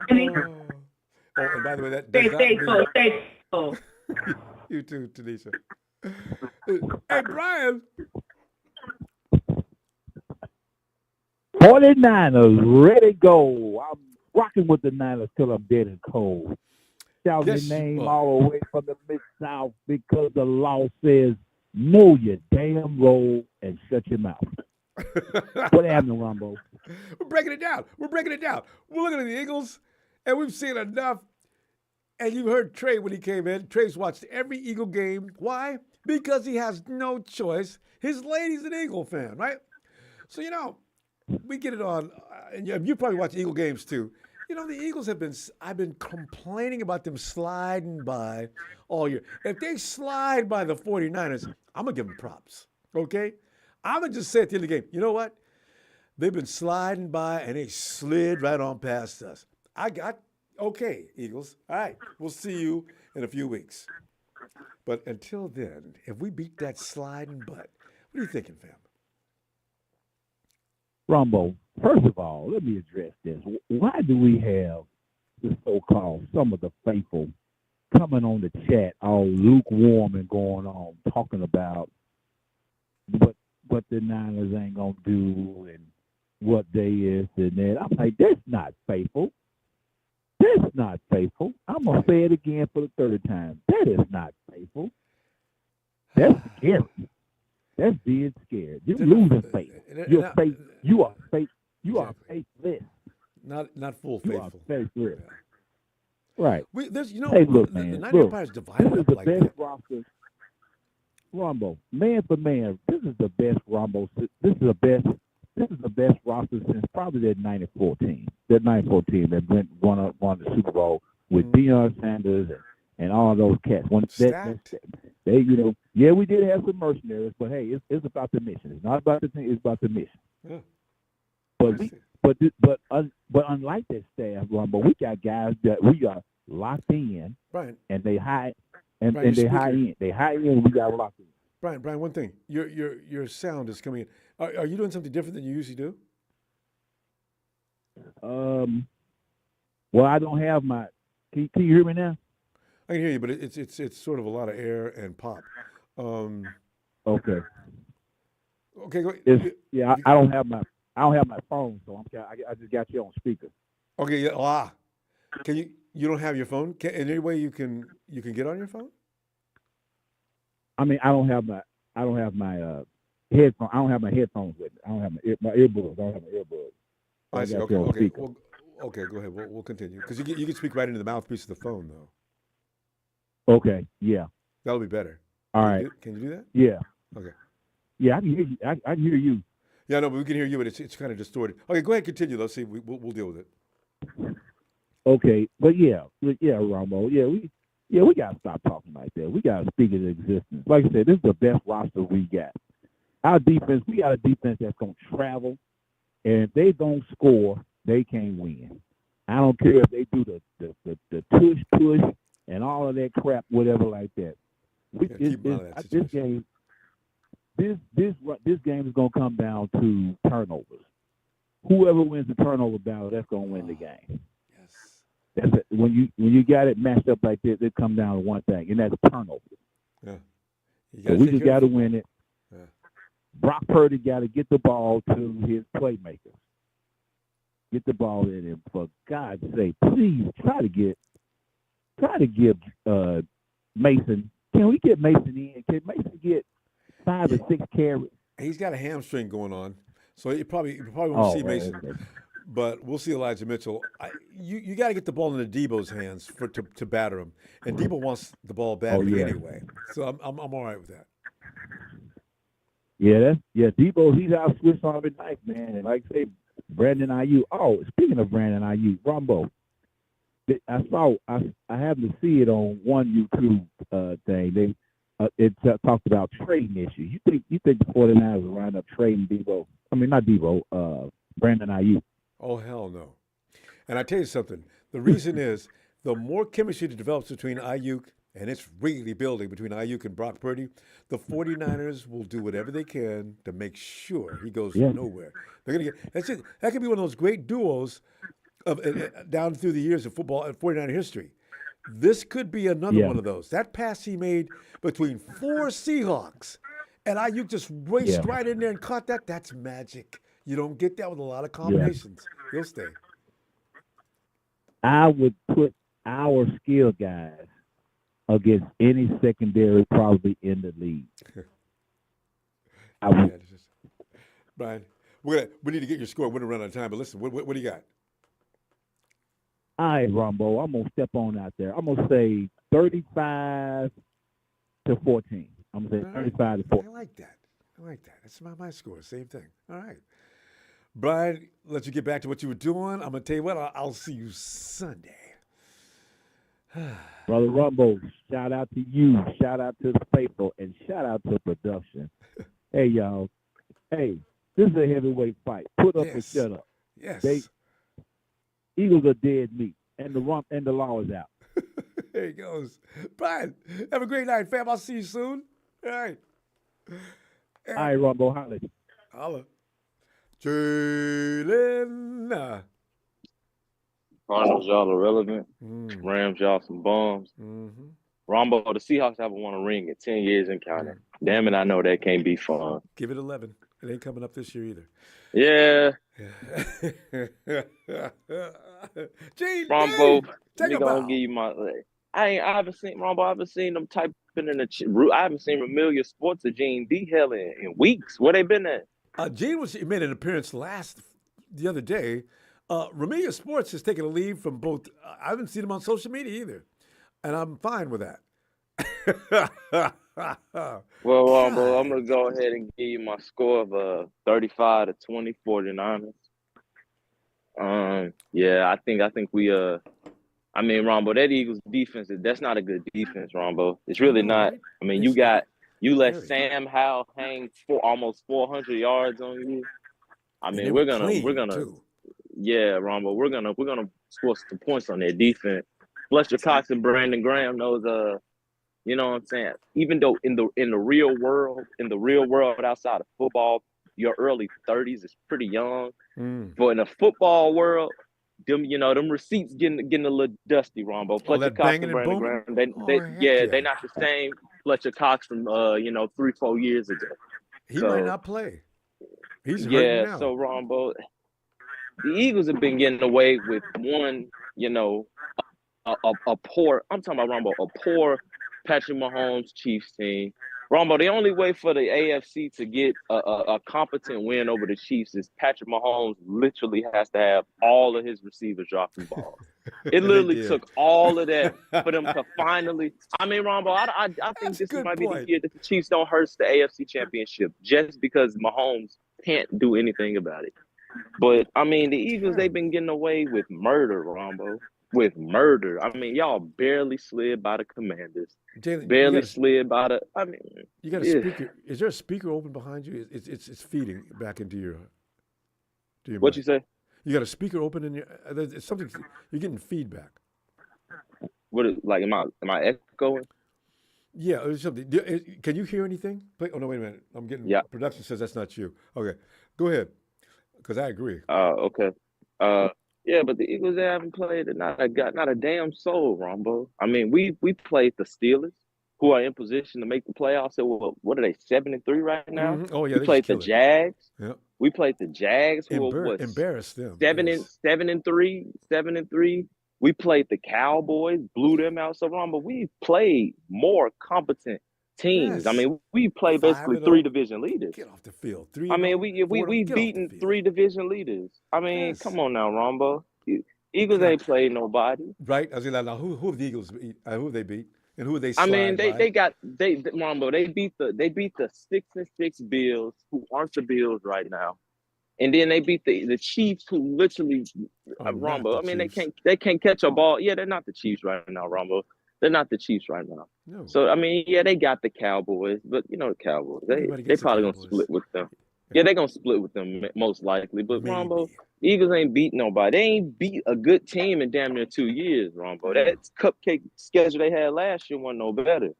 And by the way, that Stay does faithful. Stay faithful. You too, Tanisha. Hey, Brian. 49ers, ready to go. I'm rocking with the Niners till I'm dead and cold. Shout your name all the way from the Mid-South because the law says know your damn role and shut your mouth. What happened, Ronbo? We're breaking it down. We're looking at the Eagles, and we've seen enough. And you heard Trey when he came in. Trey's watched every Eagle game. Why? Because he has no choice. His lady's an Eagle fan, right? So, we get it on. And you probably watch Eagle games, too. The Eagles I've been complaining about them sliding by all year. If they slide by the 49ers, I'm going to give them props, okay? I'm going to just say at the end of the game, you know what? They've been sliding by, and they slid right on past us. Okay, Eagles. All right, we'll see you in a few weeks. But until then, if we beat that sliding butt, what are you thinking, fam? Ronbo, first of all, let me address this. Why do we have the so-called some of the faithful coming on the chat all lukewarm and going on, talking about what the Niners ain't going to do and what they is and that? I'm like, that's not faithful. That's not faithful. I'm going to say it again for the third time. That is not faithful. That's scary. That's being scared. You're losing faith. You're faith. You are faith. You are faithless. Not full faithful. You are faithless. Yeah. Right. Hey, look, man. The Niner Empire's divided this is up the like best that. roster. Ronbo, man for man, this is the best Ronbo. This is the best roster since probably that 94 team. That 94 team that won the Super Bowl with Deion Sanders and all those cats. We did have some mercenaries, but hey, it's about the mission. It's not about the thing. It's about the mission. Yeah. But unlike that staff, Ronbo, we got guys that we are locked in, Brian, and they high and Brian, they high in. They high in. We got locked in. Brian, one thing. Your sound is coming in. Are you doing something different than you usually do? Well, I don't have my. Can you hear me now? I can hear you, but it's sort of a lot of air and pop. Okay. Okay. Go. I don't have my phone, so I just got you on speaker. Okay. Yeah. Can you don't have your phone? In any way you can get on your phone? I mean, I don't have my headphone. I don't have my headphones with me. I don't have my earbuds. I don't have my earbuds. So I see. Okay. Well, okay. Go ahead. We'll continue because you can speak right into the mouthpiece of the phone though. Okay. Yeah. That'll be better. All right. Can you do that? Yeah. Okay. Yeah, I can hear you. I can hear you. Yeah, no, but we can hear you, but it's kind of distorted. Okay, go ahead, continue. Let's see. We'll deal with it. Okay, but yeah, Ronbo, we gotta stop talking like that. We gotta speak into existence. Like I said, this is the best roster we got. our defense, we got a defense that's going to travel. And if they don't score, they can't win. I don't care if they do the push and all of that crap, whatever like that. This game is going to come down to turnovers. Whoever wins the turnover battle, that's going to win the game. Yes. That's it. When you got it matched up like this, it comes down to one thing, and that's turnovers. Yeah. So we just got to win it. Yeah. Brock Purdy got to get the ball to his playmakers. Get the ball in, and for God's sake, please try to give Mason. Can we get Mason in? Can Mason get 5 or 6 carries? He's got a hamstring going on, so you probably won't see Mason. Okay. But we'll see Elijah Mitchell. You got to get the ball into Debo's hands to batter him, and Debo wants the ball badly anyway. So I'm all right with that. Yeah, Debo, he's our Swiss Army knife, man. And like I say, Brandon Ayuk. Oh, speaking of Brandon Ayuk, Ronbo, I happened to see it on one YouTube thing. It talked about trading issues. You think the 49ers will wind up trading Debo? I mean, not Debo, Brandon Ayuk. Oh, hell no. And I tell you something. The reason is the more chemistry that develops between Ayuk, and it's really building between Ayuk and Brock Purdy, the 49ers will do whatever they can to make sure he goes nowhere. They're going to get that's it. That could be one of those great duos of down through the years of football and 49er history. This could be another one of those. That pass he made between 4 Seahawks, and Ayuk just raced right in there and caught that. That's magic. You don't get that with a lot of combinations. He'll stay. I would put our skill guys against any secondary probably in the league. Brian, we need to get your score. We're going to run out of time, but listen, what do you got? All right, Ronbo, I'm going to step on out there. I'm going to say 35-14. I'm going to say 35-14. I like that. That's my score. Same thing. All right. Brian, let you get back to what you were doing. I'm going to tell you what, I'll see you Sunday. Brother Ronbo, shout out to you. Shout out to the faithful, and shout out to production. Hey, y'all. Hey, this is a heavyweight fight. Put up or shut up. Yes. Eagles are dead meat, and the law is out. There he goes. Brian, have a great night, fam. I'll see you soon. All right. All right, Ronbo, holla. Holla. Jalen. Cardinals, y'all irrelevant. Rams, y'all some bums. Ronbo, the Seahawks haven't won a ring in 10 years and counting. Damn it, I know that can't be fun. Give it 11. It ain't coming up this year either. Yeah. Ronbo, we gonna give you my. I haven't seen Ronbo. I haven't seen them typing in the. I haven't seen Familiar Sports or Gene D hell in weeks. Where they been at? Gene made an appearance the other day. Ramilia Sports has taken a leave from both. I haven't seen him on social media either, and I'm fine with that. Well, Ronbo, I'm gonna go ahead and give you my score of 35-20 49ers. Yeah, I think we I mean, Ronbo, that Eagles defense, that's not a good defense, Ronbo. It's really not. I mean, you let Sam Howell hang for almost 400 yards on you. I mean, we're gonna yeah, Ronbo, we're gonna score some points on their defense. Fletcher Cox and Brandon Graham, those you know what I'm saying? Even though in the real world outside of football, your early 30s is pretty young. But in the football world, them receipts getting a little dusty, Ronbo. Fletcher Cox and Brandon Graham, they're not the same Fletcher Cox from 3-4 years ago. He might not play. He's hurting now. So Ronbo, the Eagles have been getting away with one, a poor. I'm talking about Ronbo, a poor Patrick Mahomes Chiefs team. Ronbo, the only way for the AFC to get a competent win over the Chiefs is Patrick Mahomes literally has to have all of his receivers dropping balls. It literally took all of that for them to finally. I mean, Ronbo, I think this might be the year that the Chiefs don't host the AFC Championship just because Mahomes can't do anything about it. But I mean, the Eagles, they've been getting away with murder, Ronbo. With murder. I mean, y'all barely slid by the Commanders. Jalen, Barely slid by the. I mean, you got a speaker. Is there a speaker open behind you? It's feeding back into your. What mic. you say? You got a speaker open in your. There's something. You're getting feedback. What is like? Am I echoing? Yeah, there's something. Can you hear anything? Oh no, wait a minute. I'm getting. Yeah. Production says that's not you. Okay, go ahead. Because I agree. Okay. Yeah, but the Eagles, they haven't played not a damn soul, Rombo. I mean, we played the Steelers, who are in position to make the playoffs. So what are they, 7-3 right now? Mm-hmm. Oh yeah, we they played just the kill it. Jags. Yep. We played the Jags, who was embarrassed them. 7-3. We played the Cowboys, blew them out. So Rombo, we played more competent teams. Yes. I mean, we play basically 3 division leaders. Get off the field. I mean, we've beaten 3 division leaders. I mean, come on now, Rombo. Eagles ain't played nobody. Right? I was like, now who have the Eagles beat? Who have they beat? And who have they? I mean, Rombo. They beat the 6-6 Bills, who aren't the Bills right now, and then they beat the Chiefs, who literally Rombo. I mean, they can't catch a ball. Yeah, they're not the Chiefs right now, Rombo. They're not the Chiefs right now. No. So I mean, yeah, they got the Cowboys, but you know the Cowboys. They probably gonna split with them. Yeah, they're gonna split with them most likely. But Rombo, Eagles ain't beat nobody. They ain't beat a good team in damn near 2 years, Rombo. That cupcake schedule they had last year wasn't no better.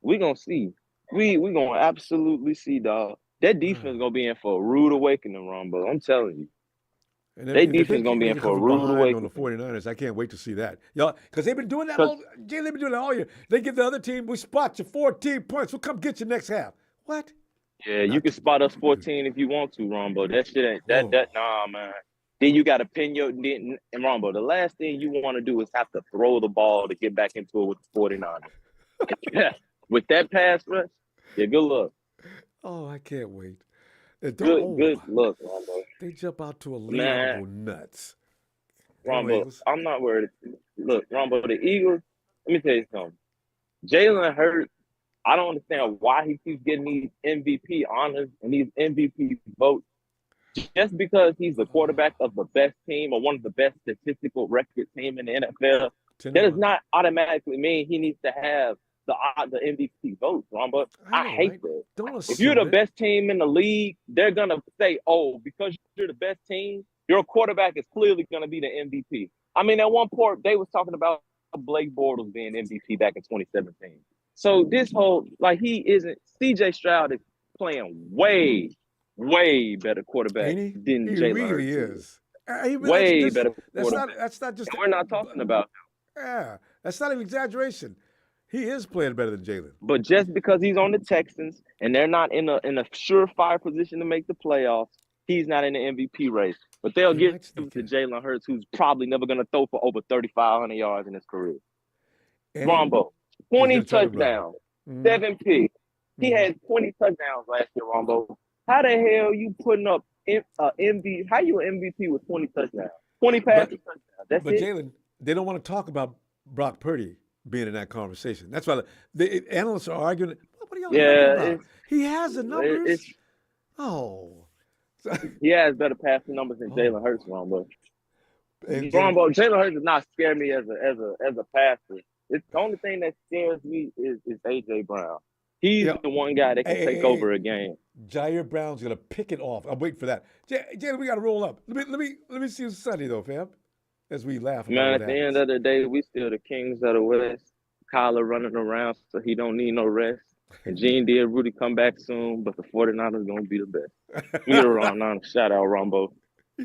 We gonna see. We gonna absolutely see, dog. That defense gonna be in for a rude awakening, Rombo. I'm telling you. And their defense gonna be in for a rude awakening. On the 49ers, I can't wait to see that. Y'all, because they've been doing that all. They've been doing that all year. They give the other team, we spot you 14 points. We'll come get you next half. What? Yeah, you can spot us 14 if you want to, Rombo. That shit ain't that. Nah, man. Then you got to pin and Rombo. The last thing you want to do is have to throw the ball to get back into it with the 49ers. Yeah, with that pass rush, yeah, good luck. Oh, I can't wait. Good luck, Rombo. They jump out to a lead and go nuts. Rombo, I'm not worried. Look, Rombo, the Eagles, let me tell you something. Jalen Hurts, I don't understand why he keeps getting these MVP honors and these MVP votes. Just because he's the quarterback of the best team or one of the best statistical record team in the NFL, that does not automatically mean he needs to have the MVP vote, Rombo. I hate that. If you're the best team in the league, they're going to say, oh, because you're the best team, your quarterback is clearly going to be the MVP. I mean, at one point, they was talking about Blake Bortles being MVP back in 2017. So this whole, like, he isn't, C.J. Stroud is playing way better quarterback than Jalen Hurts. He really is. Way better quarterback. That's not just. And we're not talking about. Yeah, that's not an exaggeration. He is playing better than Jalen. But just because he's on the Texans and they're not in a surefire position to make the playoffs, he's not in the MVP race. But they'll give it to Jalen Hurts, who's probably never going to throw for over 3,500 yards in his career. Rombo, 20 touchdowns, 7 picks. He had 20 touchdowns last year, Rombo. How the hell you putting up MVP? How you an MVP with 20 touchdowns? 20 passing touchdowns. That's but it. Jalen, they don't want to talk about Brock Purdy being in that conversation. That's why the analysts are arguing. What are y'all talking about? He has the numbers. He has better passing numbers than Jalen Hurts, Rombo. Rombo, Jalen Hurts does not scare me as a passer. It's the only thing that scares me is AJ Brown. He's the one guy that can take over a game. Jair Brown's gonna pick it off. I'm waiting for that. Jalen, we gotta roll up. Let me see you Sunday though, fam. As we laugh. Man, at the end of the day, we still the kings of the West. Kyler running around, so he don't need no rest. And Gene did Rudy come back soon, but the 49ers gonna be the best. We get around now. Shout out Ronbo.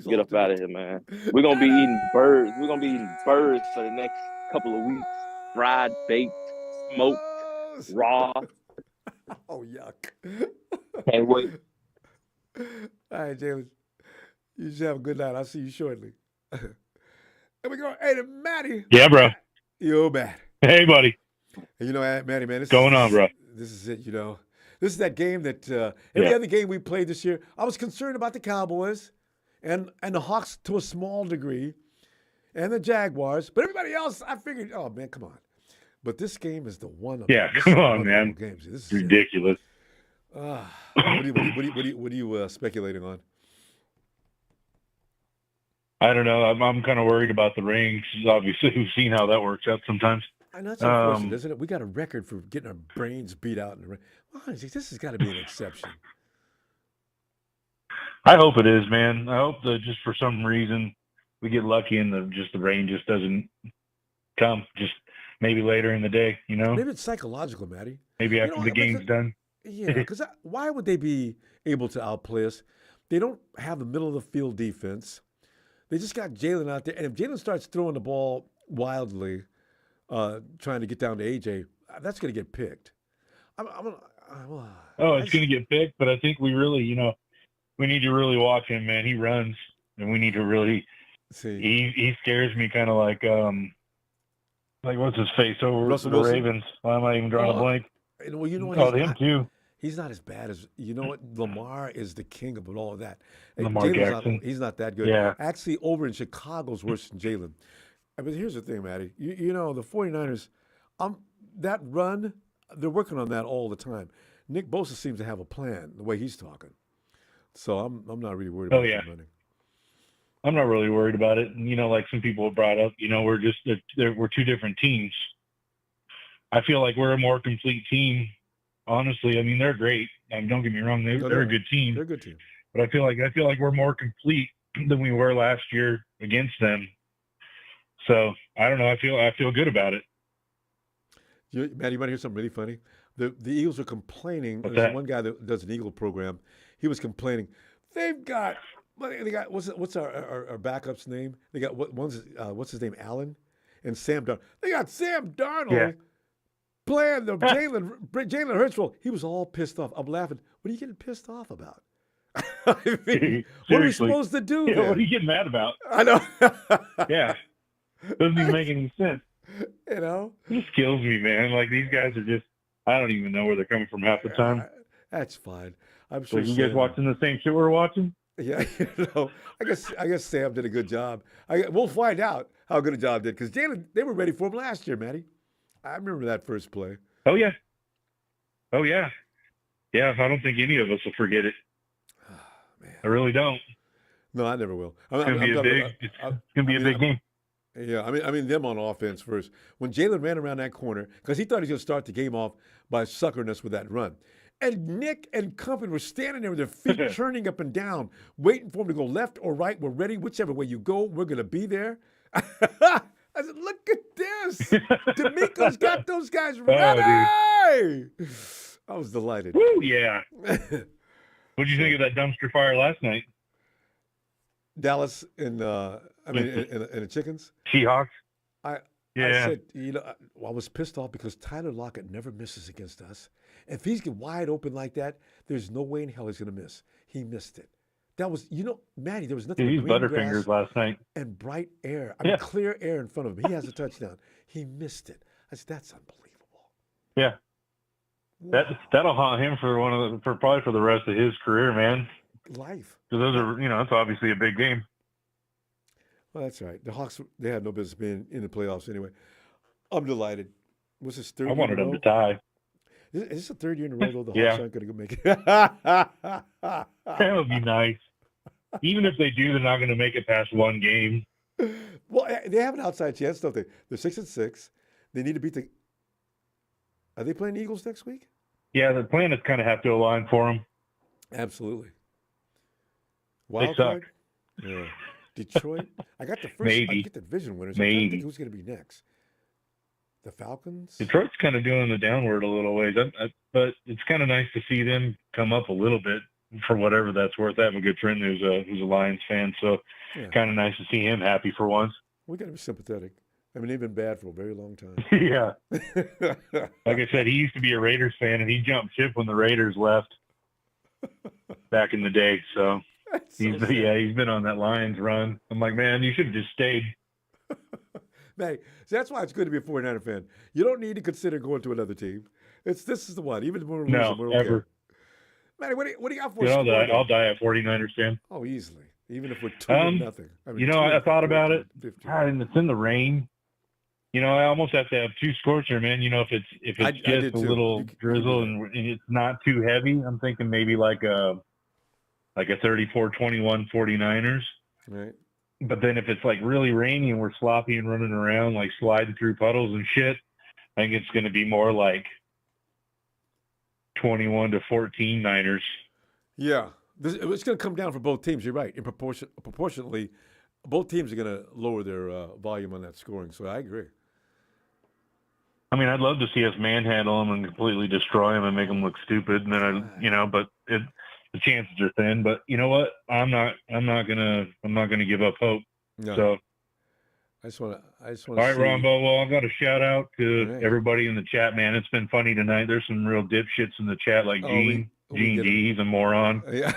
Get up out of here, man. We're gonna be eating birds. We're gonna be eating birds for the next couple of weeks. Fried, baked, smoked, raw. Oh, yuck. Can't wait. All right, Jalen. You should have a good night. I'll see you shortly. Here we go. Hey, to Matty. Yeah, bro. Yo, Matt. Hey, buddy. And you know, Matty, man. Going on, bro? This is it, you know. This is that game that every other game we played this year, I was concerned about the Cowboys and the Hawks to a small degree and the Jaguars. But everybody else, I figured, oh, man, come on. But this game is the one. Come on, man. Games. This is ridiculous. What are you speculating on? I don't know. I'm kind of worried about the rain. 'Cause obviously, we've seen how that works out sometimes. And that's unfortunate, isn't it? We got a record for getting our brains beat out in the rain. Well, honestly, this has got to be an exception. I hope it is, man. I hope that just for some reason we get lucky and the rain just doesn't come. Just maybe later in the day, you know? Maybe it's psychological, Matty. Maybe after the game's done. Yeah, because why would they be able to outplay us? They don't have the middle of the field defense. They just got Jalen out there. And if Jalen starts throwing the ball wildly, trying to get down to AJ, that's going to get picked. It's going to get picked, but I think we really, we need to really watch him, man. He runs, and we need to really see. He scares me kind of like what's his face over Russell the Wilson? Ravens? Why am I even drawing a blank? Well, you know what? Him too. He's not as bad as what. Lamar is the king of all of that. Lamar Jackson. He's not that good. Yeah. Actually, over in Chicago's worse than Jalen. But here's the thing, Matty. You know the 49ers. That run, they're working on that all the time. Nick Bosa seems to have a plan the way he's talking. So I'm not really worried about that running. I'm not really worried about it. And, like some people have brought up, we're two different teams. I feel like we're a more complete team. Honestly, I mean, they're great. Don't get me wrong; they're a good team. They're a good team. But I feel like we're more complete than we were last year against them. So I don't know. I feel good about it. Matt, you want to hear something really funny? The Eagles are complaining. What's There's that? one guy that does an Eagle program. He was complaining. They got what's our backup's name? They got what's his name? Allen and Sam Darnold. They got Sam Darnold playing the Jalen Hurts role. He was all pissed off. I'm laughing. What are you getting pissed off about? I mean, what are we supposed to do? Yeah, then? what are you getting mad about? I know. Yeah, doesn't even make any sense. It just kills me, man. Like these guys are just. I don't even know where they're coming from half the time. That's fine. I'm sure. So you guys watching the same shit we're watching? Yeah, I guess Sam did a good job. We'll find out how good a job did because Jalen, they were ready for him last year, Matty. I remember that first play. Oh yeah. Yeah, I don't think any of us will forget it. Man. I really don't. No, I never will. It's gonna be a big game. Yeah, I mean them on offense first. When Jalen ran around that corner, because he thought he was going to start the game off by suckering us with that run. And Nick and company were standing there with their feet churning up and down, waiting for him to go left or right. We're ready. Whichever way you go, we're going to be there. I said, look at this. D'Amico's got those guys ready. I was delighted. Woo, yeah. What'd you think of that dumpster fire last night? Dallas and the Chickens? Seahawks. I said, I was pissed off because Tyler Lockett never misses against us. If he's wide open like that, there's no way in hell he's going to miss. He missed it. That was, Matty, there was nothing He's but green Butterfingers grass last night. and bright air. I mean, clear air in front of him. He has a touchdown. He missed it. I said, that's unbelievable. Yeah. That'll haunt him probably for the rest of his career, man. Life. Because those are, it's obviously a big game. Well, that's right. The Hawks, they had no business being in the playoffs anyway. I'm delighted. Was this third I wanted them to tie. Is this the third year in a row, though? The Hawks aren't going to make it. That would be nice. Even if they do, they're not going to make it past one game. Well, they have an outside chance, don't they? They're 6-6. They need to beat the. Are they playing the Eagles next week? Yeah, the planets kind of have to align for them. Absolutely. They suck. Yeah. Detroit. I got the first. Maybe. I get the division winners. Maybe. I'm trying to think who's going to be next. The Falcons. Detroit's kind of doing the downward a little ways, but it's kind of nice to see them come up a little bit for whatever that's worth. I have a good friend who's a Lions fan, so kind of nice to see him happy for once. We got to be sympathetic. I mean, they've been bad for a very long time. Yeah. Like I said, he used to be a Raiders fan, and he jumped ship when the Raiders left back in the day. So he's been on that Lions run. I'm like, man, you should have just stayed. Hey, so that's why it's good to be a 49er fan. You don't need to consider going to another team. This is the one. Even if we're losing, we're okay. Ever. Manny, what do you got for us? I'll die a 49ers fan. Oh, easily. Even if we're 2-0. I mean, I thought about it. God, and it's in the rain. I almost have to have two scores here, man. If it's just a little drizzle and it's not too heavy, I'm thinking maybe like a 34-21 49ers. Right. But then if it's like really rainy and we're sloppy and running around, like sliding through puddles and shit, I think it's going to be more like 21-14 Niners. Yeah. It's going to come down for both teams. You're right. Proportionately, both teams are going to lower their volume on that scoring. So I agree. I mean, I'd love to see us manhandle them and completely destroy them and make them look stupid. And then but the chances are thin. But you know what? I'm not gonna give up hope. No. So I just want to. All right, Ronbo. Well, I've got a shout out to everybody in the chat, man. It's been funny tonight. There's some real dipshits in the chat, like Gene D. He's a moron. Yeah.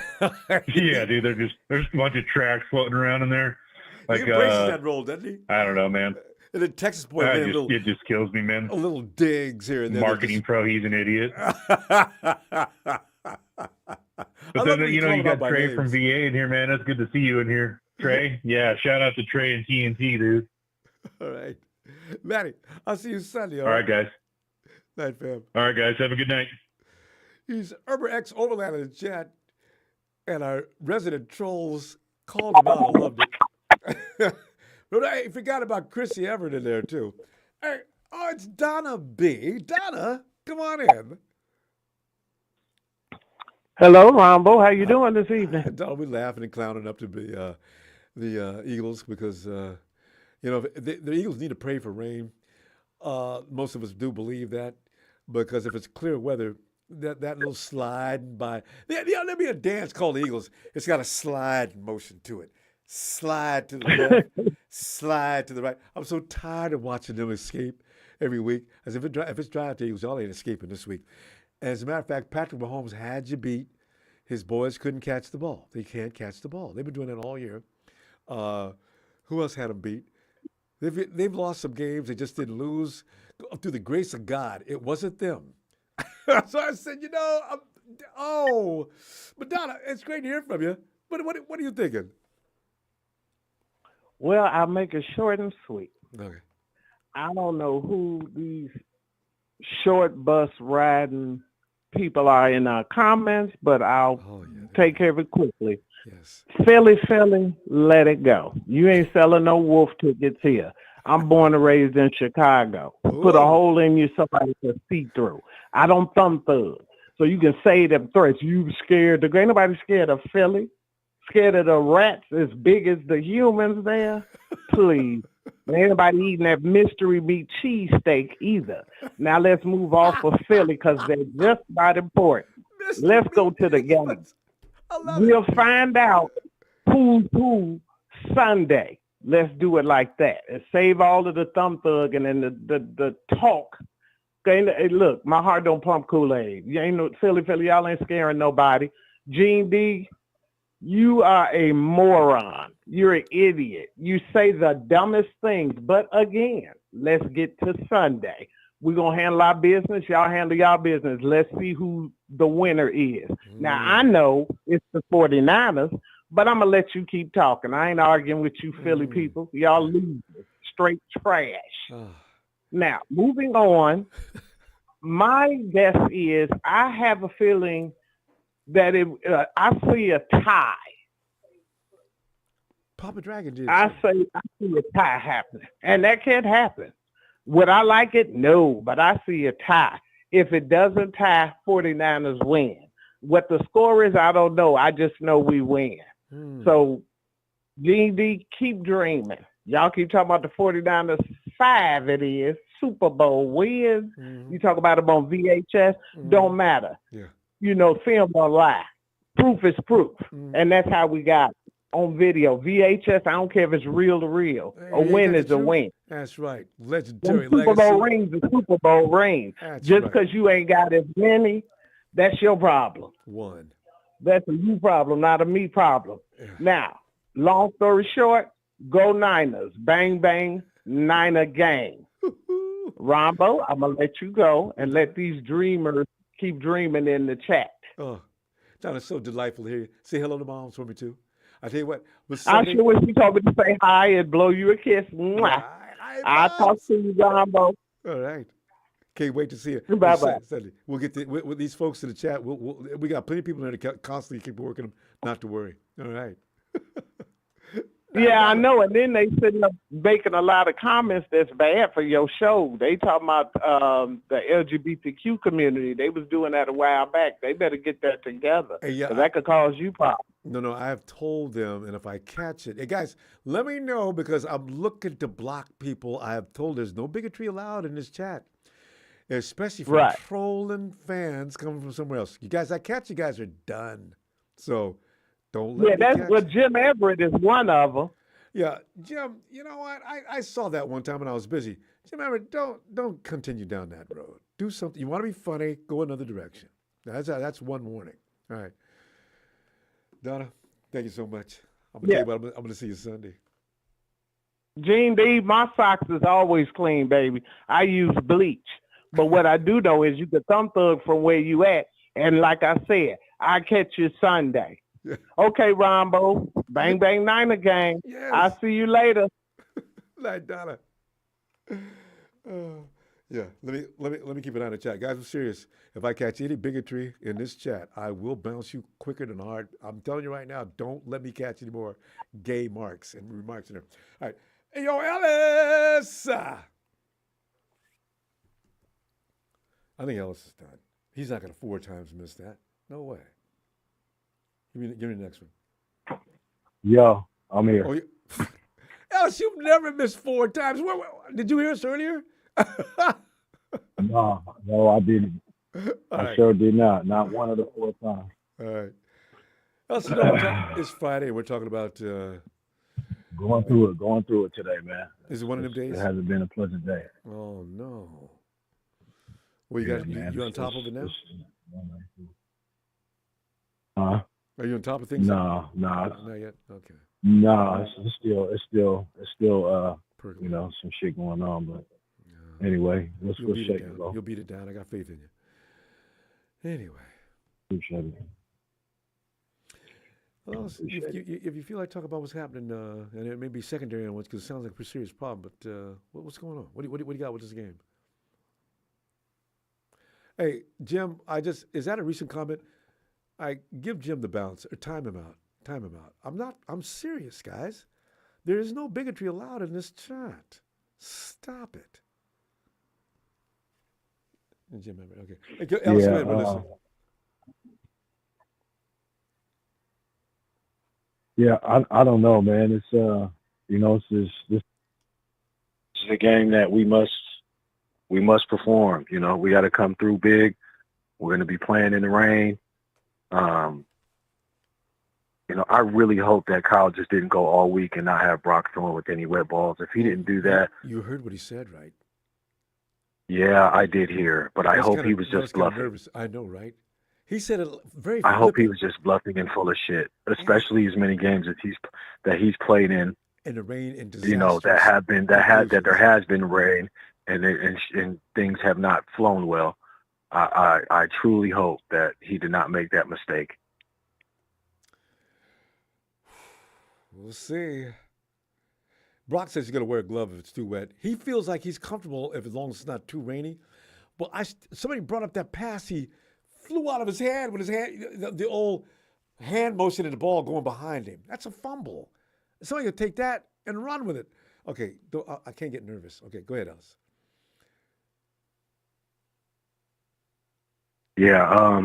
Yeah, dude. There's a bunch of tracks floating around in there. Like he embraces that role, doesn't he? I don't know, man. And then Texas boy, it just kills me, man. A little digs here and there. Marketing pro, he's an idiot. But then you got Trey from VA in here, man. That's good to see you in here, Trey. Yeah, shout out to Trey and TNT, dude. All right, Matty. I'll see you Sunday. All right, guys. Night, fam. All right, guys. Have a good night. He's UrbanX Overland in the chat, and our resident trolls called him out. I loved it. But I forgot about Chrissy Everett in there too. Hey, it's Donna B. Donna, come on in. Hello, Ronbo. How you doing this evening? Donna, we laughing and clowning up to be the Eagles because the Eagles need to pray for rain. Most of us do believe that because if it's clear weather, that little slide by there'll be a dance called the Eagles. It's got a slide motion to it. Slide to the left, slide to the right. I'm so tired of watching them escape every week. As if it's drive to Eagles, y'all ain't escaping this week. As a matter of fact, Patrick Mahomes had you beat. His boys couldn't catch the ball. They can't catch the ball. They've been doing that all year. Who else had them beat? They've lost some games. They just didn't lose. Through the grace of God, it wasn't them. So I said, Madonna, it's great to hear from you. What are you thinking? Well, I'll make it short and sweet. Okay. I don't know who these short bus riding people are in our comments, but I'll take care of it quickly. Yes. Philly, let it go. You ain't selling no wolf tickets here. I'm born and raised in Chicago. Ooh. Put a hole in you somebody can see through. I don't thumb thugs. So you can say them threats. You scared. Ain't nobody scared of Philly. Scared of the rats as big as the humans there? Please. Ain't anybody eating that mystery meat cheesesteak either. Now let's move off of Philly because they're just not important. Let's go to the game. We'll find out who's who Sunday. Let's do it like that and save all of the thumb thug and then the talk. Hey, look, my heart don't pump Kool-Aid. You ain't no Philly, y'all ain't scaring nobody. Gene D, you are a moron. You're an idiot. You say the dumbest things. But again, let's get to Sunday. We're going to handle our business. Y'all handle y'all business. Let's see who the winner is. Now, I know it's the 49ers, but I'm going to let you keep talking. I ain't arguing with you Philly people. Y'all losers. Straight trash. Now, moving on, my guess is I have a feeling that I see a tie. Papa Dragon did. I see a tie happening, and that can't happen. Would I like it? No, but I see a tie. If it doesn't tie, 49ers win. What the score is, I don't know. I just know we win. So, Gene D, keep dreaming. Y'all keep talking about the 49ers. 5 it is. Super Bowl wins. You talk about them on VHS. Don't matter. Yeah. Film or lie. Proof is proof. And that's how we got it. On video. VHS, I don't care if it's real to real. A win is a win. That's right. Legendary Super Bowl rings are Super Bowl rings. Just because you ain't got as many, that's your problem. One. That's a you problem, not a me problem. Now, long story short, go Niners. Bang, bang, Niner gang. Ronbo, I'm going to let you go and let these dreamers keep dreaming in the chat. Oh, John, it's so delightful to hear you. Say hello to moms for me, too. I tell you what. I sure wish you told me to say hi and blow you a kiss. Mwah. I'll talk to you, Ronbo. All right. Can't wait to see you. Bye-bye. We'll get with these folks in the chat. We got plenty of people there to constantly keep working them. Not to worry. All right. Yeah, I know. And then they sitting up making a lot of comments that's bad for your show. They talking about the LGBTQ community. They was doing that a while back. They better get that together. Hey, yeah, 'Cause that could cause you problems. No, I have told them, and if I catch it, hey guys, let me know because I'm looking to block people. I have told there's no bigotry allowed in this chat, especially from Right. trolling fans coming from somewhere else. You guys, I catch you guys are done. So don't Yeah, let me that's catch. well. Jim Everett is one of them. Yeah, Jim. You know what? I saw that one time when I was busy. Jim Everett, don't continue down that road. Do something. You want to be funny? Go another direction. That's one warning. All right. Donna, thank you so much. I'm gonna tell you what, I'm gonna see you Sunday. Gene D, my socks is always clean, baby. I use bleach. But what I do know is you can thumb thug from where you at. And like I said, I catch you Sunday. Okay, Ronbo. Bang bang Niner gang. Yes. I'll see you later. Night, Donna. Yeah, let me keep an eye on the chat, guys. I'm serious. If I catch any bigotry in this chat, I will bounce you quicker than hard. I'm telling you right now. Don't let me catch any more gay marks and remarks in there. All right, hey yo, Ellis. I think Ellis is done. He's not gonna 4 times miss that. No way. Give me the next one. Yo, I'm here. Oh, Ellis, you've never missed 4 times. Did you hear us earlier? No, I didn't. I sure did not. Not one of the 4 times. All right. Ellis, you know, it's Friday. We're talking about going through it today, man. Is it one of them days? It hasn't been a pleasant day. Oh no. Well, you on top of it now? Huh? Are you on top of things? No. Not yet. Okay. No, it's still you know, some shit going on, but anyway, let's go shake it, bro. You'll beat it down. I got faith in you. Anyway. Appreciate it. Well, if you feel like talking about what's happening, and it may be secondary on ones because it sounds like a pretty serious problem, but what's going on? What do you got with this game? Hey, Jim, is that a recent comment? I give Jim the bounce or time him out. I'm serious, guys. There is no bigotry allowed in this chat. Stop it. And Jim, okay. Hey, Ellis, go ahead, listen. Yeah, I don't know, man. It's you know, this is a game that we must perform. You know, we got to come through big. We're going to be playing in the rain. You know, I really hope that Kyle just didn't go all week and not have Brock throwing with any wet balls. If he didn't do that, you heard what he said, right? Yeah, I did hear, but I hope he was just bluffing. Nervous. I know, right? He said it very. I hope he was just bluffing and full of shit, especially as many games that he's played in. In the rain and disastrous. You know, there has been rain and things have not flown well. I truly hope that he did not make that mistake. We'll see. Brock says he's going to wear a glove if it's too wet. He feels like he's comfortable as long as it's not too rainy. But somebody brought up that pass. He flew out of his hand with his hand, the old hand motion and the ball going behind him. That's a fumble. Somebody could take that and run with it. Okay, I can't get nervous. Okay, go ahead, Ellis. Yeah,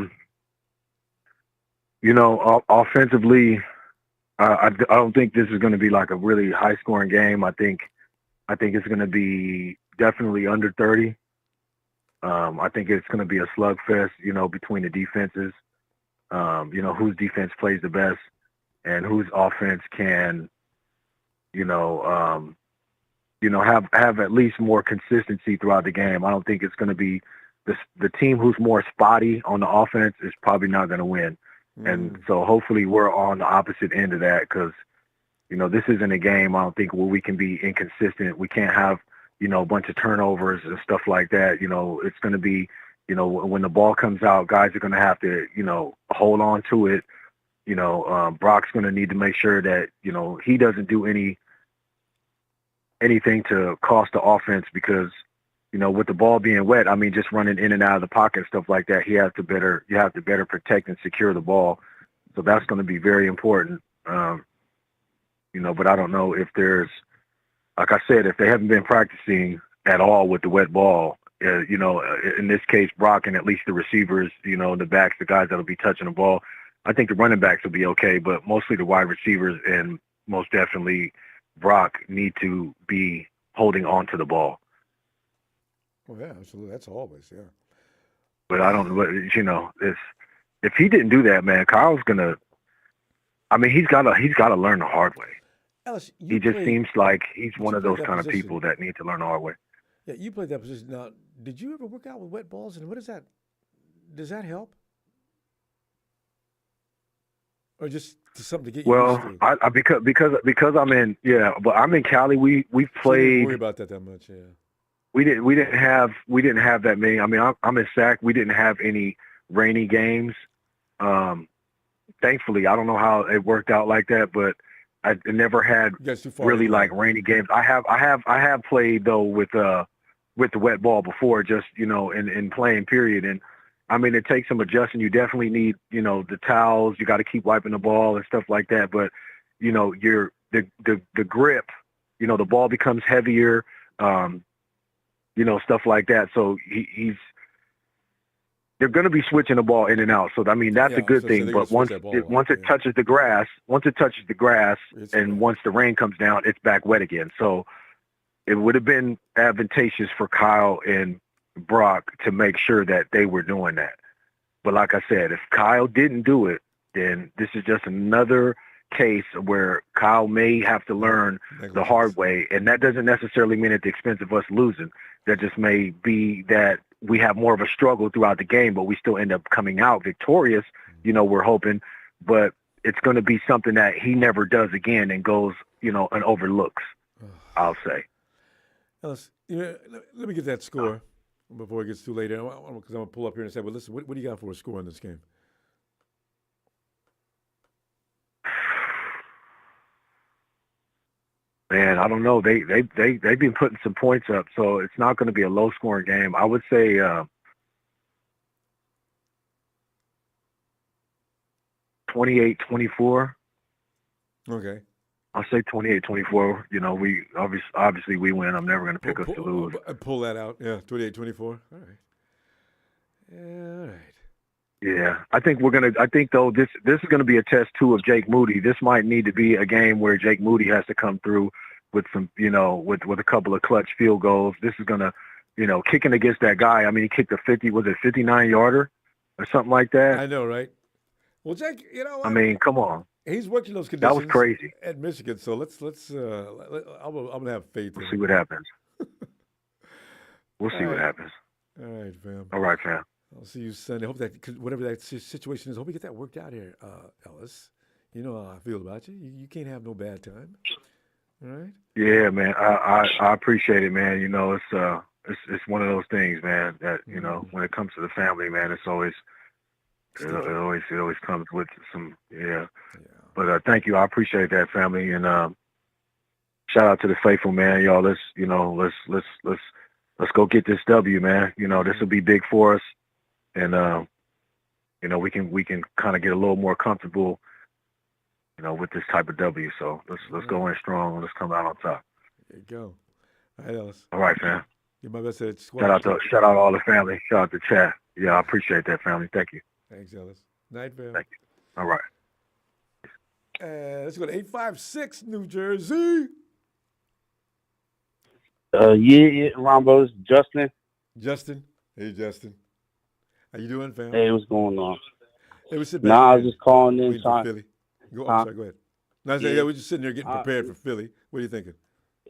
you know, offensively, I don't think this is going to be like a really high-scoring game. I think it's going to be definitely under 30. I think it's going to be a slugfest, you know, between the defenses. You know, whose defense plays the best and whose offense can, have at least more consistency throughout the game. I don't think it's going to be the team who's more spotty on the offense is probably not going to win. And so hopefully we're on the opposite end of that because, you know, this isn't a game, I don't think, where we can be inconsistent. We can't have, you know, a bunch of turnovers and stuff like that. You know, it's going to be, you know, when the ball comes out, guys are going to have to, you know, hold on to it. You know, Brock's going to need to make sure that, you know, he doesn't do anything to cost the offense because, you know, with the ball being wet, I mean, just running in and out of the pocket and stuff like that, you have to better protect and secure the ball. So that's going to be very important. But I don't know if there's, like I said, if they haven't been practicing at all with the wet ball, in this case, Brock and at least the receivers, the backs, the guys that'll be touching the ball, I think the running backs will be okay, but mostly the wide receivers and most definitely Brock need to be holding on to the ball. Oh yeah, absolutely. That's always, yeah. But I don't, if he didn't do that, man, Kyle's gonna. I mean, he's gotta learn the hard way. Ellis, He just seems like he's one of played those that kind of position. people that need to learn the hard way. Yeah, you played that position. Now, did you ever work out with wet balls? And what is that? Does that help? Or just something to get you used to? I because I'm in but I'm in Cali. We So you played. didn't worry about that much, yeah. We didn't have that many. I mean, I'm in SAC. We didn't have any rainy games. Thankfully, I don't know how it worked out like that, but I never had You guys too far really in, like rainy games. I have played though with the wet ball before, just in playing period. And I mean, it takes some adjusting. You definitely need the towels. You got to keep wiping the ball and stuff like that. But the grip, the ball becomes heavier. Stuff like that. So they're going to be switching the ball in and out. So I mean, that's a good thing. But once it touches the grass, and once the rain comes down, it's back wet again. So it would have been advantageous for Kyle and Brock to make sure that they were doing that. But like I said, if Kyle didn't do it, then this is just another case where Kyle may have to learn the hard way. And that doesn't necessarily mean at the expense of us losing. That just may be that we have more of a struggle throughout the game, but we still end up coming out victorious. We're hoping, but it's going to be something that he never does again and goes, and overlooks, I'll say. Ellis, let me get that score before it gets too late. Because I'm going to pull up here and say, well, listen, what do you got for a score in this game? Man, I don't know. They've been putting some points up, so it's not going to be a low scoring game. I would say 28-24. Okay. I'll say 28-24. We obviously we win. I'm never going to pick us to lose. Pull that out. Yeah, 28-24. All right. Yeah, all right. Yeah, I think though this is going to be a test too of Jake Moody. This might need to be a game where Jake Moody has to come through with some, with a couple of clutch field goals. This is going to, kicking against that guy. I mean, he kicked a 59-yarder or something like that. I know, right? Well, Jake, I mean, come on. He's working those conditions. That was crazy at Michigan. So let's. I'm gonna have faith. We'll see what happens. We'll see what happens. All right, fam. All right, fam. I'll see you Sunday. Hope that whatever that situation is, hope we get that worked out here, Ellis. You know how I feel about you. You can't have no bad time. All right. Yeah, man. I appreciate it, man. It's one of those things, man. That when it comes to the family, man, it's always it always comes with some But thank you. I appreciate that, family, and shout out to the faithful, man. Y'all, let's go get this W, man. This will be big for us. And we can kind of get a little more comfortable, with this type of W. So let's go in strong and let's come out on top. There you go. All right, Ellis. All right, fam. Give my best at squad. Shout out to all the family. Shout out to chat. Yeah, I appreciate that, family. Thank you. Thanks, Ellis. Night, fam. Thank you. All right. Let's go to 856 New Jersey. Ronbo, it's Justin. Justin. Hey, Justin. How you doing, fam? Hey, what's going on? Hey, we sit back. I was just calling in waiting for Philly. Sorry, go ahead. No, we're just sitting there getting prepared for Philly. What are you thinking?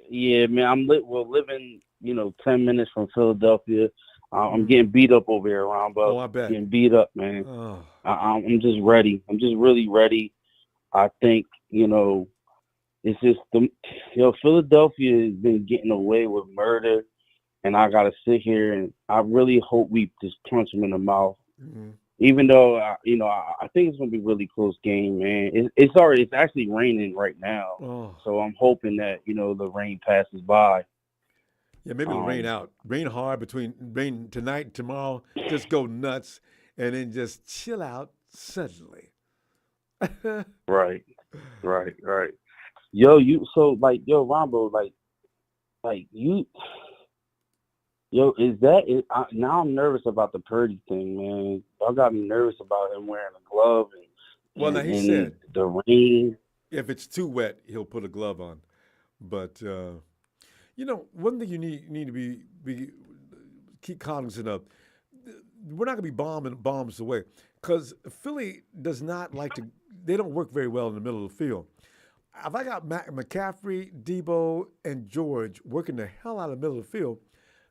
Yeah, man, we're living, 10 minutes from Philadelphia. I'm getting beat up over here, Ronbo. Oh, I bet. Getting beat up, man. Oh. I'm just ready. I'm just really ready. I think, it's just Philadelphia has been getting away with murder, and I gotta sit here and I really hope we just punch him in the mouth. Mm-hmm. Even though I think it's gonna be a really close game, man. It's actually raining right now, so I'm hoping that the rain passes by. Yeah, maybe it'll rain out. Rain hard between rain tonight and tomorrow. Just go nuts, and then just chill out suddenly. Right. Yo, Ronbo, you, yo, now I'm nervous about the Purdy thing, man. Y'all got me nervous about him wearing a glove Well, now and he said the rain. if it's too wet, he'll put a glove on. But one thing you need to be keep cognizant of. We're not going to be bombing bombs away because Philly does not like to. They don't work very well in the middle of the field. If I got McCaffrey, Debo, and George working the hell out of the middle of the field,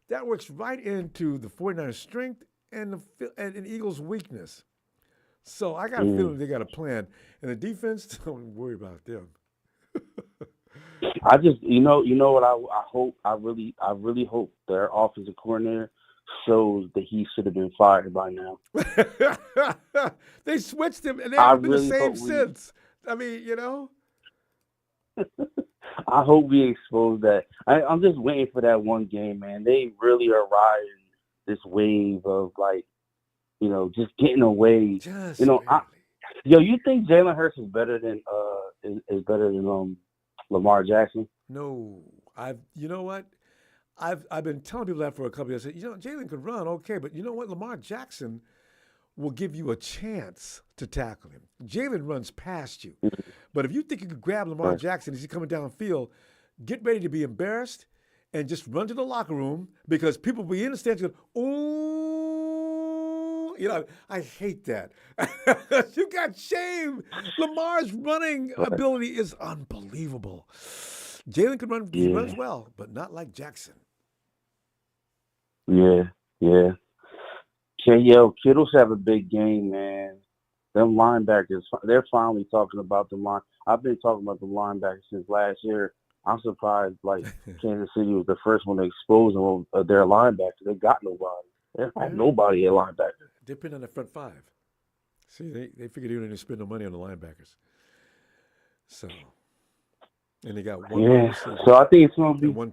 that works right into the 49ers' strength and the Eagles' weakness. So I got a feeling they got a plan. And the defense, don't worry about them. I just, you know what I hope. I really hope their offensive coordinator shows that he should have been fired by now. They switched him, and they haven't been the same hope since. I mean, I hope we expose that. I'm just waiting for that one game, man. They really are riding this wave of just getting away. You think Jalen Hurts is better than Lamar Jackson? No, you know what? I've been telling people that for a couple of years. I said, Jalen could run, okay, but you know what? Lamar Jackson will give you a chance to tackle him. Jalen runs past you. But if you think you could grab Lamar Jackson as he's coming downfield, get ready to be embarrassed and just run to the locker room because people will be in the stands going, ooh, I hate that. You got shame. Lamar's running ability is unbelievable. Jalen can run, he runs well, but not like Jackson. Yeah. Kittle's have a big game, man. Them linebackers, they're finally talking about the line. I've been talking about the linebackers since last year. I'm surprised, Kansas City was the first one to expose them of their linebackers. They got nobody. They don't have nobody at linebacker. Depend on the front five. See, they figured they didn't spend no money on the linebackers. So, and they got one. Yeah. So I think it's gonna be one.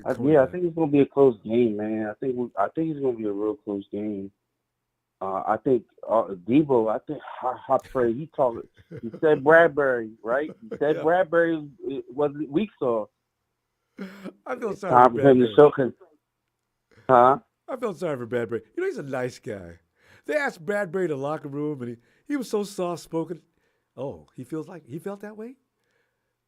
I think it's gonna be a close game, man. I think it's gonna be a real close game. I think Debo. I pray he talked. He said Bradbury, right? He said Bradbury wasn't weak sauce. I feel sorry time for for him to Bradbury. show. I felt sorry for Bradbury. He's a nice guy. They asked Bradbury in the locker room, and he was so soft spoken. Oh, he felt that way.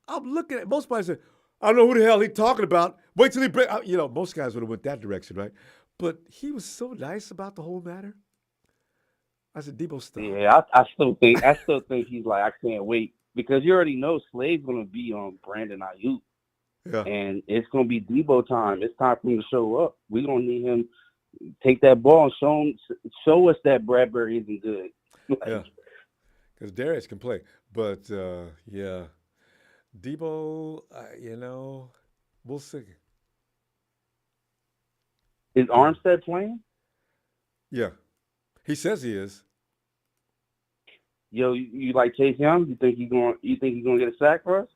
I'm looking at most guys say, I don't know who the hell he's talking about. Wait till he break. Most guys would have went that direction, right? But he was so nice about the whole matter. I said, Debo, stop. Yeah, I still think he's like, I can't wait because you already know Slade's gonna be on Brandon Ayuk, and it's gonna be Debo time. It's time for him to show up. We're gonna need him take that ball and show us that Bradbury isn't good. Because Darius can play, but Debo, we'll see. Is Armstead playing? Yeah. He says he is. Yo, you like Chase Young? You think he's gonna get a sack for us?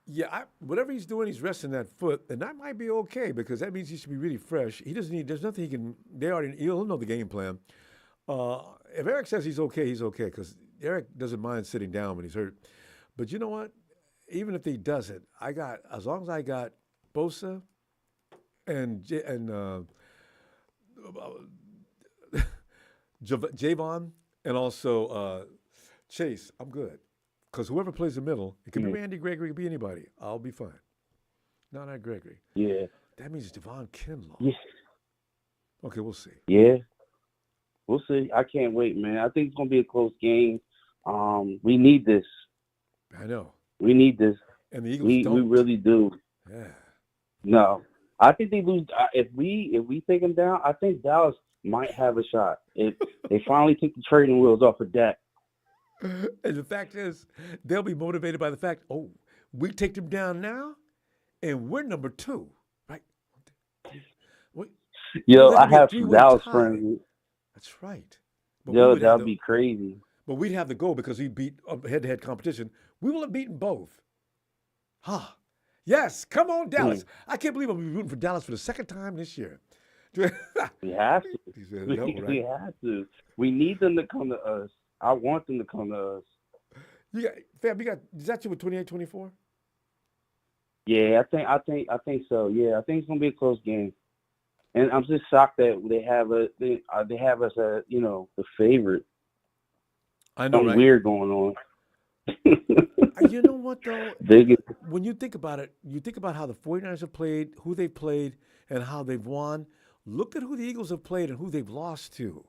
Yeah, whatever he's doing, he's resting that foot, and that might be okay because that means he should be really fresh. He doesn't need. There's nothing he can. He'll know the game plan. If Eric says he's okay because Eric doesn't mind sitting down when he's hurt. But you know what? Even if he doesn't, as long as I got Bosa and Javon and also Chase, I'm good. Because whoever plays the middle, it can be Randy Gregory, it can be anybody. I'll be fine. No, not Gregory. Yeah. That means Devon Kinlaw. Yeah. Okay, we'll see. Yeah. We'll see. I can't wait, man. I think it's going to be a close game. We need this. I know. We need this. And the Eagles don't. We really do. Yeah. No. I think they lose. If we take them down, I think Dallas might have a shot. If they finally take the trading wheels off of Dak. And the fact is, they'll be motivated by the fact, we take them down now, and we're number 2, right? I have some Dallas friends. That's right. That would be crazy. But we'd have the goal because we beat head-to-head competition. We will have beaten both. Yes, come on, Dallas. I can't believe I'm rooting for Dallas for the second time this year. We have to. We have to. We need them to come to us. I want them to come to us. Fab, is that you with 28-24? Yeah, I think so. Yeah, I think it's gonna be a close game, and I'm just shocked that they have us as the favorite. I know, Something right? weird going on. You know what, though? When you think about it, you think about how the 49ers have played, who they've played, and how they've won. Look at who the Eagles have played and who they've lost to.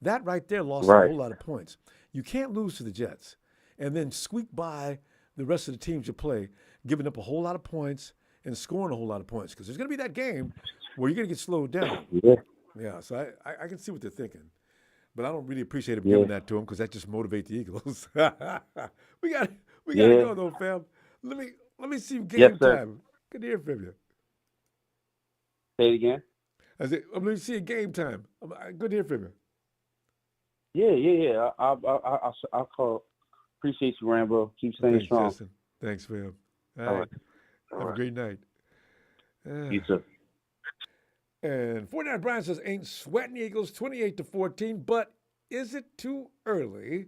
That right there lost a Right. whole lot of points. You can't lose to the Jets and then squeak by the rest of the teams you play, giving up a whole lot of points and scoring a whole lot of points, because there's going to be that game where you're going to get slowed down. Yeah. Yeah, so I can see what they're thinking. But I don't really appreciate him Yeah. giving that to him, because that just motivates the Eagles. we got to Yeah. go though, fam. Let me see game Yes, sir. time. Good to hear from you. Say it again. I said, let me see a game time. Good to hear from you. Yeah. I'll call. Appreciate you, Rambo. Keep staying Thanks, strong. Justin. Thanks, fam. All All right. right. Have All a right. great night. You too. And 49 Brian says, ain't sweating Eagles 28-14, but is it too early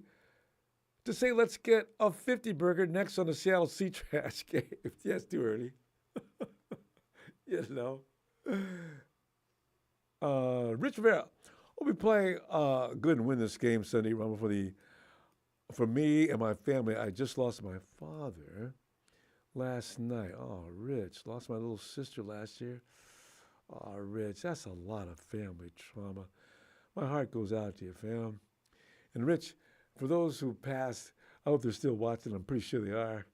to say let's get a 50 burger next on the Seattle Sea Trash game? Yes, too early. Rich Rivera, we'll be playing good and win this game Sunday, Rumble, for me and my family. I just lost my father last night. Oh, Rich, lost my little sister last year. Oh, Rich, that's a lot of family trauma. My heart goes out to you, fam. And Rich, for those who passed, I hope they're still watching. I'm pretty sure they are.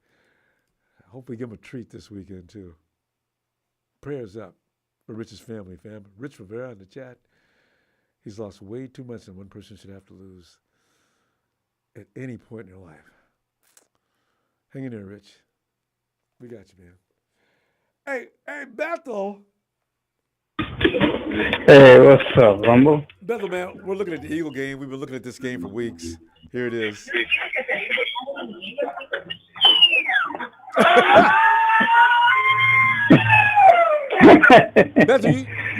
Hopefully give them a treat this weekend, too. Prayers up for Rich's family, fam. Rich Rivera in the chat. He's lost way too much than one person should have to lose at any point in their life. Hang in there, Rich. We got you, man. Hey, Bethel. Hey, what's up, Rumble? Bethel, man, we're looking at the Eagle game. We've been looking at this game for weeks. Here it is. Bethel,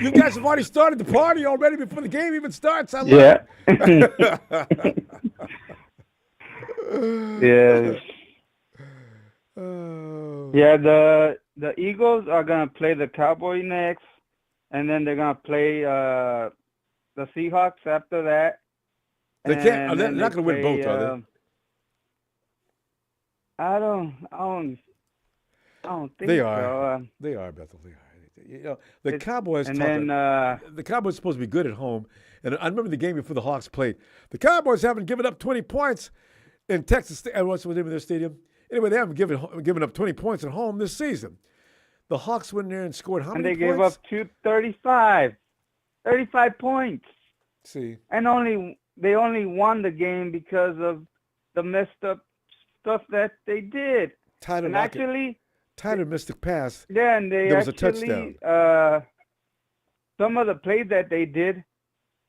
you guys have already started the party already before the game even starts. I love Yeah. it. Yes. Oh. Yeah, the Eagles are gonna play the Cowboys next, and then they're gonna play the Seahawks after that. They can't. They're not going to win both, are they? I don't think They so. are. They are, Bethel. They are. You know, the Cowboys. And then the Cowboys are supposed to be good at home. And I remember the game before the Hawks played. The Cowboys haven't given up 20 points in Texas. What's the name of their stadium? Anyway, they haven't given up 20 points at home this season. The Hawks went in there and scored how and many they points? gave up 35 points. See, and they only won the game because of the messed up stuff that they did. Tyler and Lockett. actually, Tyler missed the pass. yeah, and they there was actually, a touchdown. Some of the plays that they did,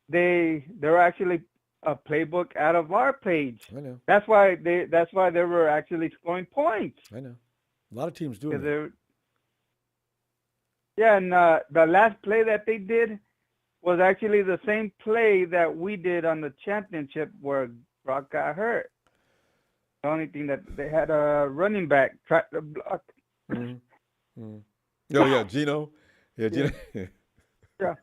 they're actually a playbook out of our page. I know. That's why they were actually scoring points. I know. A lot of teams doing that. They're- Yeah, and the last play that they did was actually the same play that we did on the championship where Brock got hurt. The only thing that they had a running back try to block. Mm-hmm. Mm-hmm. Oh, yeah, Gino. Yeah, Gino. Yeah.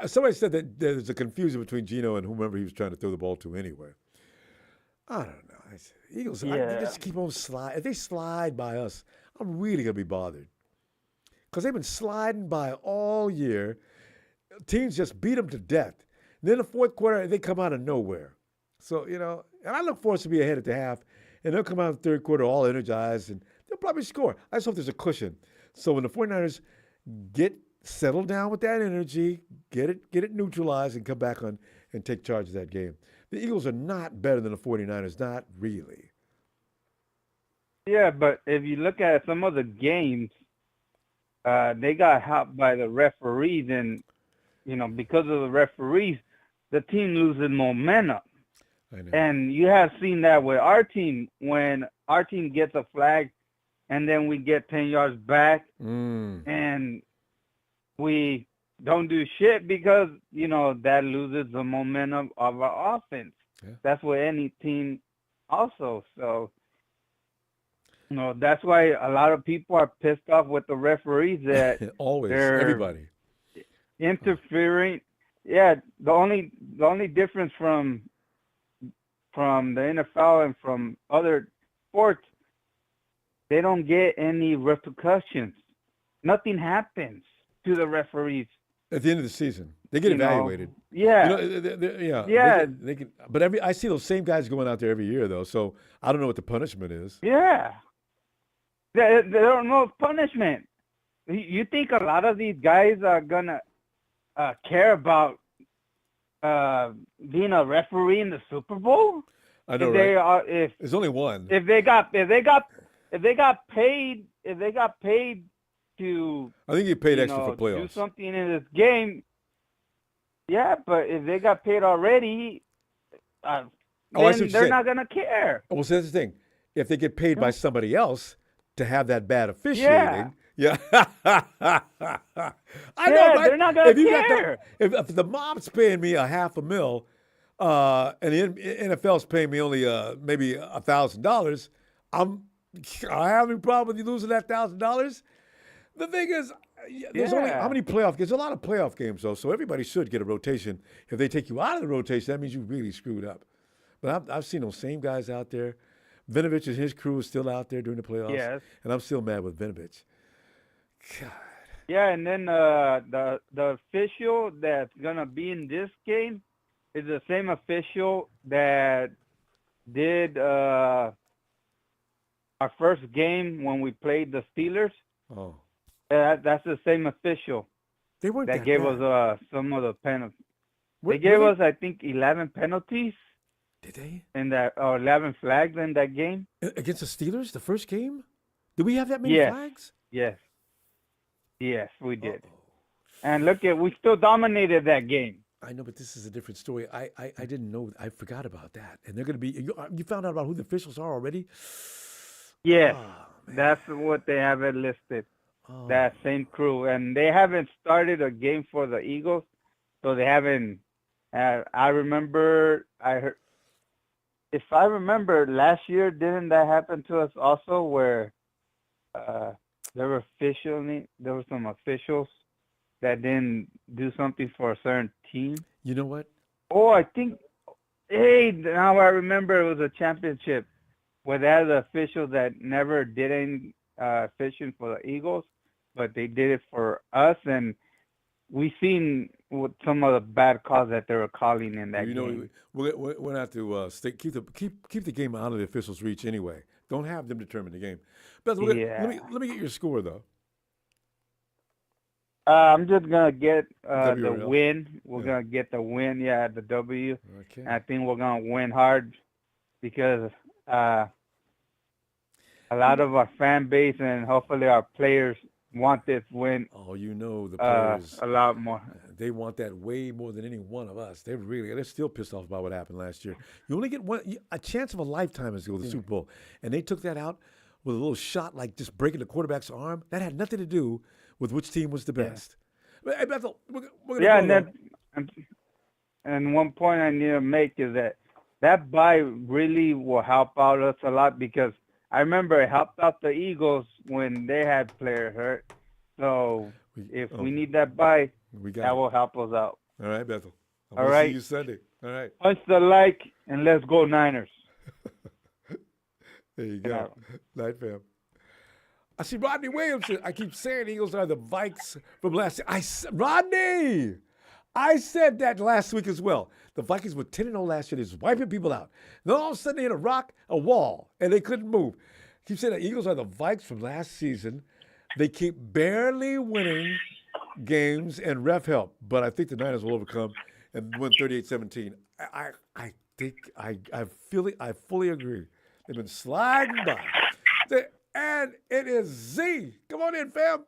Somebody said that there's a confusion between Gino and whomever he was trying to throw the ball to anyway. I don't know. Eagles, they just keep on sliding. If they slide by us, I'm really going to be bothered. Because they've been sliding by all year. Teams just beat them to death. And then the fourth quarter, they come out of nowhere. So, and I look for us to be ahead at the half, and they'll come out in the third quarter all energized, and they'll probably score. I just hope there's a cushion. So when the 49ers get settled down with that energy, get it neutralized, and come back on and take charge of that game. The Eagles are not better than the 49ers, not really. Yeah, but if you look at some of the games, they got helped by the referees, and because of the referees, the team loses momentum. I know. And you have seen that with our team when our team gets a flag, and then we get 10 yards back, and we don't do shit because that loses the momentum of our offense. Yeah. That's with any team, also. So No, that's why a lot of people are pissed off with the referees that Always, they're everybody. interfering. Yeah, the only difference from the NFL and from other sports, they don't get any repercussions. Nothing happens to the referees. At the end of the season, they get evaluated. Yeah. Yeah. They can, but I see those same guys going out there every year, though. So I don't know what the punishment is. Yeah. There don't no punishment. You think a lot of these guys are gonna care about being a referee in the Super Bowl? I know, if there's only one. If they got paid to, I think you paid extra for playoffs. do something in this game. Yeah, but if they got paid already, then they're not gonna care. Well, so that's the thing. If they get paid by somebody else to have that bad officiating, I know, right? They're not gonna care. If the mob's paying me $500,000, and the NFL's paying me only maybe $1,000, I have any problem with you losing that $1,000. The thing is, there's only how many playoff games? There's a lot of playoff games, though, so everybody should get a rotation. If they take you out of the rotation, that means you really screwed up. But I've seen those same guys out there. Vinovich and his crew is still out there during the playoffs. Yes. And I'm still mad with Vinovich. God. Yeah, and then the official that's gonna be in this game is the same official that did our first game when we played the Steelers. Oh. That's the same official. They weren't that gave us some of the penalties. They Really? gave us, I think, 11 penalties. Did they? In that, or 11 flags in that game. Against the Steelers, the first game? Did we have that many flags? Yes. Yes, we did. And look we still dominated that game. I know, but this is a different story. I didn't know. I forgot about that. And they're going to be. You found out about who the officials are already? Yes, that's what they have it listed. That same crew, and they haven't started a game for the Eagles, so they haven't. I remember if I remember last year, didn't that happen to us also, where there were some officials that didn't do something for a certain team? You know what? Oh, I think. Hey, now I remember it was a championship where they had the officials that never did any fishing for the Eagles, but they did it for us, and we seen what some of the bad calls that they were calling in that game. We're going to have to keep the game out of the officials' reach anyway. Don't have them determine the game. Beth, let me get your score though. I'm just gonna get the WRL. win. We're gonna get the win. Yeah, the W. Okay. I think we're gonna win hard because a lot of our fan base and hopefully our players want this win. Oh, the players a lot more. They want that way more than any one of us. They're still pissed off about what happened last year. You only get a chance of a lifetime is to go to the Super Bowl, and they took that out with a little shot like just breaking the quarterback's arm. That had nothing to do with which team was the best. Hey, Bethel, we're gonna and one point I need to make is that bye really will help out us a lot, because I remember it helped out the Eagles when they had player hurt. So if we need that bye, that will help us out. All right, Bethel. All right. See you Sunday. All right. Punch the like and let's go Niners. There you go. Night, fam. I see Rodney Williamson. I keep saying Eagles are the Vikes from last year. Rodney! I said that last week as well. The Vikings were 10-0 last year. They was wiping people out. Then all of a sudden they hit a wall, and they couldn't move. I keep saying the Eagles are the Vikes from last season. They keep barely winning games and ref help, but I think the Niners will overcome and win 38-17. I think I fully agree. They've been sliding by. And it is Z. Come on in, fam.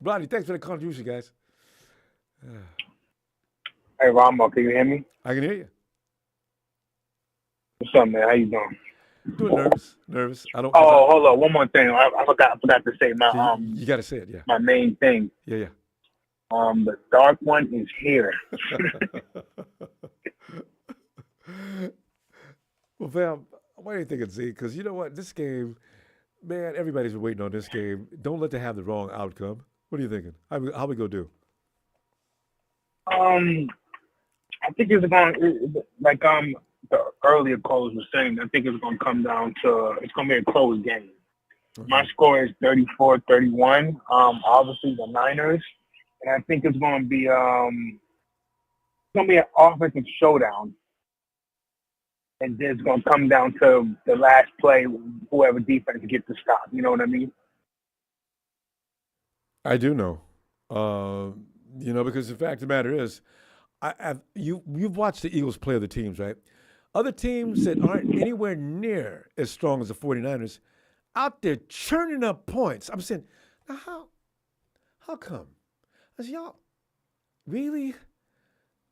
Rodney, thanks for the contribution, guys. Hey, Ronbo, can you hear me? I can hear you. What's up, man? How you doing? Doing nervous. I don't. Oh, hold on. One more thing. I forgot to say my You got to say it, yeah. my main thing. Yeah. The dark one is here. Well, fam, why do you think it's Z? Because you know what? This game, Man, everybody's waiting on this game. Don't let them have the wrong outcome. What are you thinking? How we gonna do? I think it's going like the earlier callers were saying. I think it's going to come down to it's going to be a close game. My score is 34-31. Obviously the Niners, and I think it's going to be an offensive showdown, and then it's going to come down to the last play, whoever defense gets the stop. You know what I mean? I do know. Because the fact of the matter is, you've watched the Eagles play other teams, right? Other teams that aren't anywhere near as strong as the 49ers out there churning up points. I'm saying, now how come? I said, y'all, really?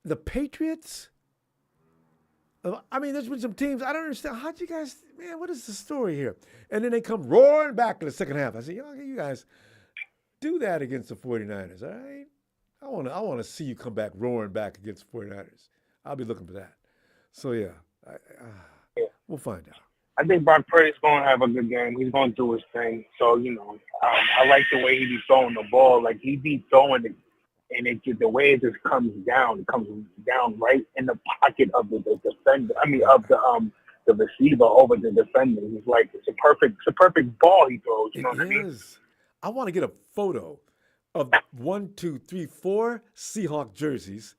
The Patriots? I mean, there's been some teams, I don't understand. How'd you guys, man, what is the story here? And then they come roaring back in the second half. I said, you guys do that against the 49ers, all right? I want to see you come back roaring back against the 49ers. I'll be looking for that. So, yeah, we'll find out. I think Brock Purdy's going to have a good game. He's going to do his thing. So, I like the way he be throwing the ball. Like, he be throwing it, and the way it just comes down right in the pocket of the defender. I mean, of the receiver over the defender. It's like it's a perfect ball he throws. You know what I mean? I want to get a photo of 1, 2, 3, 4 Seahawk jerseys,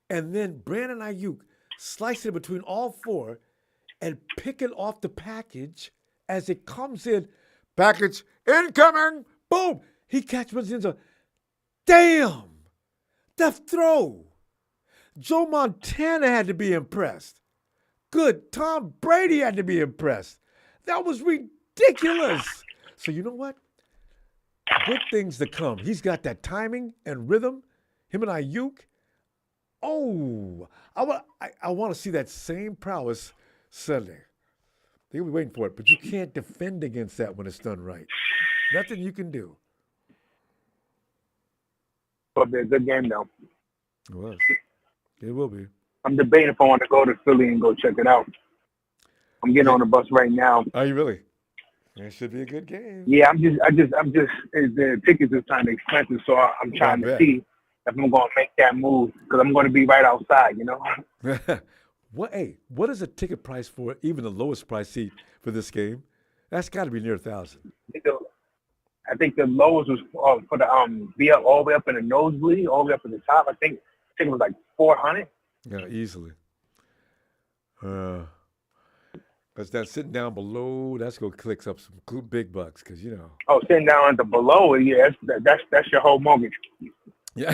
and then Brandon Ayuk slicing it between all four and picking off the package as it comes in. Package incoming. Boom. He catches it in. Damn. The throw. Joe Montana had to be impressed. Good. Tom Brady had to be impressed. That was ridiculous. So you know what? Good things to come. He's got that timing and rhythm. Him and Ayuk. Oh, I want to see that same prowess Sunday. They'll be waiting for it, but you can't defend against that when it's done right. Nothing you can do. It'll be a good game, though. It was. It will be. I'm debating if I want to go to Philly and go check it out. I'm getting on the bus right now. Are you really? It should be a good game. Yeah, I'm just. The tickets is kind of expensive, so I'm trying to see if I'm going to make that move because I'm going to be right outside. What is a ticket price for even the lowest price seat for this game? That's got to be near $1,000. I think the lowest was for the be up all the way up in the nosebleed, all the way up in the top. I think it was like $400. Yeah, easily. Because that sitting down below, that's going to click up some big bucks because, Oh, sitting down at the below, yeah, that's your whole mortgage. Yeah.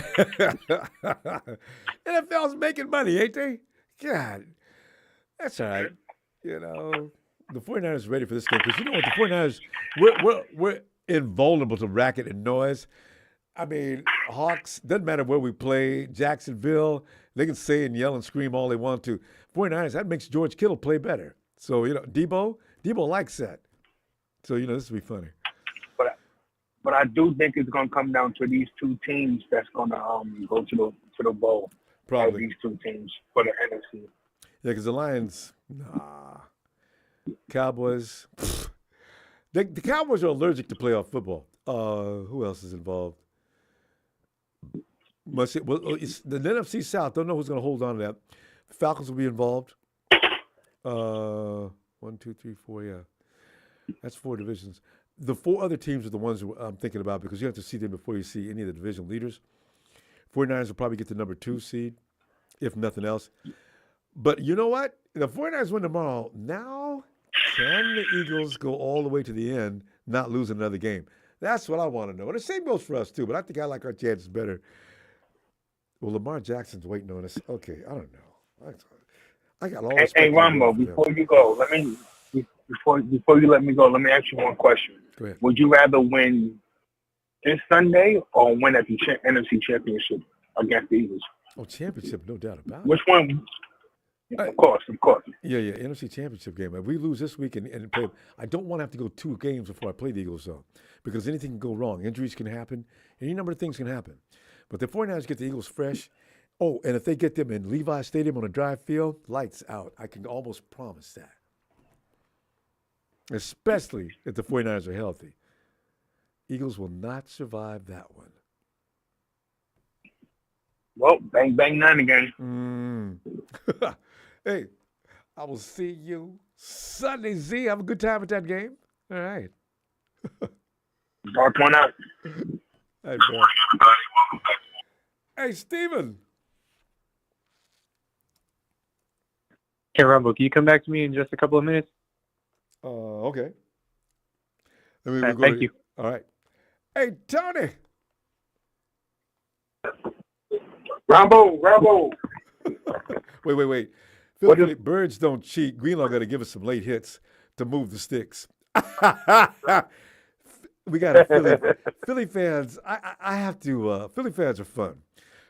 NFL's making money, ain't they? God, that's all right. The 49ers are ready for this game because you know what? The 49ers, we're invulnerable to racket and noise. I mean, Hawks, doesn't matter where we play, Jacksonville, they can say and yell and scream all they want to. 49ers, that makes George Kittle play better. So, Debo likes that. So, this will be funny. But I do think it's going to come down to these two teams that's going to go to the bowl. Probably. These two teams for the NFC. Yeah, because the Lions, Cowboys, the Cowboys are allergic to playoff football. Who else is involved? The NFC South, don't know who's going to hold on to that. The Falcons will be involved. 1, 2, 3, 4, yeah. That's 4 divisions. The 4 other teams are the ones I'm thinking about because you have to see them before you see any of the division leaders. 49ers will probably get the number 2 seed, if nothing else. But you know what? The 49ers win tomorrow. Now, can the Eagles go all the way to the end, not lose another game? That's what I want to know. And the same goes for us, too, but I think I like our chances better. Well, Lamar Jackson's waiting on us. Okay, I don't know. I got all Hey, Ronbo, before you go, before you let me go, let me ask you one question. Go ahead. Would you rather win this Sunday or win at the NFC Championship against the Eagles? Oh, championship, no doubt about it. Which one? Of course. Yeah, NFC Championship game. If we lose this week and play, I don't want to have to go 2 games before I play the Eagles, though, because anything can go wrong. Injuries can happen. Any number of things can happen. But the 49ers get the Eagles fresh. Oh, and if they get them in Levi Stadium on a dry field, lights out. I can almost promise that. especially if the 49ers are healthy. Eagles will not survive that one. Well, bang, bang, 9 again. Hey, I will see you Sunday, Z. Have a good time at that game. All right. Dark one out. Hey, hey, Steven. Hey, Ronbo, can you come back to me in just a couple of minutes? Okay. Thank you. All right. Hey, Tony. Ronbo. Wait. Philly Birds don't cheat. Greenlaw got to give us some late hits to move the sticks. We got a Philly fans. I have to. Philly fans are fun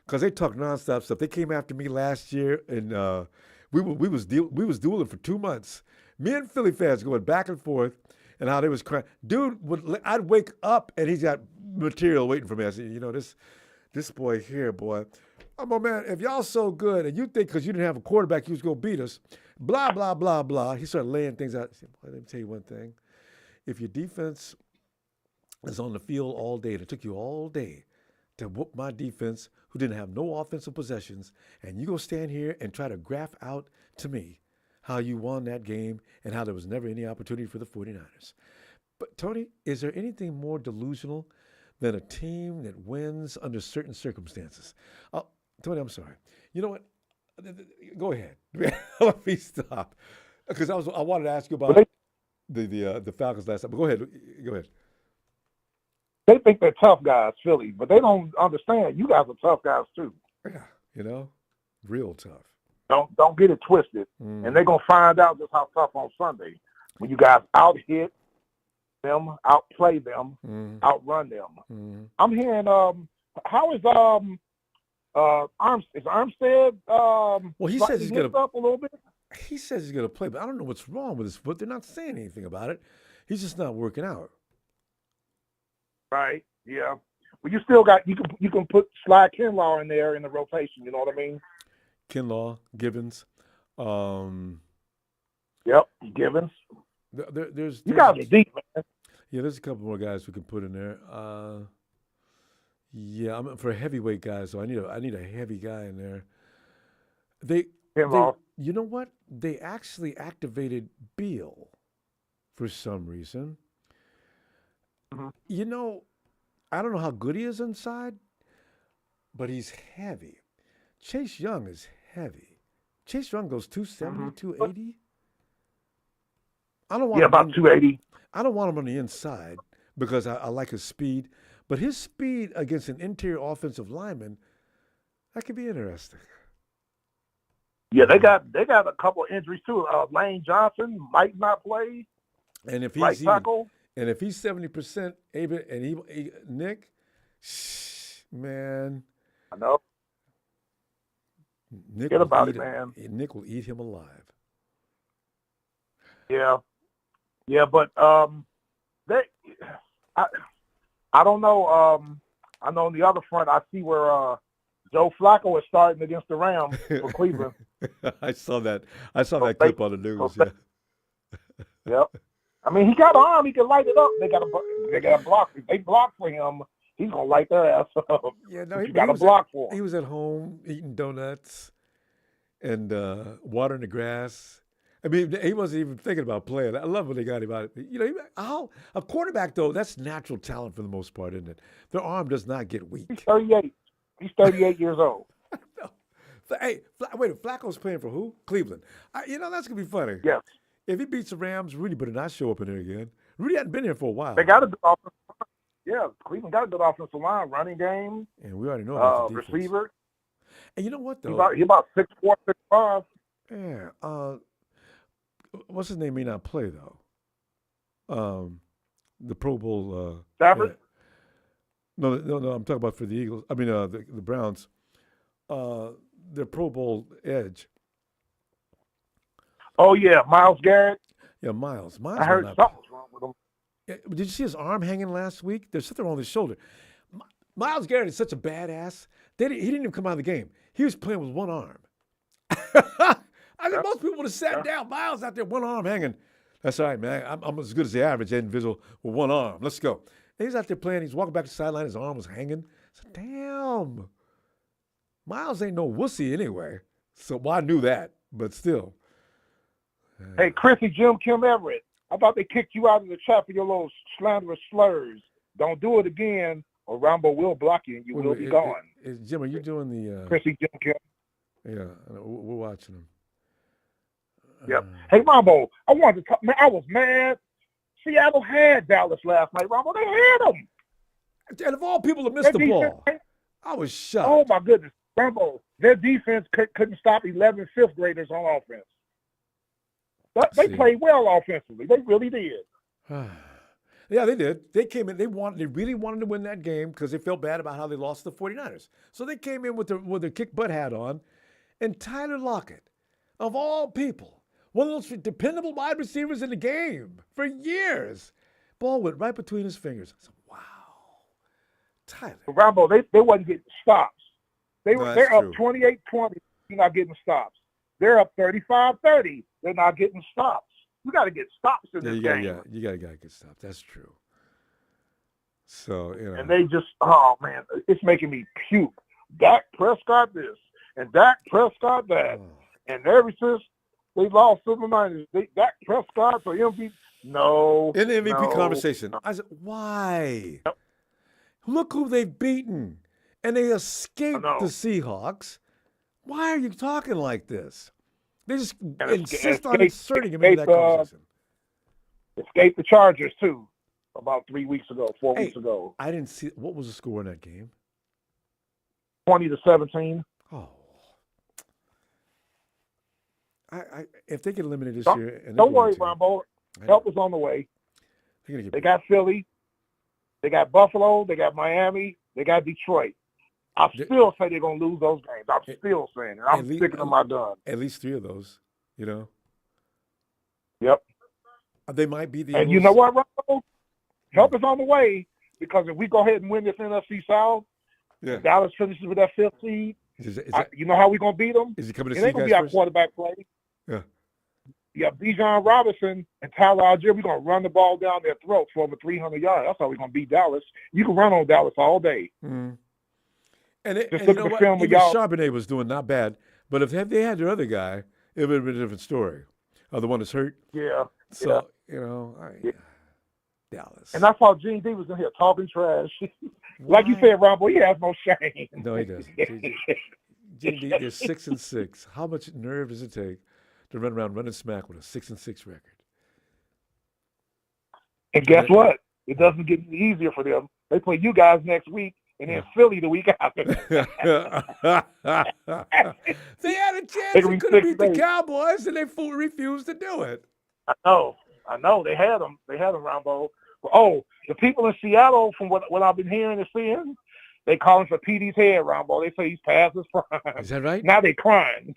because they talk nonstop stuff. They came after me last year, and we was dueling for 2 months. Me and Philly fans going back and forth, and how they was crying. Dude, I'd wake up and he's got material waiting for me. I said, this boy here, boy. Oh, man, if y'all so good and you think because you didn't have a quarterback you was going to beat us, blah, blah, blah, blah. He started laying things out. I said, boy, let me tell you one thing. If your defense is on the field all day, and it took you all day to whoop my defense who didn't have no offensive possessions, and you go stand here and try to graph out to me how you won that game and how there was never any opportunity for the 49ers. But, Tony, is there anything more delusional than a team that wins under certain circumstances? Tony, I'm sorry. You know what? Go ahead. Let me stop. Because I wanted to ask you about the Falcons last time. But go ahead. They think they're tough guys, Philly, but they don't understand. You guys are tough guys too. Yeah, real tough. Don't get it twisted. And they're gonna find out just how tough on Sunday when you guys out-hit them, outplay them, outrun them. I'm hearing how is Armstead well, he says he's gonna up a little bit. He says he's gonna play, but I don't know what's wrong with his foot. They're not saying anything about it. He's just not working out. Right. Yeah. Well, you still got you can put Sly Kinlaw in there in the rotation. You know what I mean? Kinlaw, Gibbons. Yep, Gibbons. There's you guys are deep, man. Yeah, there's a couple more guys we can put in there. Yeah, I'm for heavyweight guys, so I need a heavy guy in there. They you know what? They actually activated Beal for some reason. You know, I don't know how good he is inside, but he's heavy. Chase Young is heavy. Chase Young goes 270, 280. I don't want about 280. I don't want him on the inside because I like his speed. But his speed against an interior offensive lineman, that could be interesting. Yeah, they got a couple of injuries too. Lane Johnson might not play. And if he's tackle. And if he's 70%, and he Nick, man, I know. Nick Forget about it, man. Nick will eat him alive. Yeah, but I don't know. I know on the other front, I see where Joe Flacco is starting against the Rams for Cleveland. I saw that clip on the news. Yep. I mean, he got an arm. He can light it up. They got a block. If they block for him, he's gonna light their ass up. Yeah, no, he got a block for him. He was at home eating donuts and watering the grass. I mean, he wasn't even thinking about playing. I love when they got him out. How a quarterback though, that's natural talent for the most part, isn't it? Their arm does not get weak. He's 38. He's 38 years old. No. Hey, wait, Flacco's playing for who? Cleveland. That's gonna be funny. Yeah. If he beats the Rams, Rudy better not show up in there again. Rudy hadn't been here for a while. They got a good offensive line. Yeah, Cleveland got a good offensive line, running game. And we already know about the defense. Receiver. And you know what, though? He's about 6'4", 6'5". Yeah. What's his name may not play, though. The Pro Bowl. Stafford? Yeah. No, I'm talking about for the Eagles. I mean, the Browns. Their Pro Bowl edge. Oh, yeah, Myles Garrett. Yeah, Myles. I heard something's wrong with him. Did you see his arm hanging last week? There's something wrong with his shoulder. Myles Garrett is such a badass. He didn't even come out of the game. He was playing with one arm. I think most people would have sat down. Myles out there, one arm hanging. That's all right, man. I'm as good as the average individual with one arm. Let's go. And he's out there playing. He's walking back to the sideline. His arm was hanging. I said, damn. Miles ain't no wussy anyway. So, well, I knew that, but still. Hey, Chrissy, Jim, Kim Everett. I thought they kicked you out of the chat for your little slanderous slurs. Don't do it again, or Ronbo will block you and you will be gone. Jim, are you doing the... Chrissy, Jim, Kim. Yeah, we're watching him. Yep. Hey, Ronbo, I wanted to talk. Man, I was mad. Seattle had Dallas last night, Ronbo. They had them. And of all people to miss the ball, I was shocked. Oh, my goodness. Ronbo, their defense couldn't stop 11 fifth graders on offense. But they played well offensively. They really did. Yeah, they did. They came in. They really wanted to win that game because they felt bad about how they lost to the 49ers. So they came in with their kick butt hat on. And Tyler Lockett, of all people, one of those dependable wide receivers in the game for years, ball went right between his fingers. I said, wow. Tyler. Ronbo, they wasn't getting stops. They're up 28-20. They're not getting stops. They're up 35-30. They're not getting stops. You got to get stops in this game. Yeah, you got to get stops. That's true. So, you know. And they just, oh, man, it's making me puke. Dak Prescott this and Dak Prescott that. And ever since they lost to the Niners, Dak Prescott for MVP. No. In the MVP conversation, I said, why? Yep. Look who they've beaten. And they escaped the Seahawks. Why are you talking like this? They just insist on inserting him into that conversation. Escaped the Chargers, too, about 4 weeks ago. I didn't see. What was the score in that game? 20-17. Oh. If they get eliminated this year. And don't worry, Ronbo. Help is on the way. They got Philly. They got Buffalo. They got Miami. They got Detroit. I still say they're going to lose those games. I'm still saying it. I'm sticking to my gun. At least 3 of those, you know? Yep. They might be the And you know what, Ronbo? Help is on the way because if we go ahead and win this NFC South, Dallas finishes with that 5th seed, you know how we're going to beat them? Is he coming to see you guys? It ain't going to be our quarterback play. Yeah. Yeah, Bijan Robinson and Tyler Algier, we're going to run the ball down their throats for over 300 yards. That's how we're going to beat Dallas. You can run on Dallas all day. Mm. And look you at know the what? film Even Charbonnet was doing not bad. But if they had their other guy, it would have been a different story. The one that's hurt. Yeah. So, you know, Dallas. And I saw Gene D was in here talking trash. Like you said, Ronbo, he has no shame. No, he doesn't. Gene D is 6-6. How much nerve does it take to run around running smack with a 6-6 record? And guess what? It doesn't get any easier for them. They play you guys next week. And then Philly the week after. They had a chance. They could have beat the Cowboys, and they refused to do it. I know. They had them. They had them, Ronbo. Oh, the people in Seattle, from what I've been hearing and seeing, they call him for PD's head, Ronbo. They say he's past his prime. Is that right? Now they crying.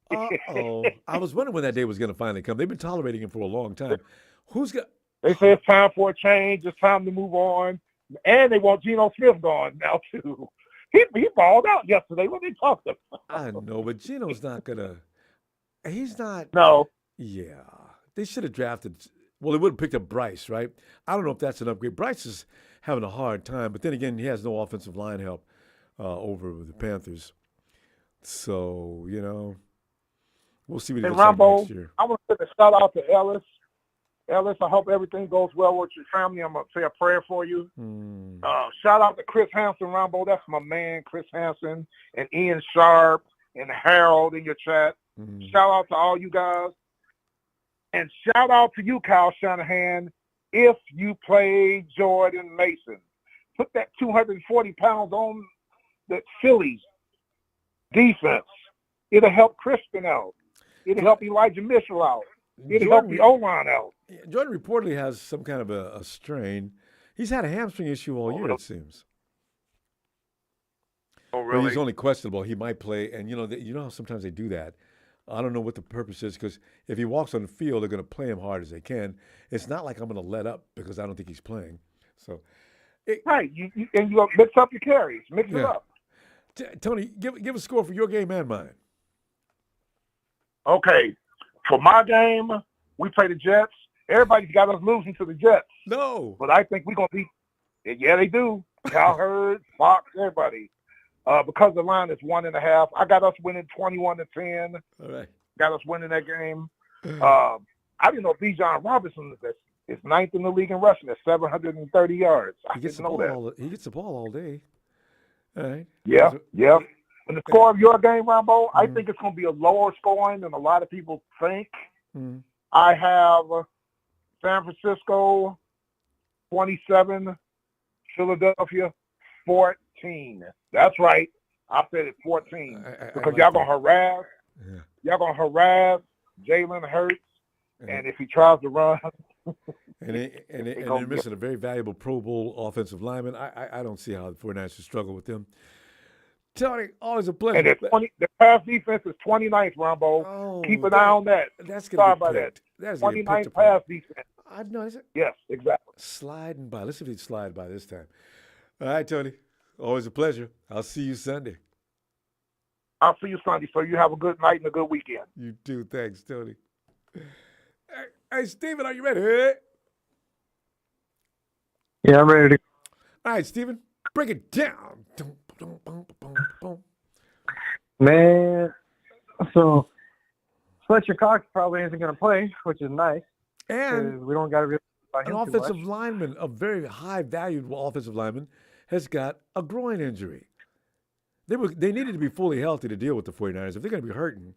Uh-oh. I was wondering when that day was going to finally come. They've been tolerating him for a long time. They say it's time for a change. It's time to move on. And they want Geno Smith gone now, too. He balled out yesterday when they talked about. I know, but Geno's not going to – he's not – No. Yeah. They should have drafted – well, they would have picked up Bryce, right? I don't know if that's an upgrade. Bryce is having a hard time, but then again, he has no offensive line help over with the Panthers. So, you know, we'll see what he looks like next year. I want to shout out to Ellis. Ellis, I hope everything goes well with your family. I'm going to say a prayer for you. Shout out to Chris Hansen, Ronbo. That's my man, Chris Hansen, and Ian Sharp, and Harold in your chat. Shout out to all you guys. And shout out to you, Kyle Shanahan, if you play Jordan Mason. Put that 240 pounds on the Phillies defense. It'll help Crispin out. It'll help Elijah Mitchell out. It'll help the O-line out. Jordan reportedly has some kind of a strain. He's had a hamstring issue all year, it seems. Oh, really? But he's only questionable. He might play, and you know how sometimes they do that. I don't know what the purpose is, because if he walks on the field, they're going to play him hard as they can. It's not like I'm going to let up because I don't think he's playing. So, right, you mix up your carries, mix it up. Tony, give a score for your game and mine. Okay. For my game, we play the Jets. Everybody's got us losing to the Jets. No. But I think we're going to beat. Yeah, they do. Cal Hurd, Fox, everybody. Because the line is 1.5. I got us winning 21-10. All right. Got us winning that game. I didn't know Bijan Robinson is ninth in the league in rushing at 730 yards. I didn't know that. He gets the ball all day. All right. Yeah. And the score of your game, Ronbo, I think it's going to be a lower scoring than a lot of people think. I have San Francisco 27, Philadelphia 14. That's right. I said it 14 because y'all gonna harass. Yeah. Y'all gonna harass Jalen Hurts, and if he tries to run, and they're missing a very valuable Pro Bowl offensive lineman. I don't see how the 49ers should struggle with them. Tony, always a pleasure. And the pass defense is 29th, Ronbo. Oh, keep an eye on that. That's going to be picked. That is 29th pass defense. I know. Is it? Yes, exactly. Sliding by. Let's see if he slide by this time. All right, Tony. Always a pleasure. I'll see you Sunday. I'll see you Sunday. So you have a good night and a good weekend. You too. Thanks, Tony. Hey, Steven, are you ready? Yeah, I'm ready to. All right, Steven, break it down. Man, so Fletcher Cox probably isn't going to play, which is nice. And we don't got to really an offensive lineman, a very high-valued offensive lineman, has got a groin injury. They needed to be fully healthy to deal with the 49ers. If they're going to be hurting,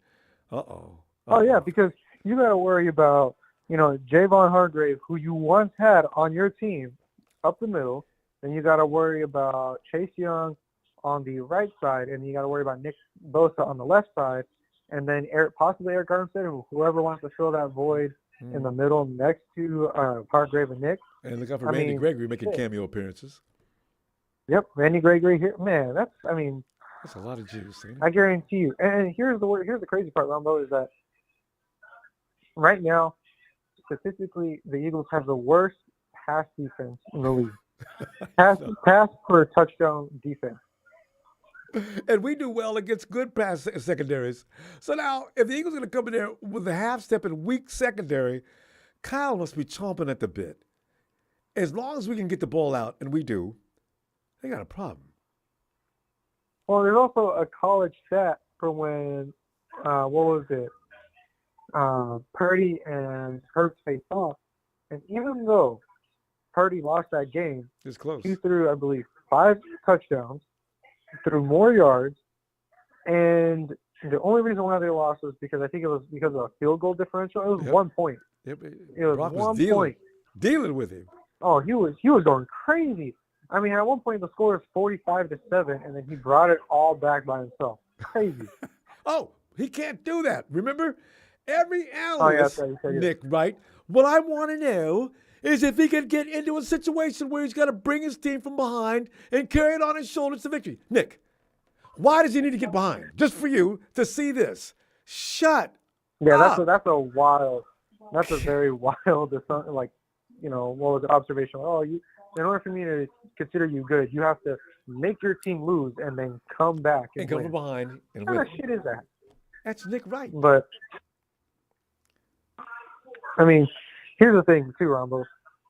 uh-oh. Oh, yeah, because you got to worry about, Javon Hargrave, who you once had on your team up the middle. Then you got to worry about Chase Young on the right side, and you got to worry about Nick Bosa on the left side, and then possibly Eric Armstead, or whoever wants to fill that void in the middle next to Hargrave and Nick. And look out for Randy Gregory making cameo appearances. Yep, Randy Gregory here. Man, that's a lot of juice. I guarantee you. And here's the crazy part, Ronbo, is that right now, statistically, the Eagles have the worst pass defense in the league. Pass per touchdown defense. And we do well against good pass secondaries. So now, if the Eagles are going to come in there with a half-step and weak secondary, Kyle must be chomping at the bit. As long as we can get the ball out, and we do, they got a problem. Well, there's also a college stat for when, what was it? Purdy and Hurts faced off. And even though Purdy lost that game, it's close. He threw, I believe, 5 touchdowns, threw more yards, and the only reason why they lost was because I think it was because of a field goal differential. It was 1 point. Yep. It was Brock 1 was point. Dealing with him. Oh, he was going crazy. I mean, at one point the score was 45-7, and then he brought it all back by himself. Crazy. Oh, he can't do that. Remember, every analyst, right. Nick, right? What I want to know is if he can get into a situation where he's got to bring his team from behind and carry it on his shoulders to victory. Nick, why does he need to get behind? Just for you to see this. Shut up. That's a very wild, what was the observation? In order for me to consider you good, you have to make your team lose and then come back and come win. from behind and What win. kind of shit is that? That's Nick Wright. But I mean, here's the thing too, Ronbo,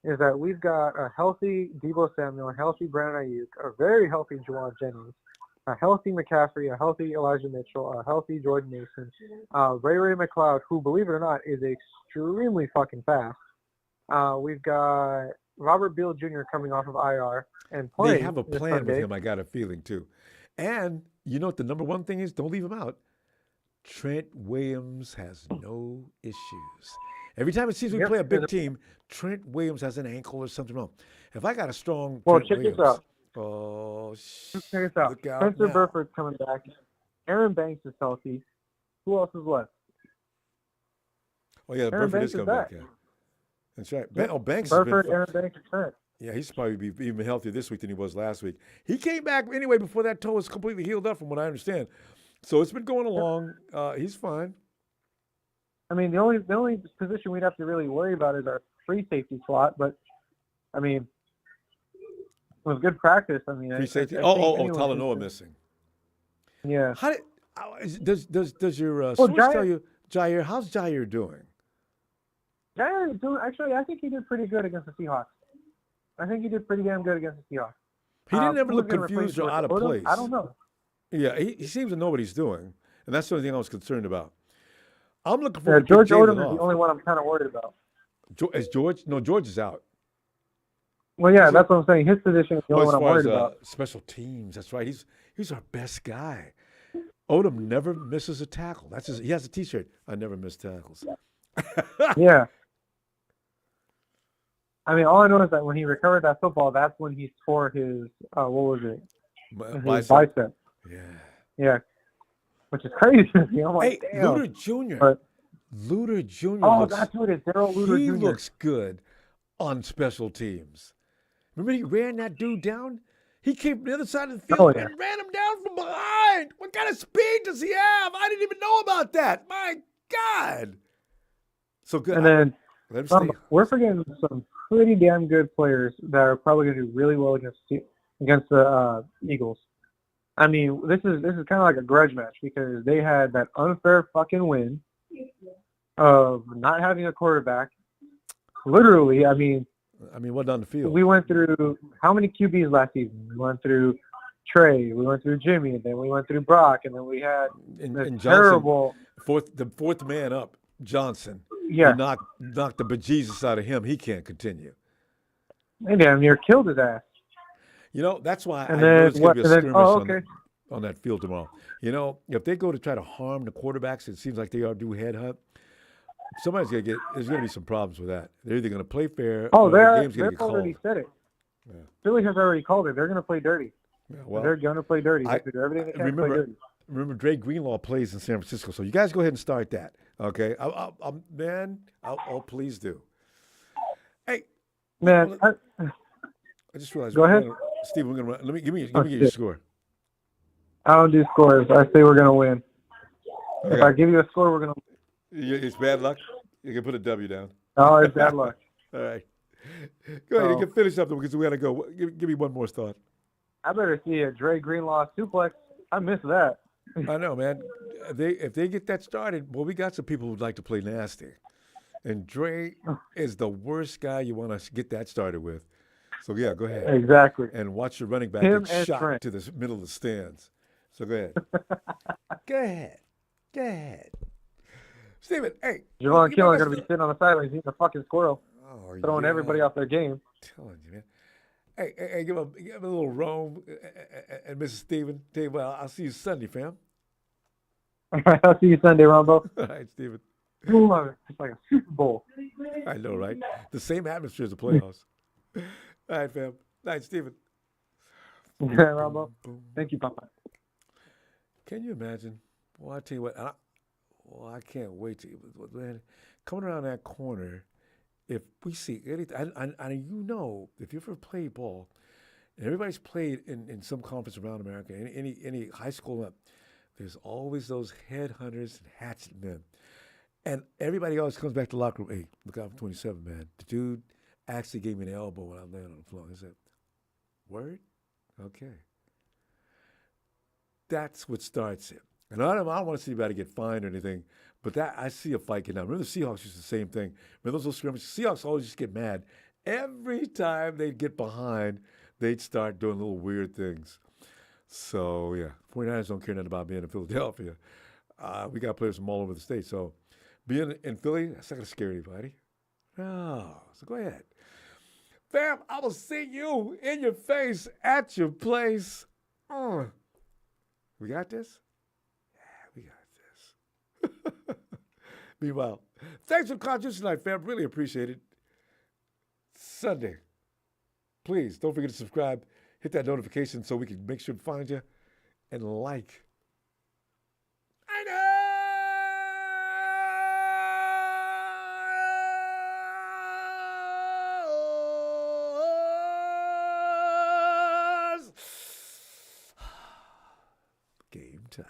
is that we've got a healthy Deebo Samuel, a healthy Brandon Ayuk, a very healthy Juwan Jennings, a healthy McCaffrey, a healthy Elijah Mitchell, a healthy Jordan Mason, Ray McLeod, who, believe it or not, is extremely fucking fast. We've got Robert Beal Jr. coming off of IR and playing. They have a plan with him, I got a feeling, too. And you know what the number one thing is? Don't leave him out. Trent Williams has no issues. Every time it seems we play a big team, Trent Williams has an ankle or something wrong. If I got a strong Trent check Williams, this out. Oh, check this out. Look out Spencer now. Burford's coming back. Aaron Banks is healthy. Who else is left? Oh, yeah, Aaron Burford Banks is is coming back. back. Yeah. That's right. Yep. Banks Burford, has been. Aaron Banks, and Trent. Yeah, he's probably be even healthier this week than he was last week. He came back anyway before that toe was completely healed up, from what I understand. So it's been going along. He's fine. I mean, the only position we'd have to really worry about is our free safety slot. But I mean, it was good practice. I mean, Free safety. I think Talanoa missing. Yeah. How does your Well, source tell you, Jair? How's Jair doing? Yeah, actually, I think he did pretty good against the Seahawks. I think he did pretty damn good against the Seahawks. He didn't ever Who's look gonna replace confused or George out of Odom? place. I don't know. Yeah, he seems to know what he's doing, and that's the only thing I was concerned about. I'm looking for George Jalen Odom is off. the only one I'm kind of worried about. Is George? No, George is out. Well, yeah, that's what I'm saying. His position is the only as one I'm far worried as about. special teams, that's right. He's our best guy. Odom never misses a tackle. He has a T-shirt. I never miss tackles. Yeah. I mean, all I know is that when he recovered that football, that's when he tore his what was it? His bicep. Yeah. Yeah. Which is crazy. I'm like, hey, damn. Luter Jr. But, Luter Jr. Oh, looks, that's what it is. Daryl Luter he Jr. looks good on special teams. Remember he ran that dude down? He came from the other side of the field and ran him down from behind. What kind of speed does he have? I didn't even know about that. My God. So good. And then we're forgetting some pretty damn good players that are probably going to do really well against the Eagles. I mean, this is kind of like a grudge match because they had that unfair fucking win of not having a quarterback. Literally, I mean, what on the field? We went through how many QBs last season? We went through Trey, we went through Jimmy, and then we went through Brock, and then we had and Johnson, terrible the fourth man up, Johnson. Yeah, knocked the bejesus out of him. He can't continue. They damn near killed his ass. You know, that's why and I then, know it's going to be a skirmish on that field tomorrow. You know, if they go to try to harm the quarterbacks, it seems like they are do headhunt. Somebody's going to get. There's going to be some problems with that. They're either going to play fair. or the game's going to they've get called. already said it. Yeah. Philly has already called it. They're going to play dirty. Yeah, well, they're going to play dirty. They do everything they can to play dirty. Remember, Dre Greenlaw plays in San Francisco, so you guys go ahead and start that. Okay, I'll please do. Hey, man, I just realized. Go ahead, Steve. We're gonna run. Let me give me your score. I don't do scores. I say we're gonna win. Okay. If I give you a score, we're gonna. It's bad luck. You can put a W down. Oh, it's bad luck. All right. Go ahead. You can finish up because we got to go. Give me one more thought. I better see a Dre Greenlaw suplex. I miss that. I know, man. If they get that started, well, we got some people who'd like to play nasty, and Dre is the worst guy you want to get that started with. So yeah, go ahead. Exactly. And watch your running back get shot to the middle of the stands. So go ahead. Go ahead. Steven, hey. Javon Killer going to be sitting on the sidelines eating a fucking squirrel. Oh, throwing everybody off their game. I'm telling you, man. Hey, give him a little roam, and Mrs. Steven. Tell you what, I'll see you Sunday, fam. All right, I'll see you Sunday, Ronbo. All right, Steven. It's like a Super Bowl. I know, right? The same atmosphere as the playoffs. All right, fam. Night, Steven. Yeah, Ronbo. Thank you, Papa. Can you imagine? Well, I tell you what. I can't wait to man, coming around that corner. If we see anything, and you know, if you've ever played ball, and everybody's played in some conference around America, any high school, there's always those headhunters and hatchet men. And everybody always comes back to the locker room, hey, look out for 27, man. The dude actually gave me an elbow when I landed on the floor. I said, word? Okay. That's what starts it. And I don't want to see anybody get fined or anything, but I see a fight get down. Remember the Seahawks used the same thing. Remember those scrimmages? Seahawks always just get mad. Every time they'd get behind, they'd start doing little weird things. So, yeah, 49ers don't care nothing about being in Philadelphia. We got players from all over the state. So, being in Philly, that's not going to scare anybody. No. So, go ahead. Fam, I will see you in your face at your place. We got this? Meanwhile, thanks for the contribution tonight, fam. Really appreciate it. Sunday. Please don't forget to subscribe. Hit that notification so we can make sure to find you and like. I know. Game time.